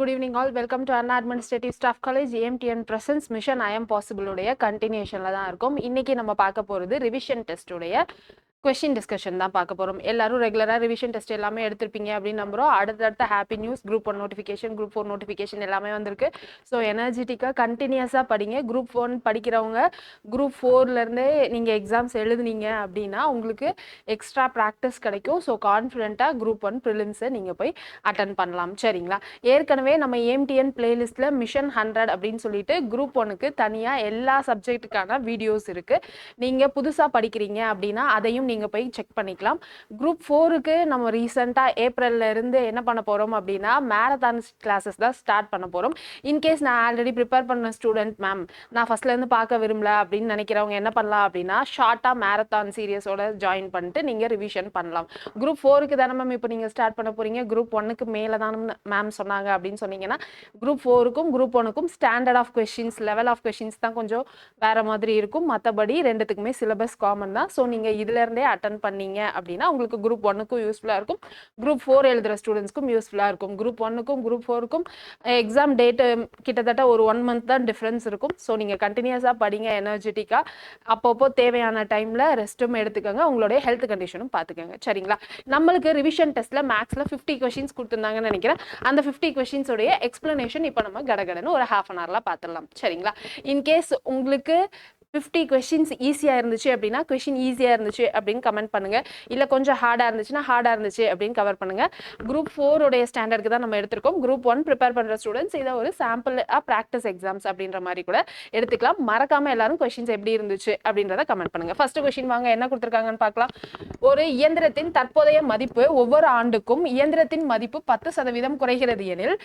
good evening all. Welcome to Anna Administrative Staff College AMTN Presence Mission I am Possible உடைய கண்டினியூஷன்ல தான் இருக்கும். இன்னைக்கு நம்ம பார்க்க போறது ரிவிஷன் டெஸ்ட் உடைய கொஸ்டின் டிஸ்கஷன் தான் பார்க்க போகிறோம். எல்லாரும் ரெகுலராக ரிவிஷன் டெஸ்ட் எல்லாமே எடுத்திருப்பீங்க அப்படின்னு நம்புகிறோம். அடுத்தடுத்த happy news, group 1 notification, group 4 notification எல்லாமே வந்திருக்கு. ஸோ எனர்ஜெட்டிக்காக கண்டினியூஸாக படிங்க. குரூப் 1 படிக்கிறவங்க குரூப் 4லேருந்தே நீங்கள் எக்ஸாம்ஸ் எழுதுனீங்க அப்படின்னா உங்களுக்கு எக்ஸ்ட்ரா ப்ராக்டிஸ் கிடைக்கும். ஸோ கான்ஃபிடென்ட்டாக குரூப் 1 ப்ரிலிம்ஸை நீங்கள் போய் அட்டன் பண்ணலாம். சரிங்களா? ஏற்கனவே நம்ம ஏஎம்டிஎன் பிளேலிஸ்ட்டில் மிஷன் 100 அப்படின்னு சொல்லிட்டு குரூப் 1க்கு தனியாக எல்லா சப்ஜெக்ட்டுக்கான வீடியோஸ் இருக்குது. நீங்கள் புதுசாக படிக்கிறீங்க அப்படின்னா அதையும் நீங்கள் போய் செக் பண்ணிக்கலாம். குரூப் 4க்கு நம்ம ரீசெண்டாக ஏப்ரல்ல இருந்து என்ன பண்ண போகிறோம் அப்படின்னா மேரத்தான் கிளாஸஸ் தான் ஸ்டார்ட் பண்ண போகிறோம். இன்கேஸ் நான் ஆல்ரெடி ப்ரிப்பேர் பண்ண ஸ்டூடெண்ட் மேம் நான் ஃபர்ஸ்ட்லேருந்து பார்க்க விரும்பல அப்படின்னு நினைக்கிறவங்க என்ன பண்ணலாம் அப்படின்னா ஷார்ட்டாக மேரத்தான் சீரியஸோட ஜாயின் பண்ணிட்டு நீங்கள் ரிவிஷன் பண்ணலாம். குரூப் 4க்கு தானே மேம் இப்போ நீங்கள் ஸ்டார்ட் பண்ண போகிறீங்க, குரூப் 1க்கு மேலே தானே மேம் சொன்னாங்க அப்படின்னு சொன்னீங்கன்னா குரூப் 4க்கும் குரூப் 1க்கும் standard of questions, level of questions தான் கொஞ்சம் வேறு மாதிரி இருக்கும். மற்றபடி ரெண்டுத்துக்குமே சிலபஸ் காமன் தான். ஸோ நீங்கள் இதுலேருந்தே அட்டன் பண்ணீங்க அப்படின்னா உங்களுக்கு குரூப் 1க்கும் யூஸ்ஃபுல்லாக இருக்கும், குரூப் 4 எழுதுகிற ஸ்டூடெண்ட்ஸ்க்கும் யூஸ்ஃபுல்லாக இருக்கும். குரூப் 1க்கும் குரூப் 4க்கும் எக்ஸாம் டேட்டு கிட்டத்தட்ட ஒரு 1 மந்த் தான் டிஃப்ரென்ஸ் இருக்கும். ஸோ நீங்கள் கண்டினியூஸாக படிங்க எனர்ஜெட்டிக்காக. அப்பப்போ தேவையான டைமில் ரெஸ்ட்டும் எடுத்துக்கோங்க, உங்களுடைய ஹெல்த் கண்டிஷனும் பார்த்துக்கோங்க. சரிங்களா? நம்மளுக்கு ரிவிஷன் டெஸ்ட்டில் மேக்ஸில் 50 கொஷின்ஸ் கொடுத்துருந்தாங்கன்னு நினைக்கிறேன். அந்த 50 கொஷின்ஸோடைய எக்ஸ்பிளனேஷன் இப்போ நம்ம கடகடன்னு ஒரு ½ அன் ஹவரில் பார்த்துடலாம். சரிங்களா? இன்கேஸ் உங்களுக்கு 50 கொஷின்ஸ் ஈஸியாக இருந்துச்சு அப்படின்னா கொஷின் ஈஸியாக இருந்துச்சு அப்படின்னு கமெண்ட் பண்ணுங்கள். இல்லை கொஞ்சம் ஹார்டாக இருந்துச்சுன்னா ஹார்டாக இருந்துச்சு அப்படின்னு கவர் பண்ணுங்கள். குரூப் 4 உடைய ஸ்டாண்டர்டுக்கு தான் நம்ம எடுத்திருக்கோம். குரூப் 1 ப்ரிப்பேர் பண்ணுற ஸ்டூடெண்ட்ஸ் இதை ஒரு சாம்பிள் ப்ராக்டிஸ் எக்ஸாம்ஸ் அப்படின்ற மாதிரி கூட எடுத்துக்கலாம். மறக்காமல் எல்லாரும் கொஷின்ஸ் எப்படி இருந்துச்சு அப்படின்றத கமெண்ட் பண்ணுங்கள். ஃபர்ஸ்ட் கொஷின் வாங்க, என்ன கொடுத்துருக்காங்கன்னு பார்க்கலாம். ஒரு இயந்திரத்தின் தற்போதைய மதிப்பு ஒவ்வொரு ஆண்டுக்கும் இயந்திரத்தின் மதிப்பு 10% குறைகிறது எனில்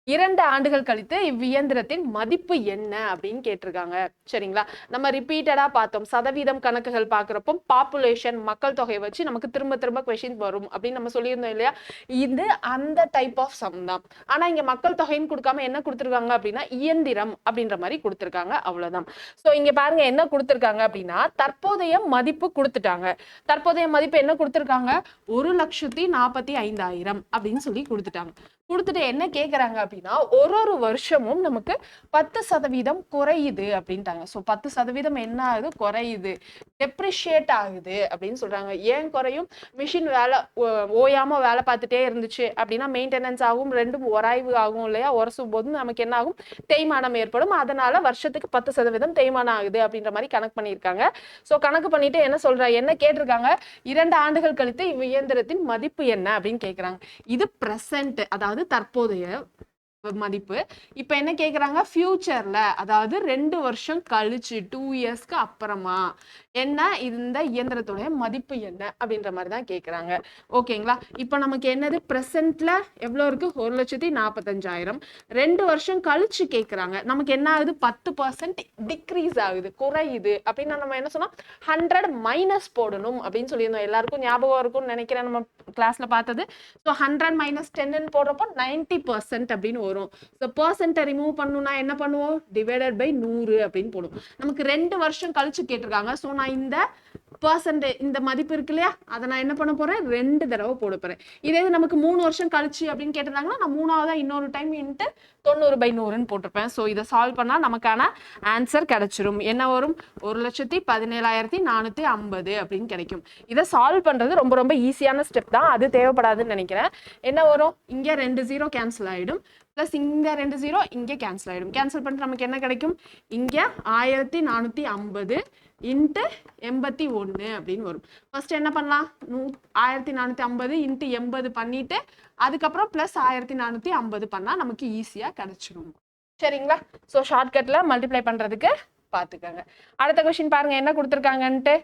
2 ஆண்டுகள் கழித்து இவ்வியந்திரத்தின் மதிப்பு என்ன அப்படின்னு கேட்டிருக்காங்க. சரிங்களா? நம்ம ரிப்பீட்டடா பார்த்தோம். சதவீதம் கணக்குகள் பார்க்குறப்போ பாப்புலேஷன், மக்கள் தொகையை வச்சு நமக்கு திரும்ப திரும்ப கொஸ்டின் வரும் அப்படின்னு நம்ம சொல்லியிருந்தோம் இல்லையா? இது அந்த டைப் ஆஃப் சம் தான். ஆனா இங்க மக்கள் தொகைன்னு கொடுக்காம என்ன கொடுத்துருக்காங்க அப்படின்னா இயந்திரம் அப்படின்ற மாதிரி கொடுத்துருக்காங்க. அவ்வளவுதான். ஸோ இங்க பாருங்க என்ன கொடுத்துருக்காங்க அப்படின்னா தற்போதைய மதிப்பு கொடுத்துட்டாங்க. தற்போதைய மதிப்பு என்ன கொடுத்துருக்காங்க? 1,45,000 அப்படின்னு சொல்லி கொடுத்துட்டாங்க. கொடுத்துட்டு என்ன கேட்குறாங்க அப்படின்னா ஒரு வருஷமும் நமக்கு 10% குறையுது அப்படின்ட்டாங்க. ஸோ 10% என்ன ஆகுது? குறையுது, டெப்ரிஷியேட் ஆகுது அப்படின்னு சொல்றாங்க. ஏன் குறையும்? மிஷின் வேலை ஓயாம வேலை பார்த்துட்டே இருந்துச்சு அப்படின்னா மெயின்டெனன்ஸ் ஆகும், ரெண்டும் உராய்வு ஆகும் இல்லையா? உரசும் போது நமக்கு என்ன ஆகும்? தேய்மானம் ஏற்படும். அதனால வருஷத்துக்கு 10% தேய்மானம் ஆகுது அப்படின்ற மாதிரி கணக்கு பண்ணியிருக்காங்க. ஸோ கணக்கு பண்ணிட்டு என்ன சொல்றாங்க, என்ன கேட்டிருக்காங்க? 2 ஆண்டுகள் கழித்து இவ்வியந்திரத்தின் மதிப்பு என்ன அப்படின்னு கேட்குறாங்க. இது பிரசன்ட், அதாவது தற்போதைய மதிப்பு. இப்ப என்ன கேக்குறாங்க? ஃபியூச்சர்ல, அதாவது 2 வருஷம் கழிச்சு 2 இயர்ஸ்க்கு அப்புறமா என்ன இந்த இயந்திரத்துடைய மதிப்பு என்ன அப்படின்ற மாதிரி தான் கேக்குறாங்க. ஓகேங்களா? இப்ப நமக்கு என்னது? பிரசன்ட்ல எவ்வளவு இருக்கு? 1,45,000. 2 வருஷம் கழிச்சு கேக்குறாங்க. நமக்கு என்ன ஆகுது? 10% டிக்ரீஸ் ஆகுது, குறையுது. அப்படின்னா நம்ம என்ன சொன்னோம்? 100 மைனஸ் போடணும் அப்படின்னு சொல்லியிருந்தோம். எல்லாருக்கும் ஞாபகம் இருக்கும்னு நினைக்கிறேன், நம்ம கிளாஸ்ல பார்த்தது. ஸோ 100 மைனஸ் 10 போடுறப்போ 90% அப்படின்னு வரும். ஸோ பர்சன்ட்டை ரிமூவ் பண்ணணும்னா என்ன பண்ணுவோம்? டிவைடட் பை 100 அப்படின்னு போடுவோம். நமக்கு 2 வருஷம் கழிச்சு கேட்டிருக்காங்க. ஸோ நான் இந்த பர்சன்டேஜ், இந்த மதிப்பு இருக்கு இல்லையா, அதை நான் என்ன பண்ண போறேன்? 2 தடவை போட போறேன். இதே நமக்கு 3 வருஷம் கழிச்சு அப்படின்னு கேட்டிருந்தாங்கன்னா நான் 3ஆவதா இன்னொரு டைம் இன்ட்டு 90/100ன்னு போட்டிருப்பேன். ஸோ இதை சால்வ் பண்ணா நமக்கான ஆன்சர் கிடைச்சிரும். என்ன வரும்? 1,17,450 அப்படின்னு கிடைக்கும். இதை சால்வ் பண்றது ரொம்ப ரொம்ப ஈஸியான ஸ்டெப் தான். அது தேவைப்படாதுன்னு நினைக்கிறேன். என்ன வரும்? இங்க 2 0 கேன்சல் ஆயிடும், பிளஸ் இங்க 2 0 இங்க கேன்சல் ஆயிடும். கேன்சல் பண்ணிட்டு நமக்கு என்ன கிடைக்கும்? இங்க 1,450 இன்ட்டு 81 அப்படின்னு வரும். ஃபர்ஸ்ட் என்ன பண்ணலாம்? 1,450 இன்ட்டு 80 பண்ணிட்டு அதுக்கப்புறம் பிளஸ் 1,450 பண்ணா நமக்கு ஈஸியா கிடைச்சிடும். சரிங்களா? ஸோ ஷார்ட்கட்ல மல்டிப்ளை பண்றதுக்கு பார்த்துக்கோங்க. அடுத்த கொஸ்டின் பாருங்க என்ன கொடுத்துருக்காங்கன்ட்டு.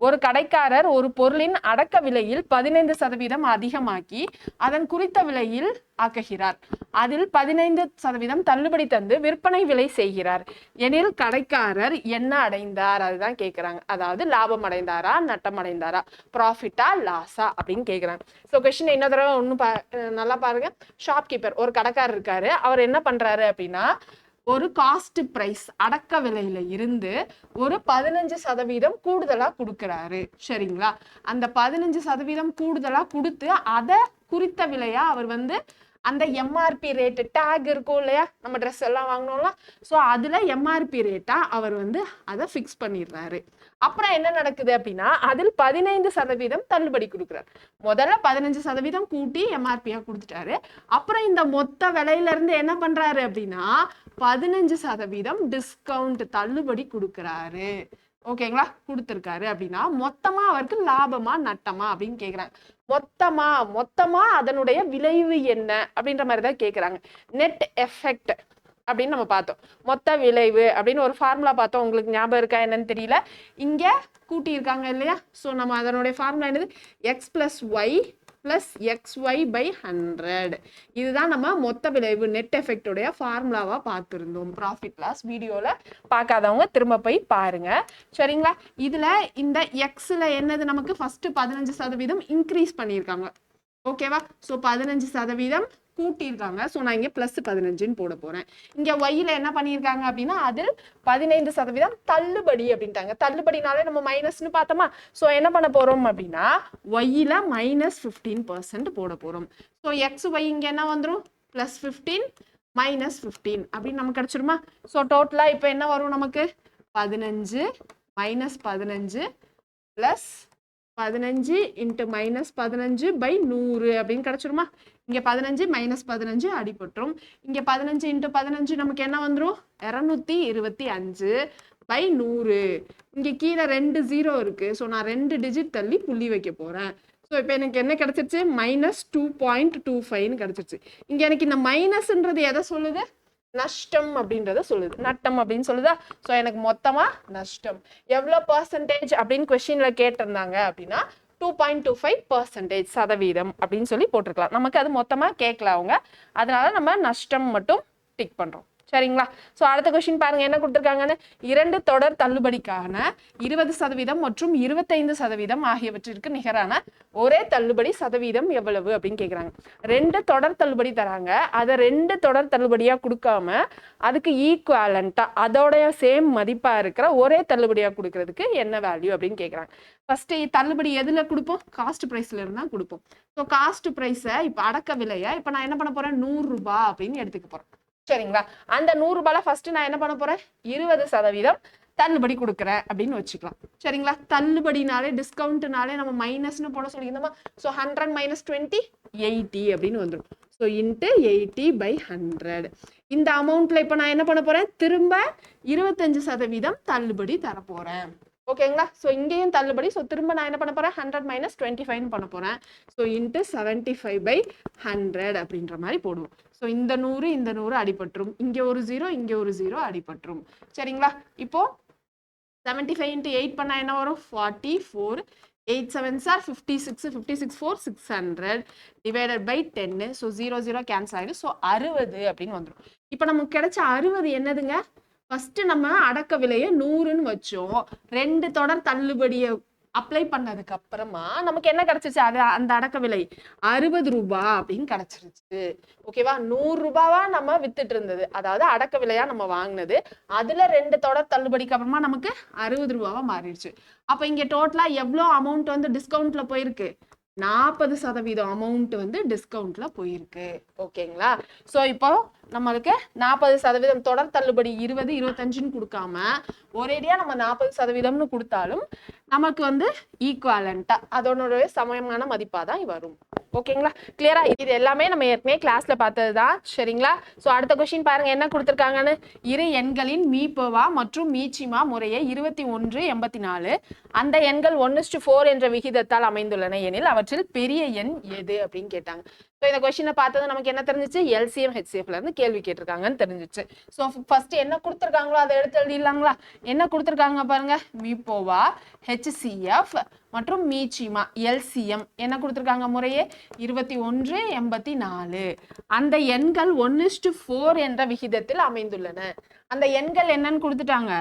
ஒரு கடைக்காரர் ஒரு பொருளின் அடக்க விலையில் 15% அதிகமாக்கி அதன் குறித்த விலையில் ஆக்குகிறார். அதில் 15% தள்ளுபடி தந்து விற்பனை விலை செய்கிறார் எனில் கடைக்காரர் என்ன அடைந்தார்? அதுதான் கேட்குறாங்க. அதாவது லாபம் அடைந்தாரா, நட்டம் அடைந்தாரா, ப்ராஃபிட்டா, லாஸா அப்படின்னு கேட்குறாங்க. ஸோ கொஸ்டின் இன்னொரு தடவை ஒன்றும் நல்லா பாருங்க. ஷாப்கீப்பர், ஒரு கடைக்காரர் இருக்காரு. அவர் என்ன பண்றாரு அப்படின்னா ஒரு காஸ்ட் பிரைஸ், அடக்க விலையில இருந்து ஒரு 15% கூடுதலா கொடுக்கிறாரு. சரிங்களா? அந்த 15% கூடுதலா கொடுத்து அதை குறித்த விலையா அவர் அந்த எம்ஆர்பி ரேட் டேக் இருக்கும் இல்லையா, நம்ம ட்ரெஸ் எல்லாம் வாங்கினோம்ல, ஸோ அதுல எம்ஆர்பி ரேட்டா அவர் வந்து அதை ஃபிக்ஸ் பண்ணிடுறாரு. அப்புறம் என்ன நடக்குது அப்படின்னா அதில் 15% தள்ளுபடி கொடுக்குறாரு. முதல்ல 15% கூட்டி எம்ஆர்பியா கொடுத்துட்டாரு. அப்புறம் இந்த மொத்த விலையில இருந்து என்ன பண்றாரு அப்படின்னா 15% டிஸ்கவுண்ட் தள்ளுபடி கொடுக்குறாரு. ஓகேங்களா, கொடுத்துருக்காரு அப்படின்னா மொத்தமா அவருக்கு லாபமா நட்டமா அப்படின்னு கேக்குறாங்க. மொத்தமா அதனுடைய விளைவு என்ன அப்படின்ற மாதிரி தான் கேக்குறாங்க. நெட் எஃபெக்ட் அப்படின்னு நம்ம பார்த்தோம். மொத்த விளைவு அப்படின்னு ஒரு ஃபார்முலா பார்த்தோம். உங்களுக்கு ஞாபகம் இருக்கா என்னன்னு தெரியல. இங்க கூட்டி இருக்காங்க இல்லையா, ஸோ நம்ம அதனுடைய ஃபார்முலா என்னது, x + y + xy/100. இதுதான் நம்ம மொத்த விளைவு நெட் எஃபெக்ட் உடைய ஃபார்முலாவா பார்த்திருந்தோம். ப்ராஃபிட் லாஸ் வீடியோல பார்க்காதவங்க திரும்ப போய் பாருங்க. சரிங்களா, இதுல இந்த எக்ஸ்ல என்னது, நமக்கு ஃபர்ஸ்ட் 15% இன்க்ரீஸ் பண்ணியிருக்காங்க. ஓகேவா, ஸோ 15% கூட்டியிருக்காங்க. ஸோ நான் இங்கே +15 போட போறேன். இங்க ஒய்ல என்ன பண்ணியிருக்காங்க அப்படின்னா அதில் 15% தள்ளுபடி அப்படின்ட்டாங்க. தள்ளுபடினாலே நம்ம மைனஸ்னு பார்த்தோமா, ஸோ என்ன பண்ண போறோம் அப்படின்னா ஒய்ல -15% போட போறோம். ஸோ எக்ஸ் ஒய் இங்க என்ன வந்துடும், +15 -15 அப்படின்னு நமக்கு கிடைச்சிருமா. ஸோ டோட்டலா இப்போ என்ன வரும் நமக்கு, 15 -15 + 15 × -15/100 அப்படின்னு கிடைச்சிருமா. இங்க 15 -15 அடிபட்டுரும். இங்க 15 × 15 நமக்கு என்ன வந்துடும், 225/100. இங்க கீழே 2 0 இருக்கு. ஸோ நான் 2 டிஜிட் தள்ளி புள்ளி வைக்க போறேன். ஸோ இப்போ எனக்கு என்ன கிடைச்சிருச்சு, -2.25 கிடைச்சிருச்சு. இங்க எனக்கு இந்த மைனஸ்ன்றது எதை சொல்லுது, நஷ்டம் அப்படின்றத சொல்லுது, நட்டம் அப்படின்னு சொல்லுதா. ஸோ எனக்கு மொத்தமா நஷ்டம் எவ்வளோ பர்சன்டேஜ் அப்படின்னு கொஸ்டின்ல கேட்டிருந்தாங்க அப்படின்னா 2.25% அப்படின்னு சொல்லி போட்டிருக்கலாம். நமக்கு அது மொத்தமா கேட்கல அவங்க, அதனால நம்ம நஷ்டம் மட்டும் டிக் பண்றோம். சரிங்களா, ஸோ அடுத்த கொஸ்டின் பாருங்க என்ன கொடுத்துருக்காங்கன்னு. 2 தொடர் தள்ளுபடிக்கான 20% மற்றும் 25% ஆகியவற்றிற்கு நிகரான ஒரே தள்ளுபடி சதவீதம் எவ்வளவு அப்படின்னு கேட்குறாங்க. 2 தொடர் தள்ளுபடி தராங்க, அதை 2 தொடர் தள்ளுபடியா கொடுக்காம அதுக்கு ஈக்குவலண்டா அதோடைய சேம் மதிப்பா இருக்கிற ஒரே தள்ளுபடியா கொடுக்கறதுக்கு என்ன வேல்யூ அப்படின்னு கேட்குறாங்க. ஃபர்ஸ்ட் தள்ளுபடி எதுல கொடுப்போம், காஸ்ட் பிரைஸ்ல இருந்தா கொடுப்போம். ஸோ காஸ்ட் பிரைஸை இப்போ அடக்க விலையை இப்போ நான் என்ன பண்ண போறேன், 100 ரூபாய் அப்படின்னு எடுத்துக்க போறேன். சரிங்களா, அந்த 100 ரூபாயில ஃபர்ஸ்ட் நான் என்ன பண்ண போறேன், 20% தள்ளுபடி கொடுக்குறேன் அப்படின்னு வச்சுக்கலாம். சரிங்களா, தள்ளுபடினாலே டிஸ்கவுண்ட்னாலே நம்ம மைனஸ்னு போட சொல்லியிருந்தோமா. ஸோ 100 - 20 80 அப்படின்னு வந்துடும். ஸோ × 80/100 இந்த அமௌண்ட்ல இப்போ நான் என்ன பண்ண போறேன், திரும்ப 25% தள்ளுபடி தரப்போறேன். ஓகேங்களா, ஸோ இங்கேயும் தள்ளுபடி. ஸோ திரும்ப நான் என்ன பண்ண போறேன், 100 - 25 பண்ண போறேன். ஸோ × 75/100 அப்படின்ற மாதிரி போடுவோம். ஸோ இந்த 100 அடிபட்டுரும். இங்க ஒரு 0 இங்க ஒரு 0 அடிபட்டுரும். சரிங்களா, இப்போ 75 × 8 பண்ணா என்ன வரும், 44. 8 7s are 56. 56 4 600 /10. ஸோ 0 0 கேன்சல் ஆயிடும். ஸோ 60 அப்படின்னு வந்துடும். இப்போ நமக்கு கிடைச்ச 60 என்னதுங்க, ஃபர்ஸ்ட் நம்ம அடக்க விலையை 100ன்னு வச்சோம். 2 தொடர் தள்ளுபடியை அப்ளை பண்ணதுக்கு அப்புறமா நமக்கு என்ன கிடைச்சிச்சு, அது அந்த அடக்க விலை 60 ரூபாய் அப்படின்னு கிடைச்சிருச்சு. ஓகேவா, 100 ரூபாவா நம்ம வித்துட்டு இருந்தது, அதாவது அடக்க விலையா நம்ம வாங்கினது, அதுல 2 தொடர் தள்ளுபடிக்கு அப்புறமா நமக்கு 60 ரூபாவா மாறிடுச்சு. அப்ப இங்க டோட்டலா எவ்வளோ அமௌண்ட் வந்து டிஸ்கவுண்ட்ல போயிருக்கு, 40% அமௌண்ட் வந்து டிஸ்கவுண்ட்ல போயிருக்கு. ஓகேங்களா, ஸோ இப்போ நம்மளுக்கு 40% தொடர் தள்ளுபடி 20 25ன்னு கொடுக்காம ஒரேடியா நம்ம 40%ன்னு கொடுத்தாலும் நமக்கு வந்து ஈக்குவலண்டா அதோட சமயமான மதிப்பா தான் வரும். ஓகேங்களா, கிளியரா, இது எல்லாமே நம்ம ஏற்கனவே கிளாஸ்ல பார்த்ததுதான். சரிங்களா, ஸோ அடுத்த கொஸ்டின் பாருங்க என்ன கொடுத்துருக்காங்கன்னு. இரு எண்களின் மீப்பவா மற்றும் மீச்சிமா முறையே 21 84 அந்த எண்கள் 1:4 என்ற விகிதத்தால் அமைந்துள்ளன எனில் அவற்றில் பெரிய எண் எது அப்படின்னு கேட்டாங்க. ஸோ இந்த கொஸ்டினை பார்த்தது நமக்கு என்ன தெரிஞ்சிச்சு, எல்சிஎம் ஹெச்சிஎஃப்ல இருந்து கேள்வி கேட்டிருக்காங்கன்னு தெரிஞ்சிச்சு. ஸோ ஃபர்ஸ்ட் என்ன கொடுத்துருக்காங்களோ அதை எடுத்து எழுதிடலாங்களா. என்ன கொடுத்துருக்காங்க பாருங்க, மீப்போவா ஹெச்சிஎஃப் மற்றும் மீச்சிமா எல்சிஎம் என்ன கொடுத்துருக்காங்க, முறையே 21 84 அந்த எண்கள் 1:4 என்ற விகிதத்தில் அமைந்துள்ளன. அந்த எண்கள் என்னன்னு கொடுத்துட்டாங்க,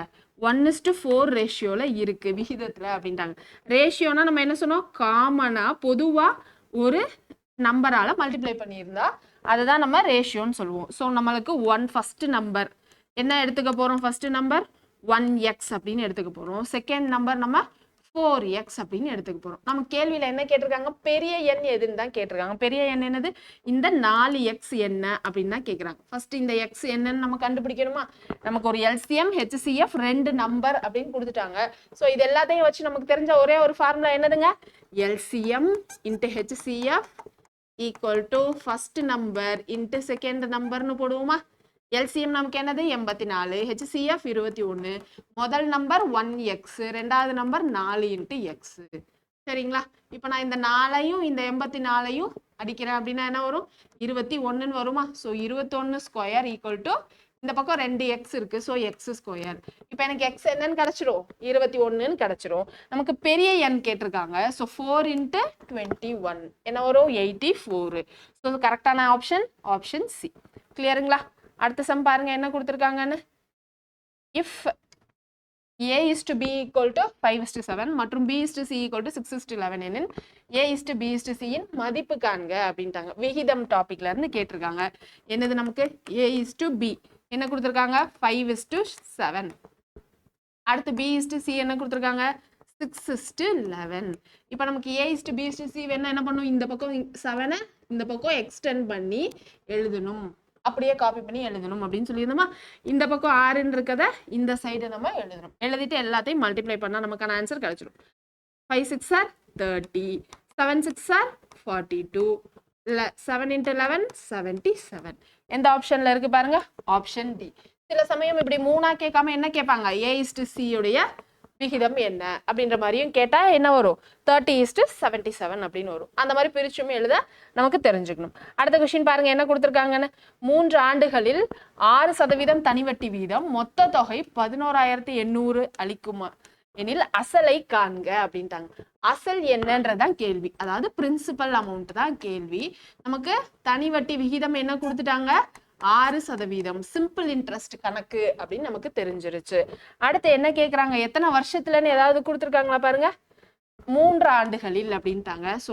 1:4 ரேஷியோல இருக்கு விகிதத்துல அப்படின்ட்டாங்க. ரேஷியோனா நம்ம என்ன சொன்னோம், காமனா பொதுவா ஒரு நம்பரால மல்டிப்ளை பண்ணியிருந்தா அதுதான் நம்ம ரேஷியோன்னு சொல்லுவோம். ஸோ நம்மளுக்கு ஃபர்ஸ்ட் நம்பர் என்ன எடுத்துக்க போறோம், ஃபர்ஸ்ட் நம்பர் 1x அப்படின்னு எடுத்துக்க போறோம். செகண்ட் நம்பர் நம்ம 4x அப்படின்னு எடுத்துக்க போறோம். நம்ம கேள்வியில என்ன கேட்டிருக்காங்க, பெரிய எண் எதுன்னு தான் கேட்டிருக்காங்க. பெரிய எண் என்னது, இந்த 4x என்ன அப்படின்னு தான் கேட்குறாங்க. ஃபர்ஸ்ட் இந்த x என்னன்னு நம்ம கண்டுபிடிக்கணுமா. நமக்கு ஒரு LCM HCF 2 நம்பர் அப்படின்னு கொடுத்துட்டாங்க. ஸோ இது எல்லாத்தையும் வச்சு நமக்கு தெரிஞ்ச ஒரே ஒரு ஃபார்முலா என்னதுங்க, LCM into HCF equal to first number into second நம்பர்னு போடுவோமா. LCM நமக்கு என்னது 84, HCF 21, முதல் நம்பர் 1x, ரெண்டாவது நம்பர் 4 இன்ட்டு எக்ஸ். சரிங்களா. இப்போ நான் இந்த 4ஐயும் இந்த 84ஐயும் அடிக்கிறேன் அப்படின்னா என்ன வரும், 21ன்னு வருமா. ஸோ 21 ஸ்கொயர் ஈக்குவல் டு இந்த பக்கம் 2x இருக்கு, ஸோ எக்ஸ் ஸ்கொயர். இப்போ எனக்கு எக்ஸ் என்னன்னு கிடைச்சிரும், 21ன்னு கிடைச்சிரும். நமக்கு பெரிய எண் கேட்டிருக்காங்க. ஸோ 4 இன்ட்டு 21 என்ன வரும், 84. ஸோ கரெக்டான ஆப்ஷன் ஆப்ஷன் சி. கிளியருங்களா. அடுத்த சம் பாருங்க என்ன கொடுத்துருக்காங்கன்னு. If a is to b equal to 5:7 மற்றும் b is to c equal to 6:11 எனில் a is to b is to c இன் மதிப்பு காண்க அப்படின்ட்டாங்க. விகிதம் டாபிக்ல இருந்து கேட்டிருக்காங்க. என்னது நமக்கு a is to b என்ன கொடுத்துருக்காங்க, 5:7. அடுத்து b is to c என்ன கொடுத்துருக்காங்க, 6:11. இப்போ நமக்கு a is to b is to c வேணா என்ன பண்ணும், இந்த பக்கம் 7 இந்த பக்கம் எக்ஸ்டெண்ட் பண்ணி எழுதணும், அப்படியே காப்பி பண்ணி எழுதணும் அப்படின்னு சொல்லியிருந்தோமா. இந்த பக்கம் 6ன்னு இருக்கத இந்த சைடு நம்ம எழுதணும். எழுதிட்டு எல்லாத்தையும் மல்டிப்ளை பண்ணா நமக்கான ஆன்சர் கிடைச்சிடும். 5 6 are 30, 7 6 are 42, 7 into 11 77. எந்த ஆப்ஷன்ல இருக்கு பாருங்க, ஆப்ஷன் டி. சில சமயம் இப்படி 3ஆ கேட்காம என்ன கேட்பாங்க, a is to c உடைய விகிதம் என்ன அப்படின்ற மாதிரியும் கேட்டா என்ன வரும், 30:77 அப்படின்னு வரும். அந்த மாதிரி பிரிச்சும் எழுத நமக்கு தெரிஞ்சுக்கணும். அடுத்த கொஸ்டின் பாருங்க என்ன கொடுத்துருக்காங்கன்னு. 3 ஆண்டுகளில் 6% தனி வட்டி வீதம் மொத்த தொகை 11,800 அளிக்குமா எனில் அசலை காண்க அப்படின்ட்டாங்க. அசல் என்னன்றதான் கேள்வி, அதாவது பிரின்சிபல் அமௌண்ட் தான் கேள்வி. நமக்கு தனி வட்டி விகிதம் என்ன கொடுத்துட்டாங்க, 6%, சிம்பிள் இன்ட்ரெஸ்ட் கணக்கு அப்படின்னு நமக்கு தெரிஞ்சிருச்சு. அடுத்து என்ன கேக்குறாங்க, எத்தனை வருஷத்துலன்னு ஏதாவது கொடுத்துருக்காங்களா பாருங்க. 3 ஆண்டுகளில் அப்படின்ட்டாங்க. ஸோ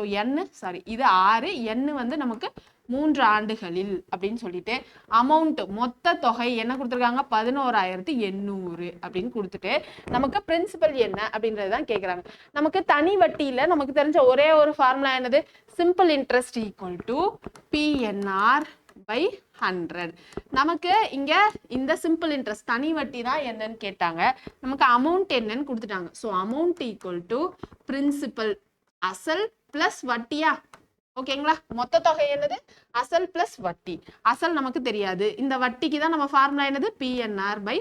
இது 6, n வந்து நமக்கு 3 ஆண்டுகளில் அப்படின்னு சொல்லிட்டு அமௌண்ட் மொத்த தொகை என்ன கொடுத்துருக்காங்க, 11,800 அப்படின்னு கொடுத்துட்டு நமக்கு பிரின்சிபல் என்ன அப்படின்றதுதான் கேட்குறாங்க. நமக்கு தனி வட்டியில நமக்கு தெரிஞ்ச ஒரே ஒரு ஃபார்முலா என்னது, simple interest equal to PNR by 100. நமக்கு இங்க இந்த சிம்பிள் இன்ட்ரெஸ்ட் தனி வட்டி தான் என்னன்னு கேட்டாங்க. நமக்கு அமௌண்ட் என்னன்னு கொடுத்துட்டாங்க. So amount equal to principal, அசல் பிளஸ் வட்டியா. ஓகேங்களா. மொத்த தொகை என்னது, அசல் பிளஸ் வட்டி. அசல் நமக்கு தெரியாது, இந்த வட்டிக்கு தான் நம்ம ஃபார்முலா என்னது, PNR by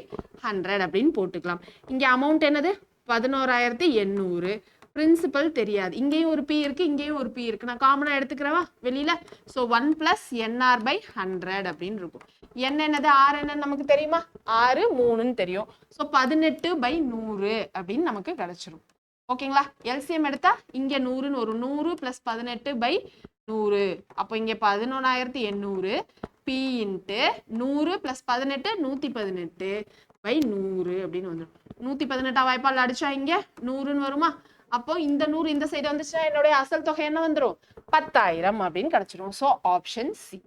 100 அப்படின்னு போட்டுக்கலாம். இங்க அமௌண்ட் என்னது 11,800, பிரின்சிபல் தெரியாது, இங்கேயும் ஒரு p இருக்கு இங்கேயும் ஒரு p இருக்கு, நான் காமனா எடுத்துக்கிறவா வெளியில. ஸோ 1 + NR by 100 அப்படின்னு இருக்கும். n என்னது, r என்னன்னு நமக்கு தெரியுமா, 6 3ன்னு தெரியும். ஸோ 18/100 அப்படின்னு நமக்கு கிடைச்சிரும். ஓகேங்களா. எல்சிஎம் எடுத்தா இங்க 100ன்னு வரும், 100 + 18/100. அப்போ இங்க 11,800 p இன்ட்டு 100 + 18 118/100 அப்படின்னு வந்துடும். 118 வாய்ப்பால் அடிச்சா இங்க 100ன்னு வருமா. அப்போ இந்த 100 இந்த சைடு வந்துச்சுன்னா என்னுடைய அசல் தொகை என்ன வந்துடும், 10,000 அப்படின்னு கிடைச்சிரும். So option C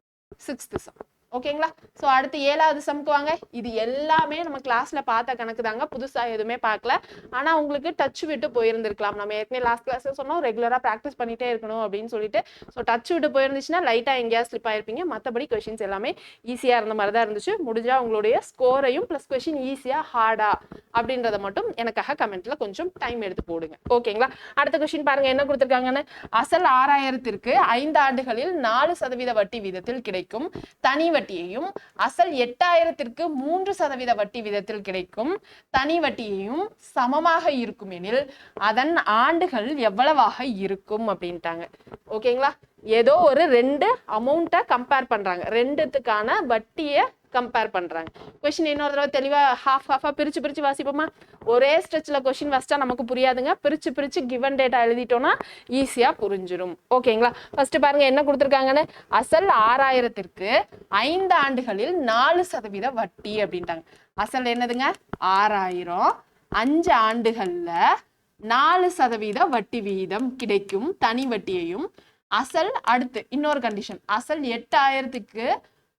6th sum. ஓகேங்களா. ஸோ அடுத்து 7வது சம்க்கு வாங்க. இது எல்லாமே நம்ம கிளாஸ்ல பார்த்த கணக்கு தாங்க, புதுசா எதுவுமே பார்க்கல. ஆனா உங்களுக்கு டச் விட்டு போயிருந்திருக்கலாம். நம்ம ஏற்கனவே லாஸ்ட் கிளாஸ்ல சொன்னோம் ரெகுலரா ப்ராக்டிஸ் பண்ணிட்டே இருக்கணும் அப்படின்னு சொல்லிட்டு. ஸோ டச் விட்டு போயிருந்துச்சுன்னா லைட்டா எங்கேயா ஸ்லிப் ஆயிருப்பீங்க. மற்றபடி கொஸ்டின்ஸ் எல்லாமே ஈஸியா இருந்த மாதிரி தான் இருந்துச்சு. முடிஞ்சா உங்களுடைய ஸ்கோரையும் பிளஸ் கொஸ்டின் ஈஸியா ஹார்டா அப்படின்றத மட்டும் எனக்காக கமெண்ட்ல கொஞ்சம் டைம் எடுத்து போடுங்க. ஓகேங்களா. அடுத்த கொஸ்டின் பாருங்க என்ன கொடுத்துருக்காங்கன்னு. அசல் 6,000க்கு 5 ஆண்டுகளில் 4% வட்டி வீதத்தில் கிடைக்கும் தனி வட்டியையும் அசல் 8,000க்கு 3% வட்டி வீதத்தில் கிடைக்கும் தனி வட்டியையும் சமமாக இருக்கும் எனில் அதன் ஆண்டுகள் எவ்வளவாக இருக்கும் அப்படின்ட்டாங்க. ஓகேங்களா. ஏதோ ஒரு 2 அமௌண்ட்டை கம்பேர் பண்றாங்க, 2த்துக்கான வட்டியை கம்பேர் பண்றாங்க. கொஸ்டின் இன்னொரு தடவை தெளிவா ஹாஃபா பிரிச்சு வாசிப்போமா. ஒரே ஸ்ட்ரெச்ல கொஸ்டின் வச்சா நமக்கு புரியாதுங்க, பிரிச்சு கிவன் டேட்டா எழுதிட்டோம்னா ஈஸியா புரிஞ்சிடும். ஓகேங்களா. ஃபர்ஸ்ட் பாருங்க என்ன கொடுத்துருக்காங்கன்னு. அசல் 6,000க்கு 5 ஆண்டுகளில் 4% வட்டி அப்படின்ட்டாங்க. அசல் என்னதுங்க 6,000, 5 ஆண்டுகள்ல 4% வட்டி வீதம் கிடைக்கும் தனி வட்டியையும் அசல் அடுத்து இன்னொரு கண்டிஷன், அசல் 8,000க்கு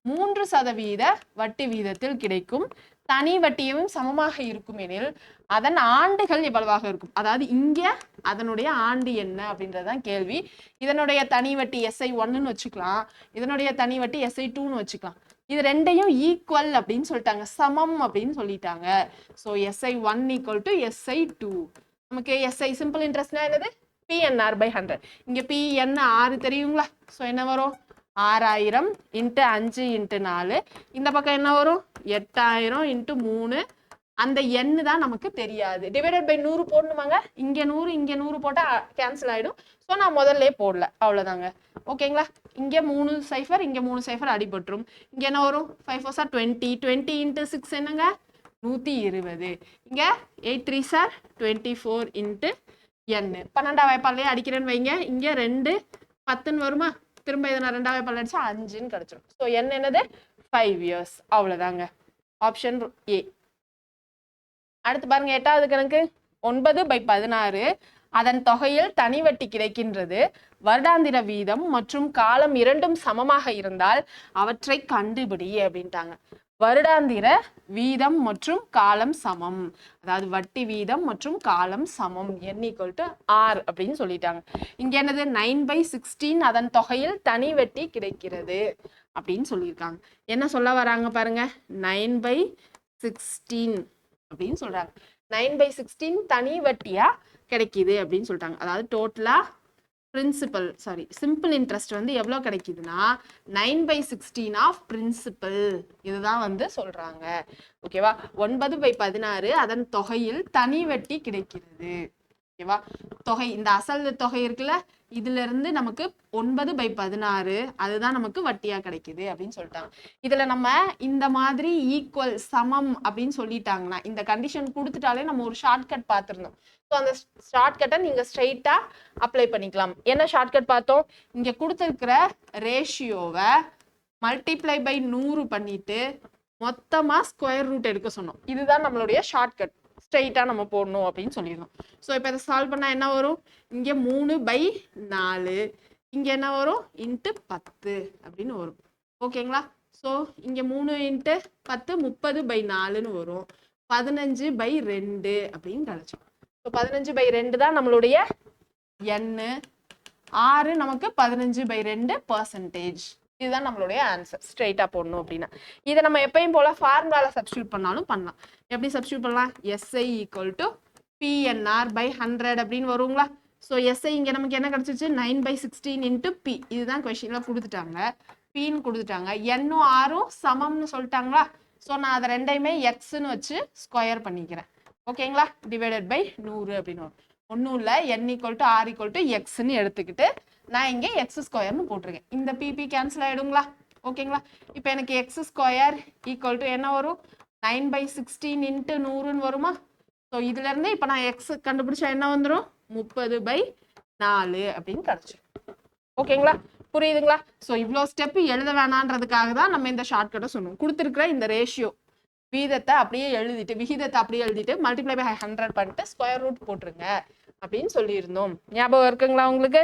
3% வட்டி வீதத்தில் கிடைக்கும் தனி வட்டியும் சமமாக இருக்கும் எனில் அதன் ஆண்டுகள் எவ்வளவாக இருக்கும். அதாவது இங்க அதனுடைய ஆண்டு என்ன அப்படின்றதுதான் கேள்வி. இதனுடைய தனி வட்டி SI1ன்னு வச்சுக்கலாம், இதனுடைய தனி வட்டி SI2ன்னு வச்சுக்கலாம். இது ரெண்டையும் ஈக்குவல் அப்படின்னு சொல்லிட்டாங்க, சமம் அப்படின்னு சொல்லிட்டாங்க. So SI1 equal to SI2. நமக்கு SI சிம்பிள் இன்ட்ரெஸ்ட்னா என்னது, PNR/100. இங்க PN 6 தெரியுங்களா? ஸோ என்ன வரும், 6000 × 5 × 4. இந்த பக்கம் என்ன வரும், 8000 × 3. அந்த எண்ணு தான் நமக்கு தெரியாது. டிவைடட் பை 100 போடணுமாங்க, இங்க 100 இங்க 100 போட்டா கேன்சல் ஆயிடும். ஸோ நான் முதல்ல போடல, அவ்வளவுதாங்க. ஓகேங்களா? இங்க 3 சைஃபர், இங்க 3 சைஃபர் அடிபட்டுரும். இங்க என்ன வரும், 5 4 20. 20 × 6 என்னங்க, 120. இங்க 8 3 24 × n. 12ஆம் வாய்ப்பாலே அடிக்கிறேன்னு வைங்க, இங்க 2 10ன்னு வருமா, திரும்ப இதை நான் 2ஆம் வாய்ப்பால் அடிச்சா 5ன்னு கிடைச்சிடும். ஸோ n என்னது, 5 years. அவ்வளவுதாங்க, ஆப்ஷன் A. அடுத்து பாருங்க, 8வது கணக்கு. 9/16 அதன் தொகையில் தனி வட்டி கிடைக்கின்றது. வருடாந்திர வீதம் மற்றும் காலம் இரண்டும் சமமாக இருந்தால் அவற்றை கண்டுபிடி அப்படின்ட்டாங்க. வருடாந்திர வீதம் மற்றும் காலம் சமம், அதாவது வட்டி வீதம் மற்றும் காலம் சமம், n = R அப்படின்னு சொல்லிட்டாங்க. இங்க என்னது, 9/16 அதன் தொகையில் தனி வட்டி கிடைக்கிறது அப்படின்னு சொல்லியிருக்காங்க. என்ன சொல்ல வராங்க பாருங்க, 9/16 அப்படின்னு சொல்றாங்க. 9/16 தனி வட்டியா கிடைக்குது அப்படின்னு சொல்லிட்டாங்க. அதாவது டோட்டலா பிரின்சிபல் சிம்பிள் இன்ட்ரெஸ்ட் வந்து எவ்வளவு கிடைக்குதுன்னா 9/16 ஆஃப் பிரின்சிபல், இதுதான் வந்து சொல்றாங்க. ஓகேவா? 9/16 அதன் தொகையில் தனி வட்டி கிடைக்கிறது. ஓகேவா? தொகை, இந்த அசல் தொகை இருக்குல்ல, இதுல இருந்து நமக்கு 9/16 அதுதான் நமக்கு வட்டியா கிடைக்குது அப்படின்னு சொல்லிட்டாங்க. இதுல நம்ம இந்த மாதிரி ஈக்குவல் சமம் அப்படின்னு சொல்லிட்டாங்கன்னா, இந்த கண்டிஷன் கொடுத்துட்டாலே நம்ம ஒரு ஷார்ட்கட் பார்த்துருந்தோம். ஸோ அந்த ஷார்ட்கட்டை நீங்க ஸ்ட்ரெயிட்டா அப்ளை பண்ணிக்கலாம். என்ன ஷார்ட்கட் பார்த்தோம், இங்க கொடுத்துருக்கிற ரேஷியோவை மல்டிப்ளை பை 100 பண்ணிட்டு மொத்தமா ஸ்கொயர் ரூட் எடுக்க சொன்னோம். இதுதான் நம்மளுடைய ஷார்ட்கட், ஸ்ட்ரெயிட்டா நம்ம போடணும் அப்படின்னு சொல்லிடுறோம். ஸோ இப்போ இதை சால்வ் பண்ணா என்ன வரும், இங்க 3/4, இங்க என்ன வரும், × 10 அப்படின்னு வரும். ஓகேங்களா? ஸோ இங்க 3 × 10 30/4ன்னு வரும். 15/2 அப்படின்னு கிடைச்சோம். ஸோ 15/2 தான் நம்மளுடைய n. 6 நமக்கு 15/2%. இதுதான் நம்மளுடைய ஆன்சர். ஸ்ட்ரெயிட்டா போடணும் அப்படின்னா இதை நம்ம எப்பயும் போல ஃபார்முலால சப்ஸ்டியூட் பண்ணாலும் பண்ணலாம். எப்படி சப்ஸ்டியூட் பண்ணலாம், SI = PNR/100 அப்படின்னு வருங்களா? ஸோ SI இங்க நமக்கு என்ன கிடைச்சிச்சு, 9/16 × P. இதுதான் கொஸ்டின்ல கொடுத்துட்டாங்க, Pன்னு கொடுத்துட்டாங்க. N-ம் R-ம் சமம்னு சொல்லிட்டாங்களா? ஸோ நான் அதை ரெண்டையுமே Xன்னு வச்சு ஸ்கொயர் பண்ணிக்கிறேன். ஓகேங்களா? டிவைடட் பை 100 அப்படின்னு வரும். ஒன்றும் இல்லை, n = R = Xன்னு எடுத்துக்கிட்டு நான் இங்கே X² போட்டிருக்கேன். இந்த PP கேன்சல் ஆயிடுங்களா? ஓகேங்களா? இப்போ எனக்கு X² என்ன வரும், 9/16 × 100ன்னு வருமா? ஸோ இதுல இருந்து இப்போ நான் X கண்டுபிடிச்சா என்ன வந்துடும், 30/4 அப்படின்னு கிடைச்சிடும். ஓகேங்களா? புரியுதுங்களா? ஸோ இவ்வளோ ஸ்டெப் எழுத வேணான்றதுக்காக தான் நம்ம இந்த ஷார்ட்கட்டை சொன்னோம். கொடுத்துருக்குற இந்த ரேஷியோ விகிதத்தை அப்படியே எழுதிட்டு மல்டிப்ளை பை 100 பண்ணிட்டு ஸ்கொயர் ரூட் போட்டுருங்க அப்படின்னு சொல்லியிருந்தோம். ஞாபகம் இருக்குங்களா உங்களுக்கு?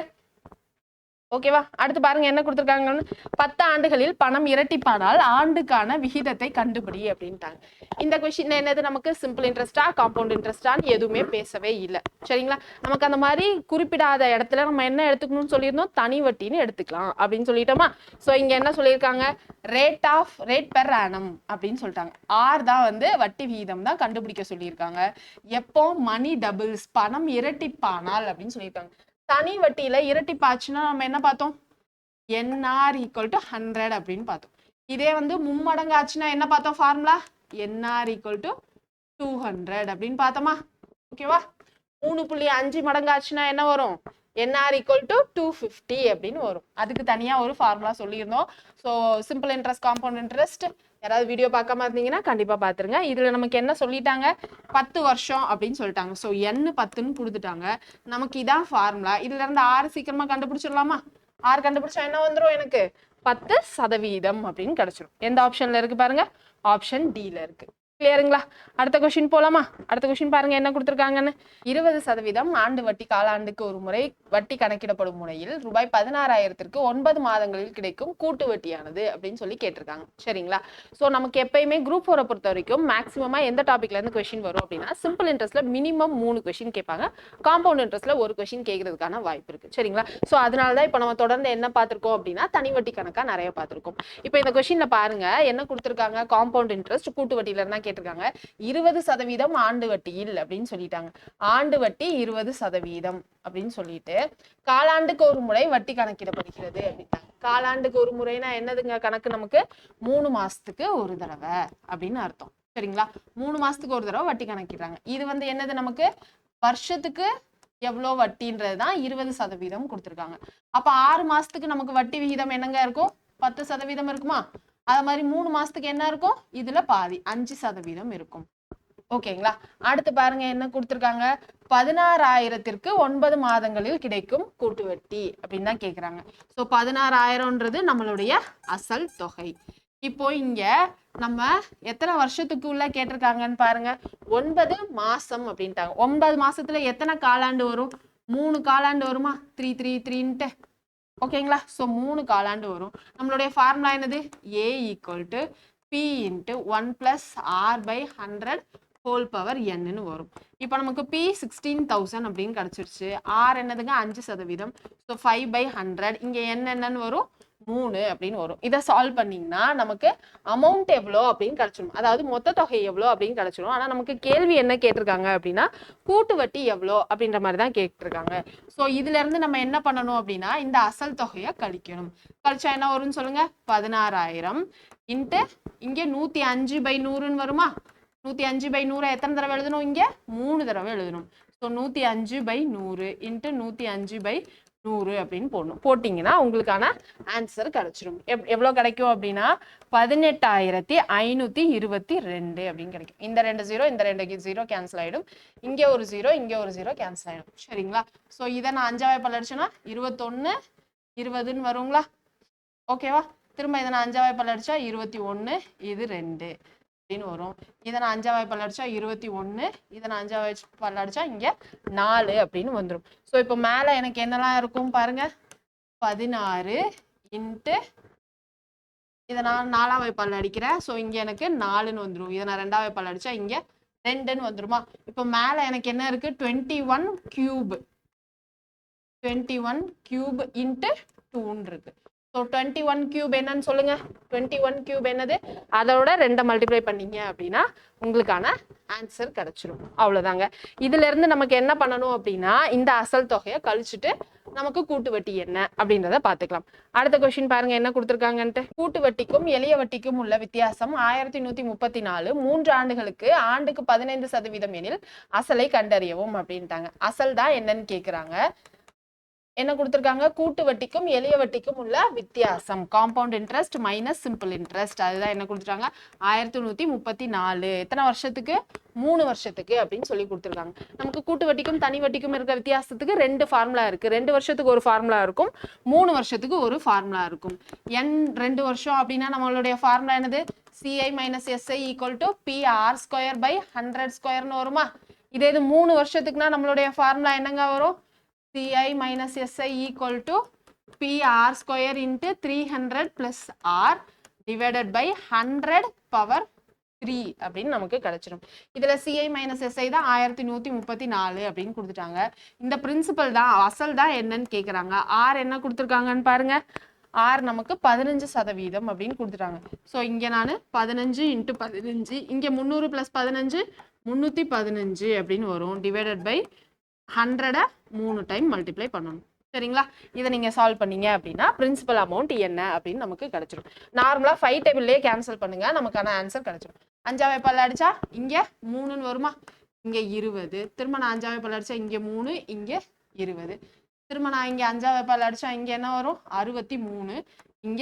ஓகேவா? அடுத்து பாருங்க என்ன கொடுத்துருக்காங்கன்னு, 10 ஆண்டுகளில் பணம் இரட்டிப்பானால் ஆண்டுக்கான விகிதத்தை கண்டுபிடி அப்படின்ட்டாங்க. இந்த கொஸ்டின் என்னது, நமக்கு சிம்பிள் இன்ட்ரெஸ்டா காம்பவுண்ட் இன்ட்ரெஸ்டான்னு எதுவுமே பேசவே இல்லை. சரிங்களா? நமக்கு அந்த மாதிரி குறிப்பிடாத இடத்துல நம்ம என்ன எடுத்துக்கணும்னு சொல்லியிருந்தோம், தனி வட்டின்னு எடுத்துக்கலாம் அப்படின்னு சொல்லிட்டோமா? ஸோ இங்க என்ன சொல்லியிருக்காங்க, ரேட் பெர் ஆனம் அப்படின்னு சொல்லிட்டாங்க. R தான் வந்து வட்டி விகிதம் தான் கண்டுபிடிக்க சொல்லியிருக்காங்க. எப்போ மணி டபுள்ஸ், பணம் இரட்டிப்பானால் அப்படின்னு சொல்லியிருக்காங்க. தனி வட்டியில இரட்டிப்பாச்சுன்னா நம்ம என்ன பார்த்தோம், NR = 100 அப்படின்னு பார்த்தோம். இதே வந்து மும்மடங்கு ஆச்சுன்னா என்ன பார்த்தோம், ஃபார்முலா NR = 200 அப்படின்னு பார்த்தோமா? ஓகேவா? 3.5 மடங்கு ஆச்சுன்னா என்ன வரும், NR = 250 அப்படின்னு வரும். அதுக்கு தனியா ஒரு ஃபார்முலா சொல்லியிருந்தோம். So simple interest, compound interest யாராவது வீடியோ பார்க்காம இருந்தீங்கன்னா கண்டிப்பா பாத்துருங்க. இதுல நமக்கு என்ன சொல்லிட்டாங்க, 10 வருஷம் அப்படின்னு சொல்லிட்டாங்க. ஸோ n 10ன்னு கொடுத்துட்டாங்க. நமக்கு இதான் ஃபார்முலா. இதுல இருந்து R சீக்கிரமா கண்டுபிடிச்சிடலாமா? R கண்டுபிடிச்சா என்ன வந்துடும், எனக்கு 10% அப்படின்னு கிடைச்சிடும். எந்த ஆப்ஷன்ல இருக்கு பாருங்க, ஆப்ஷன் D ல இருக்கு. கிளியருங்களா? அடுத்த கொஸ்டின் போலாமா? அடுத்த கொஸ்டின் பாருங்க என்ன கொடுத்துருக்காங்கன்னு. 20% ஆண்டு வட்டி காலாண்டுக்கு ஒரு முறை வட்டி கணக்கிடப்படும் முறையில் ரூபாய் 16,000ற்கு 9 மாதங்களில் கிடைக்கும் கூட்டு வட்டியானது அப்படின்னு சொல்லி கேட்டிருக்காங்க. சரிங்களா? ஸோ நமக்கு எப்பயுமே குரூப் 4 பொறுத்த வரைக்கும் மேக்ஸிமமா எந்த டாபிக்ல இருந்து கொஸ்டின் வரும் அப்படின்னா சிம்பிள் இன்ட்ரெஸ்ட்ல மினிமம் 3 கொஸ்டின் கேட்பாங்க. காம்பவுண்ட் இன்ட்ரெஸ்ட்ல ஒரு கொஸ்டின் கேட்கறதுக்கான வாய்ப்பு இருக்கு. சரிங்களா? ஸோ அதனால தான் இப்போ நம்ம தொடர்ந்து என்ன பார்த்திருக்கோம் அப்படின்னா தனி வட்டி கணக்கா நிறைய பார்த்திருக்கோம். இப்போ இந்த கொஸ்டின்ல பாருங்க என்ன கொடுத்துருக்காங்க, காம்பவுண்ட் இன்ட்ரெஸ்ட் கூட்டு வட்டியில இருந்தா கேட்டிருக்காங்க. 20% ஆண்டு வட்டியில் அப்படின்னு சொல்லிட்டாங்க. ஆண்டு வட்டி 20% அப்படின்னு சொல்லிட்டு காலாண்டுக்கு ஒரு முறை வட்டி கணக்கிடப்படுகிறது அப்படின்ட்டாங்க. காலாண்டுக்கு ஒரு முறைனா என்னதுங்க கணக்கு, நமக்கு 3 மாசத்துக்கு ஒரு தடவை அப்படின்னு அர்த்தம். சரிங்களா? 3 மாசத்துக்கு ஒரு தடவை வட்டி கணக்கிடுறாங்க. இது வந்து என்னது, நமக்கு வருஷத்துக்கு எவ்வளோ வட்டின்றதுதான் 20% கொடுத்துருக்காங்க. அப்ப 6 மாசத்துக்கு நமக்கு வட்டி விகிதம் என்னங்க இருக்கும், 10% இருக்குமா? அது மாதிரி 3 மாசத்துக்கு என்ன இருக்கும், இதுல பாதி 5% இருக்கும். ஓகேங்களா? அடுத்து பாருங்க என்ன கொடுத்துருக்காங்க, 16,000ற்கு 9 மாதங்களில் கிடைக்கும் கூட்டு வட்டி அப்படின்னு தான் கேக்குறாங்க. ஸோ 16,000ன்றது நம்மளுடைய அசல் தொகை. இப்போ இங்க நம்ம எத்தனை வருஷத்துக்கு உள்ள கேட்டிருக்காங்கன்னு பாருங்க, 9 மாசம் அப்படின்ட்டாங்க. 9 மாசத்துல எத்தனை காலாண்டு வரும், 3 காலாண்டு வருமா, 3 3 3ன்ட்டு. ஓகேங்களா? ஸோ 3 காலாண்டு வரும். நம்மளுடைய ஃபார்முலா என்னது, A = P × 1 + R/100 whole power n வரும். இப்போ நமக்கு P 16,000 அப்படின்னு கிடைச்சிருச்சு. R என்னதுங்க 5%. ஸோ 5/100. இங்க என்னன்னு வரும், 3 அப்படின்னு வரும். இதை சால்வ் பண்ணீங்கன்னா நமக்கு அமௌண்ட் எவ்வளோ அப்படின்னு கிடைச்சிடும். அதாவது மொத்த தொகை எவ்வளோ அப்படின்னு கிடைச்சிடும். ஆனா நமக்கு கேள்வி என்ன கேட்டிருக்காங்க அப்படின்னா கூட்டு வட்டி எவ்வளோ அப்படின்ற மாதிரி தான் கேட்டிருக்காங்க. ஸோ இதுல இருந்து நம்ம என்ன பண்ணணும் அப்படின்னா இந்த அசல் தொகையை கழிக்கணும். கழிச்சா என்ன வரும்னு சொல்லுங்க, 16,000 இன்ட்டு இங்க 105/100ன்னு வருமா. 105/100 எத்தனை தடவை எழுதணும், இங்க 3 தடவை எழுதணும். ஸோ 105/100 இன்ட்டு 105/100 அப்படின்னு போடணும். போட்டிங்கன்னா உங்களுக்கான ஆன்சர் கிடைச்சிடும். எவ்வளோ கிடைக்கும் அப்படின்னா 18,522 அப்படின்னு கிடைக்கும். இந்த 2 0 இந்த 2 0 கேன்சல் ஆயிடும். இங்கே ஒரு 0 இங்கே ஒரு 0 கேன்சல் ஆயிடும். சரிங்களா? ஸோ இதை நான் 5ஆவே பல்லடிச்சேன்னா 21 20ன்னு வருங்களா? ஓகேவா? திரும்ப இதை நான் 5ஆவே பல்லடிச்சா 21 இது 2 அப்படின்னு வரும். இதை நான் 5ஆவே பல்லடிச்சா 21, இதை நான் 5ஆவே பல்லடிச்சா இங்க 4 அப்படின்னு வந்துடும். ஸோ இப்போ மேல எனக்கு என்னெல்லாம் இருக்கும் பாருங்க, 16 இன்ட்டு இதை நான் 4ஆவே பல்லடிக்கிறேன். ஸோ இங்க எனக்கு 4ன்னு வந்துடும். இதை நான் 2ஆவே பல்லடிச்சா இங்க 2ன்னு வந்துருமா. இப்போ மேல எனக்கு என்ன இருக்கு, 21 கியூப், 21 கியூப் இன்ட்டு 2ன்னு இருக்கு. ஸோ 21 கியூப் என்னன்னு சொல்லுங்க, 21 கியூப் என்னது, அதோட 2 மல்டிப்ளை பண்ணீங்க அப்படின்னா உங்களுக்கான ஆன்சர் கிடைச்சிடும். அவ்வளோதாங்க. இதுல இருந்து நமக்கு என்ன பண்ணணும் அப்படின்னா இந்த அசல் தொகையை கழிச்சுட்டு நமக்கு கூட்டு வட்டி என்ன அப்படின்றத பார்த்துக்கலாம். அடுத்த கொஸ்டின் பாருங்க என்ன கொடுத்துருக்காங்கன்ட்டு. கூட்டு வட்டிக்கும் எளிய வட்டிக்கும் உள்ள வித்தியாசம் 1134, 3 ஆண்டுகளுக்கு ஆண்டுக்கு 15% எனில் அசலை கண்டறியவும் அப்படின்ட்டாங்க. அசல் தான் என்னன்னு கேட்குறாங்க. என்ன கொடுத்துருக்காங்க, கூட்டு வட்டிக்கும் எளிய வட்டிக்கும் உள்ள வித்தியாசம், compound interest minus simple interest. அதுதான் என்ன கொடுத்துருக்காங்க, 1134. எத்தனை வருஷத்துக்கு, 3 வருஷத்துக்கு அப்படின்னு சொல்லி கொடுத்துருக்காங்க. நமக்கு கூட்டு வட்டிக்கும் தனி வட்டிக்கும் இருக்க வித்தியாசத்துக்கு 2 ஃபார்முலா இருக்கு. 2 வருஷத்துக்கு ஒரு ஃபார்முலா இருக்கும், 3 வருஷத்துக்கு ஒரு ஃபார்முலா இருக்கும். n 2 வருஷம் அப்படின்னா நம்மளுடைய ஃபார்முலா என்னது, CI - SI = PR²/100² வருமா. இதே இது 3 வருஷத்துக்குனா நம்மளுடைய ஃபார்முலா என்னங்க வரும், CI - SI = PR² × 300 + R / 100^3 அப்படின்னு நமக்கு கிடைச்சிடும். இதுல CI - SI தான் 1134 அப்படின்னு கொடுத்துட்டாங்க. இந்த பிரின்சிபல் தான், அசல் தான் என்னன்னு கேக்குறாங்க. R என்ன கொடுத்துருக்காங்கன்னு பாருங்க, R நமக்கு 15% அப்படின்னு கொடுத்துட்டாங்க. ஸோ இங்க நான் 15 × 15, இங்க 300 + 15 315 அப்படின்னு வரும். /100 3 டைம் மல்டிப்ளை பண்ணணும். சரிங்களா? இதை நீங்க சால்வ் பண்ணீங்க அப்படின்னா பிரின்சிபல் அமௌண்ட் என்ன அப்படின்னு நமக்கு கிடைச்சிடும். நார்மலா 5 டேபிள்லயே கேன்சல் பண்ணுங்க, நமக்கான ஆன்சர் கிடைச்சிடும். 5ஆவே பல்லடிச்சா இங்க 3ன்னு வருமா, இங்க 20. திரும்ப நான் 5ஆவே பல்லடிச்சா இங்க 3, இங்க 20. திரும்ப நான் இங்க 5ஆவே பல்லடிச்சா இங்க என்ன வரும், 63, இங்க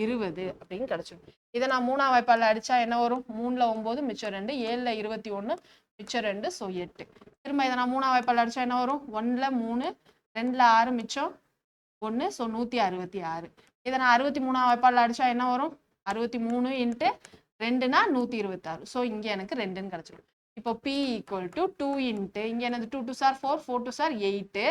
20 அப்படின்னு கிடைச்சிடும். இதை நான் 3ஆவே பல்லடிச்சா என்ன வரும், 3ல 9 மிச்சம் 2, 7ல 21 மிச்சம் 2, ஸோ 8. திரும்ப இதை நான் 3ஆவே பல்லடிச்சா என்ன வரும், 1ல 3, 2ல 6 மிச்சம் 1, ஸோ 166. இதை நான் 63ஆவே பல்லடிச்சா என்ன வரும், 63 × 2னா 126. ஸோ இங்கே எனக்கு 2ன்னு கிடச்சிடும். இப்போ P ஈக்குவல் டு 2 இன்ட்டு இங்கே என்னது 2 2 சார் 4 4 2 சார் 8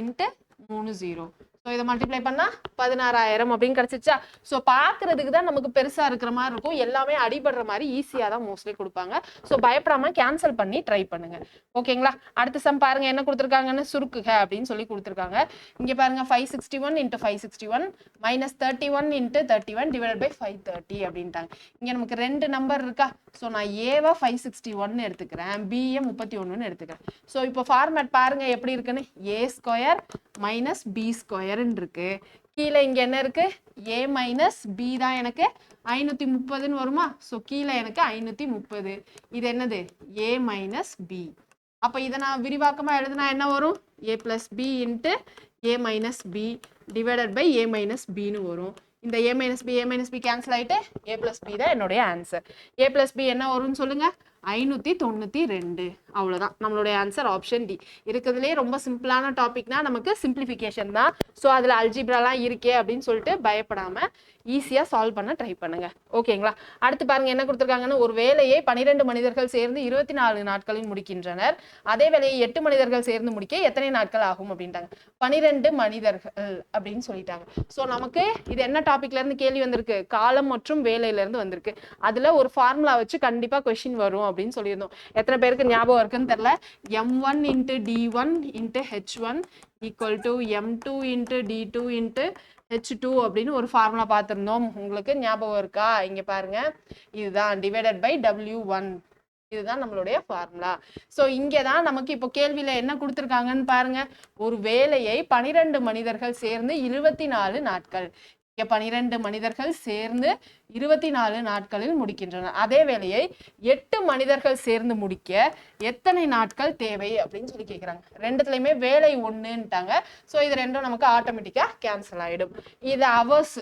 இன்ட்டு 30. ஸோ இதை மல்டிப்ளை பண்ணால் 16,000 அப்படின்னு கிடச்சிச்சா. ஸோ பார்க்குறதுக்கு தான் நமக்கு பெருசாக இருக்கிற மாதிரி இருக்கும், எல்லாமே அடிபடுற மாதிரி ஈஸியாக தான் மோஸ்ட்லி கொடுப்பாங்க. ஸோ பயப்படாமல் கேன்சல் பண்ணி ட்ரை பண்ணுங்க. ஓகேங்களா. அடுத்த சம் பாருங்க என்ன கொடுத்துருக்காங்கன்னு, சுருக்குக அப்படின்னு சொல்லி கொடுத்துருக்காங்க. இங்கே பாருங்க 561 into 561 minus 31 into 31 divide by 530 அப்படின்ட்டாங்க. இங்கே நமக்கு 2 நம்பர் இருக்கா. ஸோ நான் ஏவை 561 எடுத்துக்கிறேன், பிஏ 31 எடுத்துக்கிறேன். ஸோ இப்போ ஃபார்மேட் பாருங்க எப்படி இருக்குன்னு, ஏ ஸ்கொயர் மைனஸ் பி ஸ்கொயர்ன்னு இருக்கு. கீழே இங்க என்ன இருக்கு, ஏ மைனஸ் பி தான் எனக்கு 530ன்னு வருமா. ஸோ கீழே எனக்கு 530. இது என்னது ஏ மைனஸ் பி. அப்போ இதை நான் விரிவாக்கமா எழுதுனா என்ன வரும், A plus B into A minus B divided by A minus பின்னு வரும். இந்த ஏ மைனஸ் பி கேன்சல் ஆயிட்டு ஏ பிளஸ் பி தான் என்னுடைய ஆன்சர். ஏ பிளஸ் பி என்ன வரும்னு சொல்லுங்க, 592. அவ்வளோதான் நம்மளுடைய ஆன்சர், ஆப்ஷன் டி. இருக்கிறதுலே ரொம்ப சிம்பிளான டாபிக்னா நமக்கு சிம்பிளிஃபிகேஷன் தான். ஸோ அதில் அல்ஜிப்ராலாம் இருக்கே அப்படின்னு சொல்லிட்டு பயப்படாமல் ஈஸியாக சால்வ் பண்ண ட்ரை பண்ணுங்க. ஓகேங்களா. அடுத்து பாருங்க என்ன கொடுத்துருக்காங்கன்னு, ஒரு வேலையை 12 மனிதர்கள் சேர்ந்து 24 நாட்களில் முடிக்கின்றனர். அதே வேலையை 8 மனிதர்கள் சேர்ந்து முடிக்க எத்தனை நாட்கள் ஆகும் அப்படின்ட்டாங்க. 12 மனிதர்கள் அப்படின்னு சொல்லிட்டாங்க. ஸோ நமக்கு இது என்ன டாபிக்ல இருந்து கேள்வி வந்திருக்கு, காலம் மற்றும் வேலையில இருந்து வந்திருக்கு. அதுல ஒரு ஃபார்முலா வச்சு கண்டிப்பா கொஸ்டின் வரும் அப்படின்னு சொல்லியிருந்தோம். எத்தனை பேருக்கு ஞாபகம் இருக்குன்னு தெரியல. m1 into d1 into h1 equal to m2 into d2 into h2 அப்படின்னு ஒரு ஃபார்முலா பார்த்துருந்தோம். உங்களுக்கு ஞாபகம் இருக்கா. இங்க பாருங்க, இதுதான் டிவைடட் பை w1. இதுதான் நம்மளுடைய ஃபார்முலா. ஸோ இங்கே தான் நமக்கு இப்போ கேள்வியில என்ன கொடுத்துருக்காங்கன்னு பாருங்க. ஒரு வேலையை 12 மனிதர்கள் சேர்ந்து 24 நாட்கள். 12 மனிதர்கள் சேர்ந்து 24 நாட்களில் முடிக்கின்றனர். அதே வேலையை 8 மனிதர்கள் சேர்ந்து முடிக்க எத்தனை நாட்கள் தேவை அப்படின்னு சொல்லி கேட்குறாங்க. ரெண்டுத்துலையுமே வேலை ஒன்றுன்ட்டாங்க. ஸோ இது ரெண்டும் நமக்கு ஆட்டோமேட்டிக்காக கேன்சல் ஆகிடும். இது அவர்ஸ்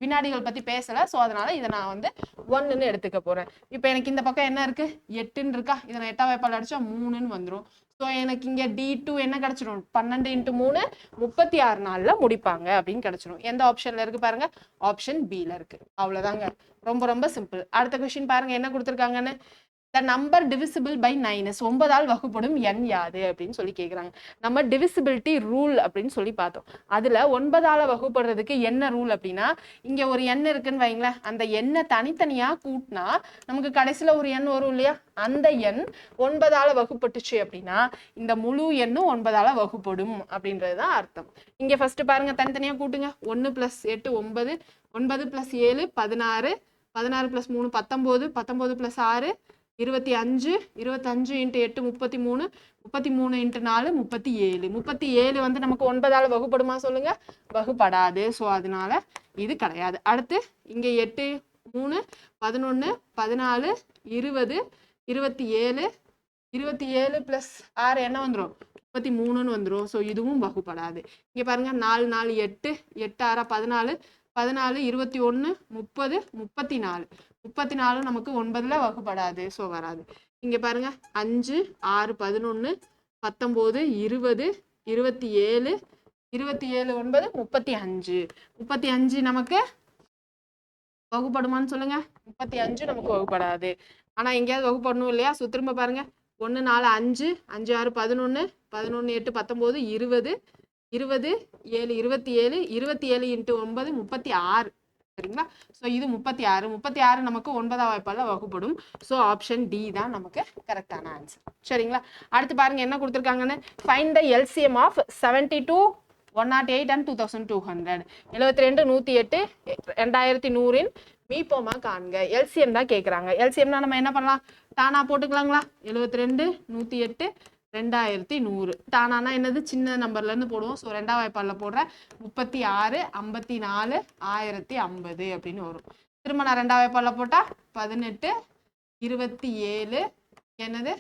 வினாடிகள் பற்றி பேசலை. ஸோ அதனால இதை நான் வந்து 1ன்னு எடுத்துக்க போகிறேன். இப்போ எனக்கு இந்த பக்கம் என்ன இருக்கு, 8ன்னு இருக்கா. இதை நான் 8ஆம் வாய்ப்பால் அடிச்சா 3ன்னு வந்துடும். ஸோ எனக்கு இங்கே D2 என்ன கிடைச்சிடும், 12 இன்ட்டு 3 36 நாளில் முடிப்பாங்க அப்படின்னு கிடைச்சிடும். எந்த ஆப்ஷன்ல இருக்கு பாருங்க, ஆப்ஷன் பில இருக்கு. அவ்வளோதாங்க, ரொம்ப ரொம்ப சிம்பிள். அடுத்த கொஸ்டின் பாருங்க என்ன கொடுத்துருக்காங்கன்னு, the number divisible by 9 is 9ஆல் வகுப்படும் எண் யாது அப்படின்னு சொல்லி கேட்குறாங்க. நம்ம டிவிசிபிலிட்டி ரூல் அப்படின்னு சொல்லி பார்த்தோம். அதில் 9ஆல் வகுப்படுறதுக்கு என்ன ரூல் அப்படின்னா, இங்கே ஒரு எண் இருக்குன்னு வைங்களேன், அந்த எண்ணை தனித்தனியாக கூட்டினா நமக்கு கடைசியில் ஒரு எண் வரும் இல்லையா, அந்த எண் 9ஆல் வகுப்பட்டுச்சு அப்படின்னா இந்த முழு எண்ணும் 9ஆல் வகுப்படும் அப்படின்றது தான் அர்த்தம். இங்கே ஃபர்ஸ்ட் பாருங்க, தனித்தனியாக கூட்டுங்க. 1 + 8 9, 9 + 7 16, 16 + 3 19, 19 + 6 25, 25 × 8 33, 33 × 4 37. 37 வந்து நமக்கு 9ஆல் வகுப்படுமா சொல்லுங்க, வகுப்படாது. ஸோ அதனால இது கிடையாது. அடுத்து இங்கே 8 3 11 14 20 27, 27 + 6 என்ன வந்துடும், 33ன்னு வந்துடும். ஸோ இதுவும் வகுப்படாது. இங்கே பாருங்க 4 4 8, 8 6 14, 14 21 30 34, 34 நமக்கு 9ல் வகுப்படாது. ஸோ வராது. இங்கே பாருங்க 5 6 11 19 20 27, 27 9 35, 35 நமக்கு வகுப்படுமான்னு சொல்லுங்க, 35 நமக்கு வகுப்படாது. ஆனா எங்கேயாவது வகுப்படணும் இல்லையா. ஸோ திரும்ப பாருங்க, 1 4 5, 5 6 11, 11 8 19 20, 20 7 27, 27 × 9 36. சரிங்களா. ஸோ இது 36, 36 நமக்கு 9ஆம் வாய்ப்பால் வகுப்படும். ஸோ ஆப்ஷன் டி தான் நமக்கு கரெக்டான ஆன்சர். சரிங்களா. அடுத்து பாருங்க என்ன கொடுத்துருக்காங்கன்னு, find the LCM of 72 108 and 2200. 72 108 2100 மீப்போமா காண்க. எல்சிஎம் தான் கேட்குறாங்க. எல்சிஎம்னா நம்ம என்ன பண்ணலாம், டானா போட்டுக்கலாங்களா. 72 108 2100. டானானா என்னது, சின்ன நம்பர்லேருந்து போடுவோம். ஸோ 2ஆம் வாய்ப்பாலில் போடுறேன். 36 54 1050 அப்படின்னு வரும். திரும்ப நான் 2ஆம் வாய்ப்பாலில் போட்டால் 18 27 என்னது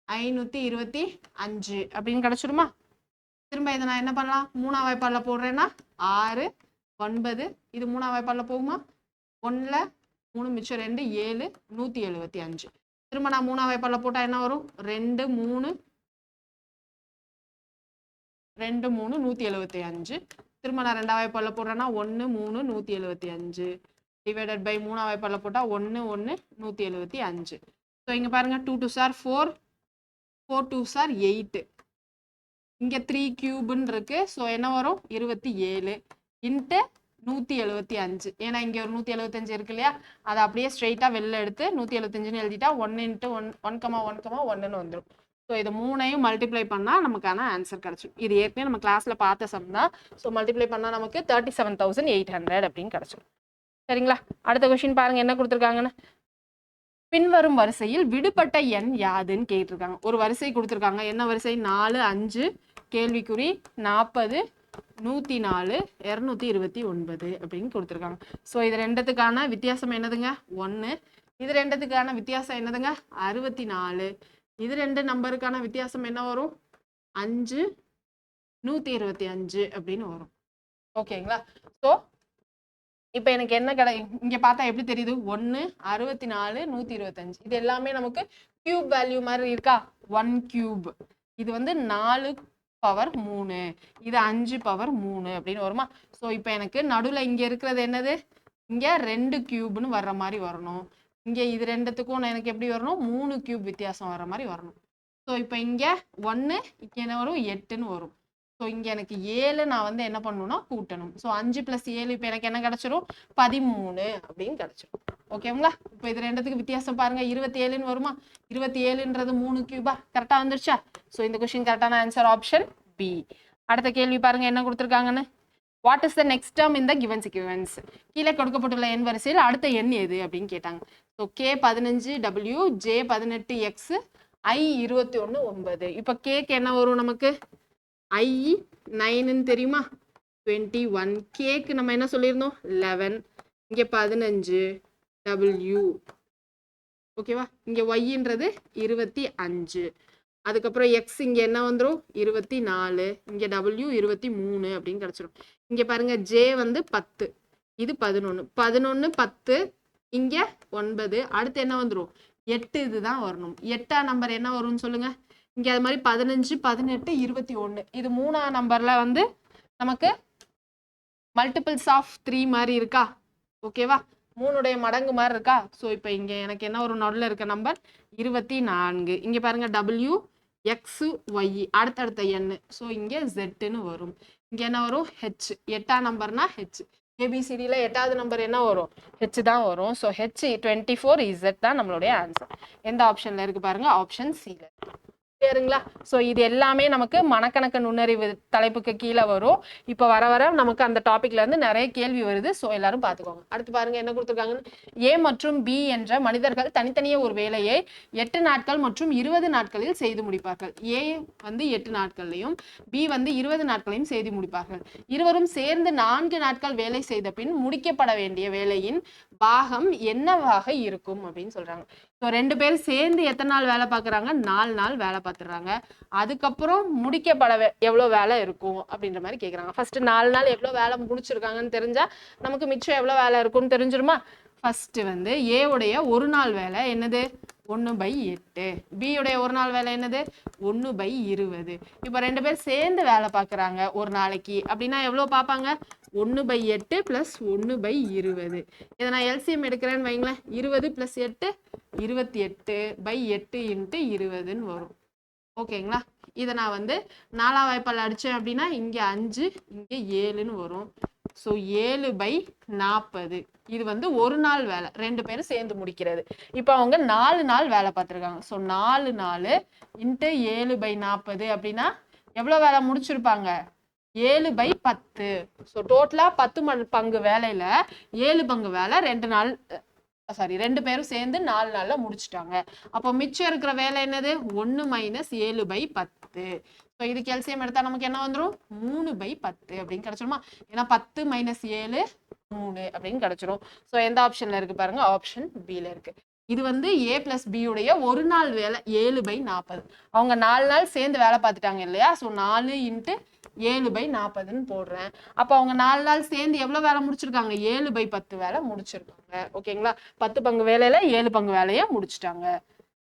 525 அப்படின்னு கிடச்சிடுமா. திரும்ப இதை நான் என்ன பண்ணலாம், 3ஆம் வாய்ப்பாலில் போடுறேன்னா 6 9, இது 3ஆம் வாய்ப்பாலில் போகுமா, 1ல் 3 மிச்சம் 2 7 175. திரும்ப நான் 3ஆம் வாய்ப்பாலில் போட்டால் என்ன வரும், 2 3 2 3 175. திரும்ப நான் 2ஆம் வாய்ப்பாலில் போடுறேன்னா 1 3 175. டிவைடட் பை 3ஆம் வாய்ப்பாடில் போட்டால் 1 1 175. ஸோ இங்கே பாருங்கள் 2 2s are 4 4 2s are 8. இங்கே 3 கியூப்னு இருக்கு. ஸோ என்ன வரும் 27 இன்ட்டு 175. ஏன்னா இங்கே ஒரு 175 இருக்கு இல்லையா, அதை அப்படியே ஸ்ட்ரெயிட்டாக வெளில எடுத்து 175ன்னு எழுதிட்டா 1 இன்ட்டு 1,1,1ன்னு வந்துடும். ஸோ இது மூணையும் மல்டிப்ளை பண்ணால் நமக்கான ஆன்சர் கிடச்சிடும். இது ஏற்கனவே நம்ம கிளாஸில் பார்த்த சம் தான். ஸோ மல்டிப்ளை பண்ணால் நமக்கு 37,800 அப்படின்னு கிடச்சிடும். சரிங்களா? அடுத்த கொஸ்டின் பாருங்க என்ன கொடுத்துருக்காங்கன்னு. பின்வரும் வரிசையில் விடுபட்ட எண் யாதுன்னு கேட்டிருக்காங்க. ஒரு வரிசை கொடுத்துருக்காங்க. என்ன வரிசை? 4 5 கேள்விக்குறி 40 104 229 அப்படின்னு கொடுத்துருக்காங்க. ஸோ இது ரெண்டுத்துக்கான வித்தியாசம் என்னதுங்க? 1. இது ரெண்டுத்துக்கான வித்தியாசம் என்னதுங்க? 64. இது ரெண்டு நம்பருக்கான வித்தியாசம் என்ன வரும்? 5 125 அப்படின்னு வரும். ஓகேங்களா? ஸோ இப்போ எனக்கு என்ன இங்கே பார்த்தா எப்படி தெரியுது? 1 64 125. இது எல்லாமே நமக்கு கியூப் வேல்யூ மாதிரி இருக்கா? 1 கியூப். இது வந்து 4 பவர் 3, இது 5 பவர் 3 அப்படின்னு வருமா? ஸோ இப்போ எனக்கு நடுவில் இங்கே இருக்கிறது என்னது? இங்கே 2 கியூப்னு வர்ற மாதிரி வரணும். இங்கே இது ரெண்டுத்துக்கும் எனக்கு எப்படி வரணும்? 3 கியூப் வித்தியாசம் வர்ற மாதிரி வரணும். ஸோ இப்போ இங்கே 1 இங்கே என்ன வரும்? 8ன்னு வரும். ஸோ இங்கே எனக்கு 7 நான் வந்து என்ன பண்ணணும்னா கூட்டணும். ஸோ 5 + 7 இப்போ எனக்கு என்ன கிடச்சிரும்? 13 அப்படின்னு கிடச்சிரும். ஓகேங்களா? இப்போ இது ரெண்டுத்துக்கு வித்தியாசம் பாருங்க. 27ன்னு வருமா? 27ன்றது 3 கியூபா? கரெக்டாக வந்துருச்சா? ஸோ இந்த கொஸ்டின் கரெக்டான ஆன்சர் ஆப்ஷன் பி. அடுத்த கேள்வி பாருங்க என்ன கொடுத்துருக்காங்கன்னு. What is the next term இந்த கிவன் சீக்வென்ஸ்? கீழே கொடுக்கப்பட்டுள்ள எண் வரிசையில் அடுத்த எண் எது அப்படின்னு கேட்டாங்க. So K15W J18X I21 9. இப்போ கேக்கு என்ன வரும் நமக்கு? I 9ன்னு தெரியுமா? 21. கேக்கு நம்ம என்ன சொல்லியிருந்தோம்? 11. இங்கே 15 W. ஓகேவா? இங்கே ஒய்ன்றது 25. அதுக்கப்புறம் எக்ஸ் இங்கே என்ன வந்துடும்? 24. இங்கே W 23 அப்படின்னு கிடச்சிடும். இங்கே பாருங்க ஜே வந்து 10, இது 11. 11 10 இங்கே 9. அடுத்து என்ன வந்துடும்? 8. இதுதான் வரணும். 8ஆம் நம்பர் என்ன வரும்னு சொல்லுங்க. இங்கே அது மாதிரி 15 18 21. இது 3ஆம் நம்பர்ல வந்து நமக்கு மல்டிபிள்ஸ் ஆஃப் 3 மாதிரி இருக்கா? ஓகேவா? 3உடைய மடங்கு மாதிரி இருக்கா? ஸோ இப்போ இங்கே எனக்கு என்ன ஒரு நடுவில் இருக்க நம்பர்? 24. இங்கே பாருங்க W X Y அடுத்தடுத்த எண். ஸோ இங்கே Z வரும். இங்கே என்ன வரும்? H. 8ஆம் நம்பர்னா H. ஏபிசிடியில் 8வது நம்பர் என்ன வரும்? H தான் வரும். ஸோ H 24 Z தான் நம்மளுடைய ஆன்சர். எந்த ஆப்ஷனில் இருக்கு பாருங்க? ஆப்ஷன் சியில். சரிங்களா? ஸோ இது எல்லாமே நமக்கு மனக்கணக்கு நுண்ணறிவு தலைப்புக்கு கீழே வரும். இப்போ வர வர நமக்கு அந்த டாபிக்ல இருந்து நிறைய கேள்வி வருது. ஸோ எல்லாரும் பார்த்துக்கோங்க. அடுத்து பாருங்க என்ன கொடுத்துருக்காங்கன்னு. ஏ மற்றும் பி என்ற மனிதர்கள் தனித்தனியே ஒரு வேலையை 8 நாட்கள் மற்றும் 20 நாட்களில் செய்து முடிப்பார்கள். ஏ வந்து 8 நாட்கள்லையும் பி வந்து 20 நாட்களையும் செய்து முடிப்பார்கள். இருவரும் சேர்ந்து 4 நாட்கள் வேலை செய்த பின் முடிக்கப்பட வேண்டிய வேலையின் பாகம் என்னவாக இருக்கும் அப்படின்னு சொல்றாங்க. ஸோ 2 பேர் சேர்ந்து எத்தனை நாள் வேலை பார்க்குறாங்க? 4 நாள் வேலை பார்த்துடுறாங்க. அதுக்கப்புறம் முடிக்கப்பட எவ்வளோ வேலை இருக்கும் அப்படின்ற மாதிரி கேட்குறாங்க. ஃபர்ஸ்ட் 4 நாள் எவ்வளோ வேலை முடிச்சிருக்காங்கன்னு தெரிஞ்சா நமக்கு மிச்சம் எவ்வளோ வேலை இருக்கும்னு தெரிஞ்சிருமா? ஃபர்ஸ்ட் வந்து ஏ உடைய ஒரு நாள் வேலை என்னது? 1/8. பி உடைய ஒரு நாள் வேலை என்னது? 1/20. இப்போ 2 பேர் சேர்ந்து வேலை பார்க்குறாங்க ஒரு நாளைக்கு அப்படின்னா எவ்வளோ பார்ப்பாங்க? 1/8 + 1/20. இதை நான் எல்சிஎம் எடுக்கிறேன்னு வைங்களேன். 20 + 8 28/8 × 20ன்னு வரும். ஓகேங்களா? இதை நான் வந்து 4ஆம் வாய்ப்பால் அடித்தேன் அப்படின்னா இங்கே 5 இங்கே 7ன்னு வரும். ஸோ 7/40. இது வந்து ஒரு நாள் வேலை, 2 பேரும் சேர்ந்து முடிக்கிறது. இப்போ அவங்க 4 நாள் வேலை பார்த்துருக்காங்க. ஸோ 4 நாள் × 7/40 அப்படின்னா எவ்வளோ வேலை முடிச்சிருப்பாங்க? 7/10. ஸோ டோட்டலாக 10 பங்கு வேலையில் 7 பங்கு வேலை 2 பேரும் சேர்ந்து 4 நாளில் முடிச்சுட்டாங்க. அப்போ மிச்சம் இருக்கிற வேலை என்னது? 1 - 7/10. ஸோ இதுக்கு எல்சிஎம் எடுத்தால் நமக்கு என்ன வந்துடும்? 3/10 அப்படின்னு கிடச்சிருமா? ஏன்னா 10 - 7 3 அப்படின்னு கிடச்சிரும். ஸோ எந்த ஆப்ஷனில் இருக்குது பாருங்க? ஆப்ஷன் பியில் இருக்குது. இது வந்து A + B உடைய ஒரு நாள் வேலை 7/40. அவங்க 4 நாள் சேர்ந்து வேலை பார்த்துட்டாங்க இல்லையா? ஸோ 4 × 7/40ன்னு போடுறேன். அப்போ அவங்க 4 நாள் சேர்ந்து எவ்வளோ வேலை முடிச்சிருக்காங்க? 7/10 வேலை முடிச்சிருக்காங்க. ஓகேங்களா? 10 பங்கு வேலையில 7 பங்கு வேலையை முடிச்சிட்டாங்க.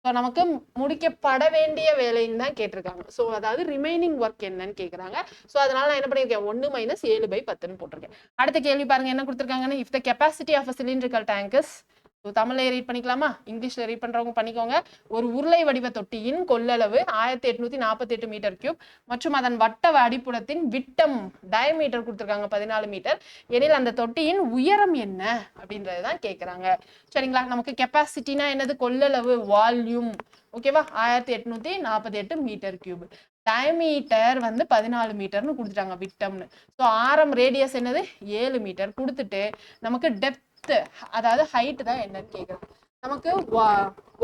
ஸோ நமக்கு முடிக்கப்பட வேண்டிய வேலைன்னு தான் கேட்டிருக்காங்க. ஸோ அதாவது ரிமைனிங் ஒர்க் என்னன்னு கேட்குறாங்க. ஸோ அதனால நான் என்ன பண்ணியிருக்கேன், 1 - 7/10 போட்டிருக்கேன். அடுத்த கேள்வி பாருங்க என்ன கொடுத்துருக்காங்கன்னு. If the capacity of a cylindrical tank is, தமிழ்ல ரீட் பண்ணிக்கலாமா, இங்கிலீஷ்ல ரீட் பண்றவங்க பண்ணிக்கோங்க. ஒரு உருளை வடிவ தொட்டியின் கொள்ளளவு 1848 மீட்டர் கியூப் மற்றும் அதன் வட்ட அடிப்புறத்தின் விட்டம் டயமீட்டர் கொடுத்துருக்காங்க 14 மீட்டர் எனில் அந்த தொட்டியின் உயரம் என்ன அப்படின்றதுதான் கேட்குறாங்க. சரிங்களா, நமக்கு கெப்பாசிட்டினா என்னது, கொள்ளளவு, வால்யூம். ஓகேவா, 1848 மீட்டர் கியூப். டயமீட்டர் வந்து 14 மீட்டர்னு கொடுத்துட்டாங்க, விட்டம்னு. ஸோ ஆரம், ரேடியஸ் என்னது 7 மீட்டர் கொடுத்துட்டு நமக்கு டெப்த், அதாவது ஹைட் தான் என்னன்னு கேக்குறோம். நமக்கு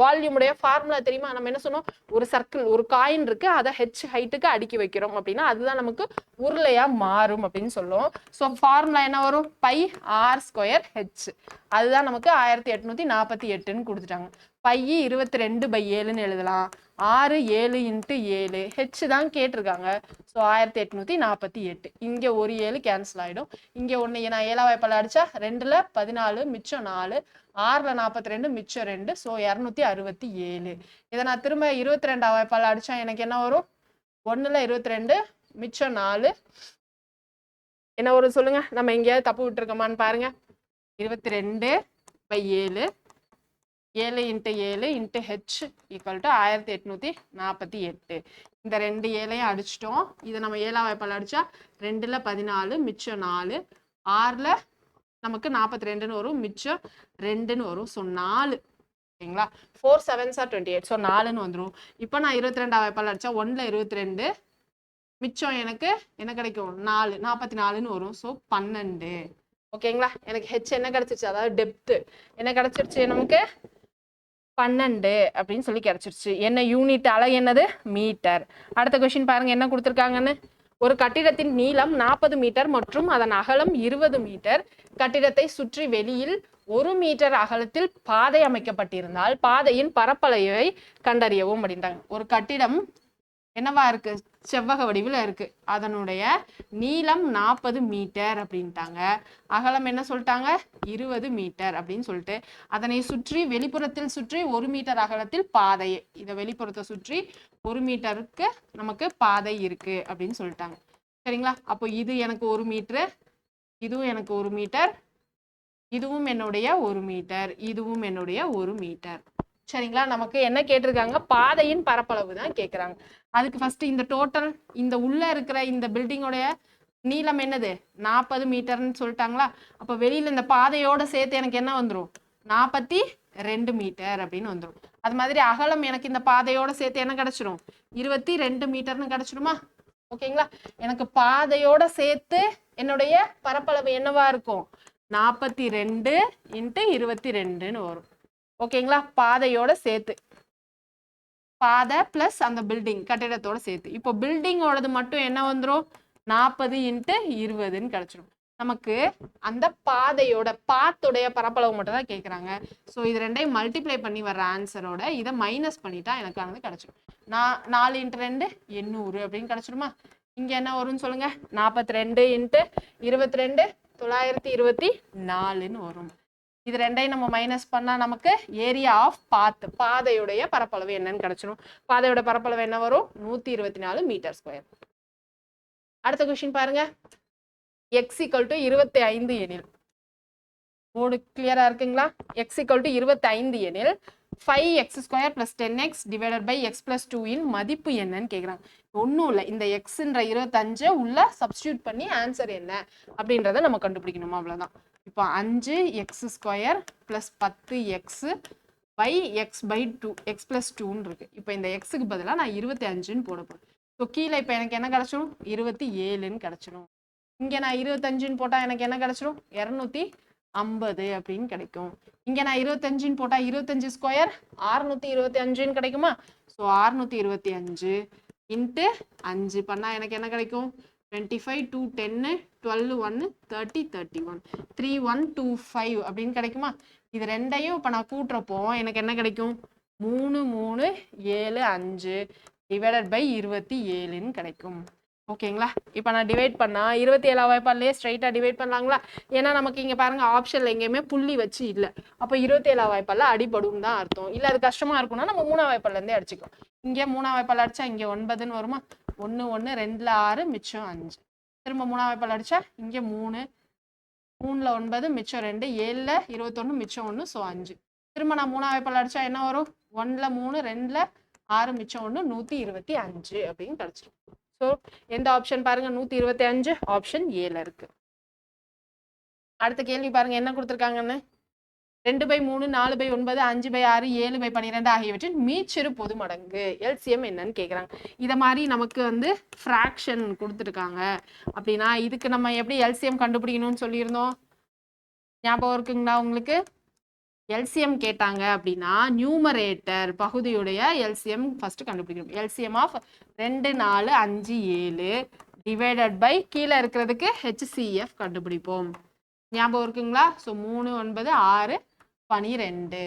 வால்யூமுடைய ஃபார்முலா தெரியுமா, நம்ம என்ன சொன்னோம், ஒரு சர்க்கிள், ஒரு காயின் இருக்கு, அதை ஹெச் ஹைட்டுக்கு அடுக்கி வைக்கிறோம் அப்படின்னா அதுதான் நமக்கு உருளையா மாறும் அப்படின்னு சொல்லுவோம். ஸோ ஃபார்முலா என்ன வரும், πr²h. அதுதான் நமக்கு 1848ன்னு கொடுத்துட்டாங்க. π 22/7ன்னு எழுதலாம். 6 7 × 7 ஹெச் தான் கேட்டிருக்காங்க. ஸோ 1848. இங்க ஒரு 7 கேன்சல் ஆயிடும். இங்க ஒன்று நான் 7 வாய்ப்பால் அடிச்சா 2ல் 14 மிச்சம் 4, 6ல் 42 மிச்சம் 2. ஸோ 267. இதை நான் திரும்ப 22 வாய்ப்பால் அடிச்சா எனக்கு என்ன வரும், 1ல் 22 மிச்சம் 4 என்ன வரும் சொல்லுங்க. நம்ம எங்கேயாவது தப்பு விட்டுருக்கோமான்னு பாருங்க. 22/7 7 × 7 × h = 1848. இந்த 2 7ஐயும் அடிச்சிட்டோம். இதை நம்ம 7 வாய்ப்பால் அடிச்சா 2ல் 14 மிச்சம் 4, 6ல் நமக்கு 42ன்னு வரும், மிச்சம் 2ன்னு வரும். ஸோ 4. ஓகேங்களா, 4 7s are 28. ஸோ 4ன்னு வந்துடும். இப்போ நான் 22 வாய்ப்பால் அடிச்சா 1ல் 22 மிச்சம் எனக்கு என்ன கிடைக்கும், 4, 44ன்னு வரும். ஸோ 12. ஓகேங்களா, எனக்கு ஹெச் என்ன கிடைச்சிருச்சு, அதாவது டெப்த் என்ன கிடைச்சிருச்சு, நமக்கு 12 அப்படின்னு சொல்லி கிடைச்சிருச்சு. என்ன யூனிட், அலகு என்னது, மீட்டர். அடுத்த கொஸ்டின் பாருங்க என்ன கொடுத்துருக்காங்கன்னு. ஒரு கட்டிடத்தின் நீளம் 40 மீட்டர் மற்றும் அதன் அகலம் 20 மீட்டர். கட்டிடத்தை சுற்றி வெளியில் 1 மீட்டர் அகலத்தில் பாதை அமைக்கப்பட்டிருந்தால் பாதையின் பரப்பளவை கண்டறியவும் அப்படின்றாங்க. ஒரு கட்டிடம் என்னவா இருக்கு, செவ்வக வடிவில் இருக்கு. அதனுடைய நீளம் 40 மீட்டர் அப்படின்ட்டாங்க. அகலம் என்ன சொல்லிட்டாங்க, 20 மீட்டர் அப்படின்னு சொல்லிட்டு அதனை சுற்றி வெளிப்புறத்தில் சுற்றி 1 மீட்டர் அகலத்தில் பாதை, இதை வெளிப்புறத்தை சுற்றி 1 மீட்டருக்கு நமக்கு பாதை இருக்கு அப்படின்னு சொல்லிட்டாங்க. சரிங்களா, அப்போ இது எனக்கு 1 மீட்டர், இதுவும் எனக்கு 1 மீட்டர், இதுவும் என்னுடைய 1 மீட்டர், இதுவும் என்னுடைய 1 மீட்டர். சரிங்களா, நமக்கு என்ன கேட்டிருக்காங்க, பாதையின் பரப்பளவு தான் கேட்குறாங்க. அதுக்கு ஃபர்ஸ்ட் இந்த டோட்டல், இந்த உள்ள இருக்கிற இந்த பில்டிங்கோடைய நீளம் என்னது 40 மீட்டர்னு சொல்லிட்டாங்களா. அப்போ வெளியில இந்த பாதையோட சேர்த்து எனக்கு என்ன வந்துடும், 42 மீட்டர் அப்படின்னு வந்துடும். அது மாதிரி அகலம் எனக்கு இந்த பாதையோட சேர்த்து என்ன கிடைச்சிடும், 22 மீட்டர்னு கிடைச்சிடுமா. ஓகேங்களா, எனக்கு பாதையோட சேர்த்து என்னுடைய பரப்பளவு என்னவா இருக்கும், 42 × 22ன்னு வரும். ஓகேங்களா, பாதையோட சேர்த்து, பாதை பிளஸ் அந்த பில்டிங் கட்டிடத்தோட சேர்த்து. இப்போ பில்டிங்கோடது மட்டும் என்ன வந்துடும், 40 × 20ன்னு கிடைச்சிடும். நமக்கு அந்த பாதையோட பாத்துடைய பரப்பளவு மட்டும் தான் கேட்குறாங்க. ஸோ இது ரெண்டையும் மல்டிப்ளை பண்ணி வர்ற ஆன்சரோட இதை மைனஸ் பண்ணிட்டா எனக்கு ஆனது கிடைச்சிடும். 4 × 2 800 அப்படின்னு கிடைச்சிடுமா. இங்க என்ன வரும்னு சொல்லுங்க, 42 × 22 924ன்னு வரும். இது ரெண்டையும் நம்ம மைனஸ் பண்ணா நமக்கு ஏரியா ஆஃப் பாத், பாதையுடைய பரப்பளவு என்னன்னு கிடைச்சிடும். பாதையோட பரப்பளவு என்ன வரும், 124 மீட்டர் ஸ்கொயர். அடுத்த கொஸ்டின் பாருங்க, x = 25 எனில், போர்டு கிளியரா இருக்குங்களா, x = 25 எனில் 5x² + 10x / x + 2 இன் மதிப்பு என்னன்னு கேட்குறாங்க. ஒன்றும் இல்லை, இந்த எக்ஸ்ன்ற 25 உள்ள சப்ஸ்டியூட் பண்ணி ஆன்சர் என்ன அப்படின்றத நம்ம கண்டுபிடிக்கணுமா, அவ்வளோதான். இப்போ 5x² + 10x / x/2 x + 2ன்னு இருக்கு. இப்போ இந்த எக்ஸுக்கு பதிலாக நான் 25ன்னு போட போகிறேன். ஸோ கீழே இப்போ எனக்கு என்ன கிடைச்சிடும், 27ன்னு கிடைச்சிடும். இங்கே நான் 25ன்னு போட்டால் எனக்கு என்ன கிடைச்சிடும், 250 அப்படின்னு கிடைக்கும். இங்கே நான் 25ன்னு போட்டால் 25² 625ன்னு கிடைக்குமா. ஸோ 625 × 5 பண்ணால் எனக்கு என்ன கிடைக்கும், 25 2 10 12 1 30 31 3125 அப்படின்னு கிடைக்குமா. இது ரெண்டையும் இப்போ நான் கூட்டுறப்போ எனக்கு என்ன கிடைக்கும், 3 3 7 5 / 27ன்னு கிடைக்கும். ஓகேங்களா? இப்போ நான் டிவைட் பண்ணா 27 வாய்ப்பாடுலேயே ஸ்ட்ரைட்டாக டிவைட் பண்ணலாங்களா? ஏன்னா நமக்கு இங்கே பாருங்க ஆப்ஷனில் எங்கேயுமே புள்ளி வச்சு இல்லை. அப்போ 27 வாய்ப்பாடில் அடிபடும் தான் அர்த்தம். இல்லை அது கஷ்டமாக இருக்கும்னா நம்ம 3 வாய்ப்பாடுலேருந்தே அடிச்சுக்கலாம். இங்கே 3 வாய்ப்பாடு அடிச்சா இங்கே 9ன்னு வருமா? 1 1 2ல் 6 மிச்சம் 5. திரும்ப 3 வாய்ப்பாடு அடிச்சா இங்கே 3 3ல் 9 மிச்சம் 2 7ல் 21 மிச்சம் 1 ஸோ 5. திரும்ப நான் 3 வாய்ப்பாடு அடிச்சா என்ன வரும்? 1ல் 3 2ல் 6 மிச்சம் 1 125 அப்படின்னு கிடச்சிடும். ஸோ எந்த ஆப்ஷன் பாருங்க? 125 ஆப்ஷன் ஏல இருக்கு. அடுத்த கேள்வி பாருங்க என்ன கொடுத்துருக்காங்கன்னு. 2/3 4/9 5/6 7/12 ஆகியவற்றின் மீச்சிறு பொது மடங்கு எல்சிஎம் என்னன்னு கேட்குறாங்க. இதை மாதிரி நமக்கு வந்து ஃப்ராக்ஷன் கொடுத்துருக்காங்க அப்படின்னா இதுக்கு நம்ம எப்படி எல்சிஎம் கண்டுபிடிக்கணும்னு சொல்லியிருந்தோம், ஞாபகம் இருக்குங்களா உங்களுக்கு? எல்சிஎம் கேட்டாங்க அப்படின்னா நியூமரேட்டர் பகுதியுடைய எல்சிஎம் ஃபர்ஸ்ட் கண்டுபிடிக்கணும். எல்சிஎம் ஆஃப் 2 4 5 7 டிவைடட் பை கீழே இருக்கிறதுக்கு ஹெச்சிஎஃப் கண்டுபிடிப்போம். ஞாபகம் இருக்குங்களா? ஸோ 3 9 6 12.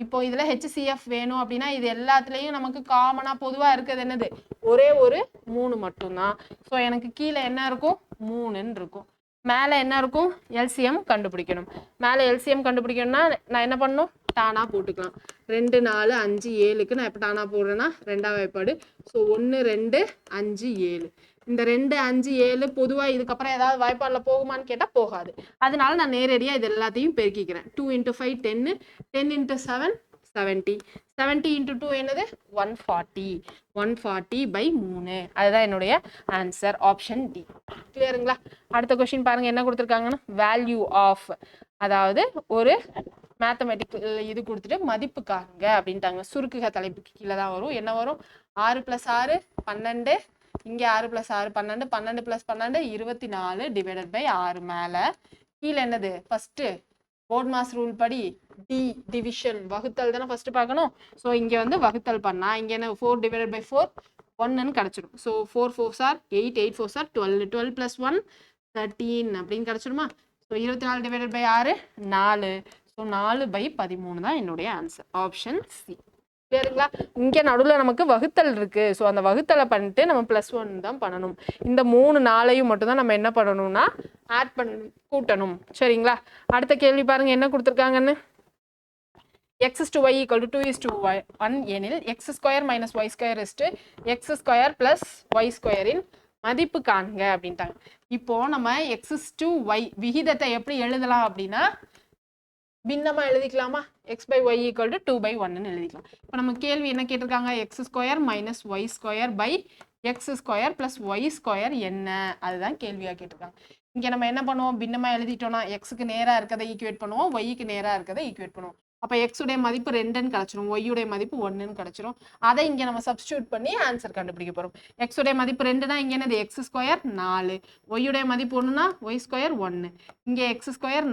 இப்போ இதில் ஹெச்சிஎஃப் வேணும் அப்படின்னா இது எல்லாத்துலேயும் நமக்கு காமனாக பொதுவாக இருக்கிறது என்னது? ஒரே ஒரு 3 மட்டும்தான். ஸோ எனக்கு கீழே என்ன இருக்கும்? 3ன்னு இருக்கும். மேலே என்ன இருக்கும்? எல்சிஎம் கண்டுபிடிக்கணும். மேலே எல்சிஎம் கண்டுபிடிக்கணும்னா நான் என்ன பண்ணணும்? டானா போட்டுக்கலாம். 2 4 5 7க்கு நான் எப்போ டானா போடுறேன்னா 2ஆம் வாய்ப்பாடு. ஸோ 1 2 5 7. இந்த 2 5 7 பொதுவாக இதுக்கப்புறம் ஏதாவது வாய்ப்பாடில் போகுமான்னு கேட்டால் போகாது. அதனால நான் நேரடியாக இது எல்லாத்தையும் பெருக்கிக்கிறேன். 2 × 5 10 10 × 7 70 70 × 2 என்னது? 140 140/3. அதுதான் என்னுடைய ஆன்சர் ஆப்ஷன் டி. கிளியருங்களா? அடுத்த கொஸ்டின் பாருங்க என்ன கொடுத்துருக்காங்கன்னா வேல்யூ ஆஃப், அதாவது ஒரு மேத்தமெட்டிக்கல் இது கொடுத்துட்டு மதிப்பு காண்க அப்படின்ட்டாங்க. சுருக்குக தலைப்புக்கு கீழே தான் வரும். என்ன வரும்? 6 + 6 12. இங்கே 6 + 6 12 12 + 12 24 டிவைடட் பை 6. மேலே கீழே என்னது? ஃபர்ஸ்ட் போர்ட் மாஸ் ரூல் படி டிவிஷன் வகுத்தல் தானே ஃபர்ஸ்ட் பார்க்கணும். ஸோ இங்கே வந்து வகுத்தல் பண்ணா இங்கே என்ன? 4 டிவைடட் பை 4 1ன்னு கிடச்சிடும். So 4 4s are 8 8 4s are 12 12 + 1 13 அப்படின்னு கிடச்சிடுமா? So 24 divided by 6 4. ஸோ 4/13 தான் என்னுடைய ஆன்சர் ஆப்ஷன் சி. கிளியருங்களா? இங்கே நடுவில் நமக்கு வகுத்தல் இருக்கு. ஸோ அந்த வகுத்தலை பண்ணிட்டு நம்ம +1 தான் பண்ணணும். இந்த 3 4ஐயும் மட்டும் தான் நம்ம என்ன பண்ணணும்னா ஆட் பண்ணணும், கூட்டணும். சரிங்களா? அடுத்த கேள்வி பாருங்க என்ன கொடுத்துருக்காங்கன்னு. x/y = 2:1 எனில் x² - y² x² + y² மதிப்பு காண்க அப்படின்ட்டாங்க. இப்போ நம்ம x/y விகிதத்தை எப்படி எழுதலாம் அப்படின்னா பின்னமா எழுதிக்கலாமா? x/y = 2/1ன்னு எழுதிக்கலாம். இப்போ நம்ம கேள்வி என்ன கேட்டிருக்காங்க? x² - y² x² + y² என்ன? அதுதான் கேள்வியாக கேட்டிருக்காங்க. இங்கே நம்ம என்ன பண்ணுவோம்? பின்னமா எழுதிட்டோம்னா எக்ஸுக்கு நேராக இருக்கிறத ஈக்குவேட் பண்ணுவோம், ஒய்க்கு நேராக இருக்கிறத ஈக்குவேட் பண்ணுவோம். அப்போ எக்ஸுடைய மதிப்பு 2ன்னு கிடச்சிரும், ஒய்யுடைய மதிப்பு 1ன்னு கிடச்சிரும். அதை இங்கே நம்ம சப்ஸ்டியூட் பண்ணி ஆன்சர் கண்டுபிடிக்க போகிறோம். எக்ஸுடைய மதிப்பு 2னா இங்கே என்னது? x² 4, ஒய்யுடைய மதிப்பு 1னா y² 1. இங்கே x²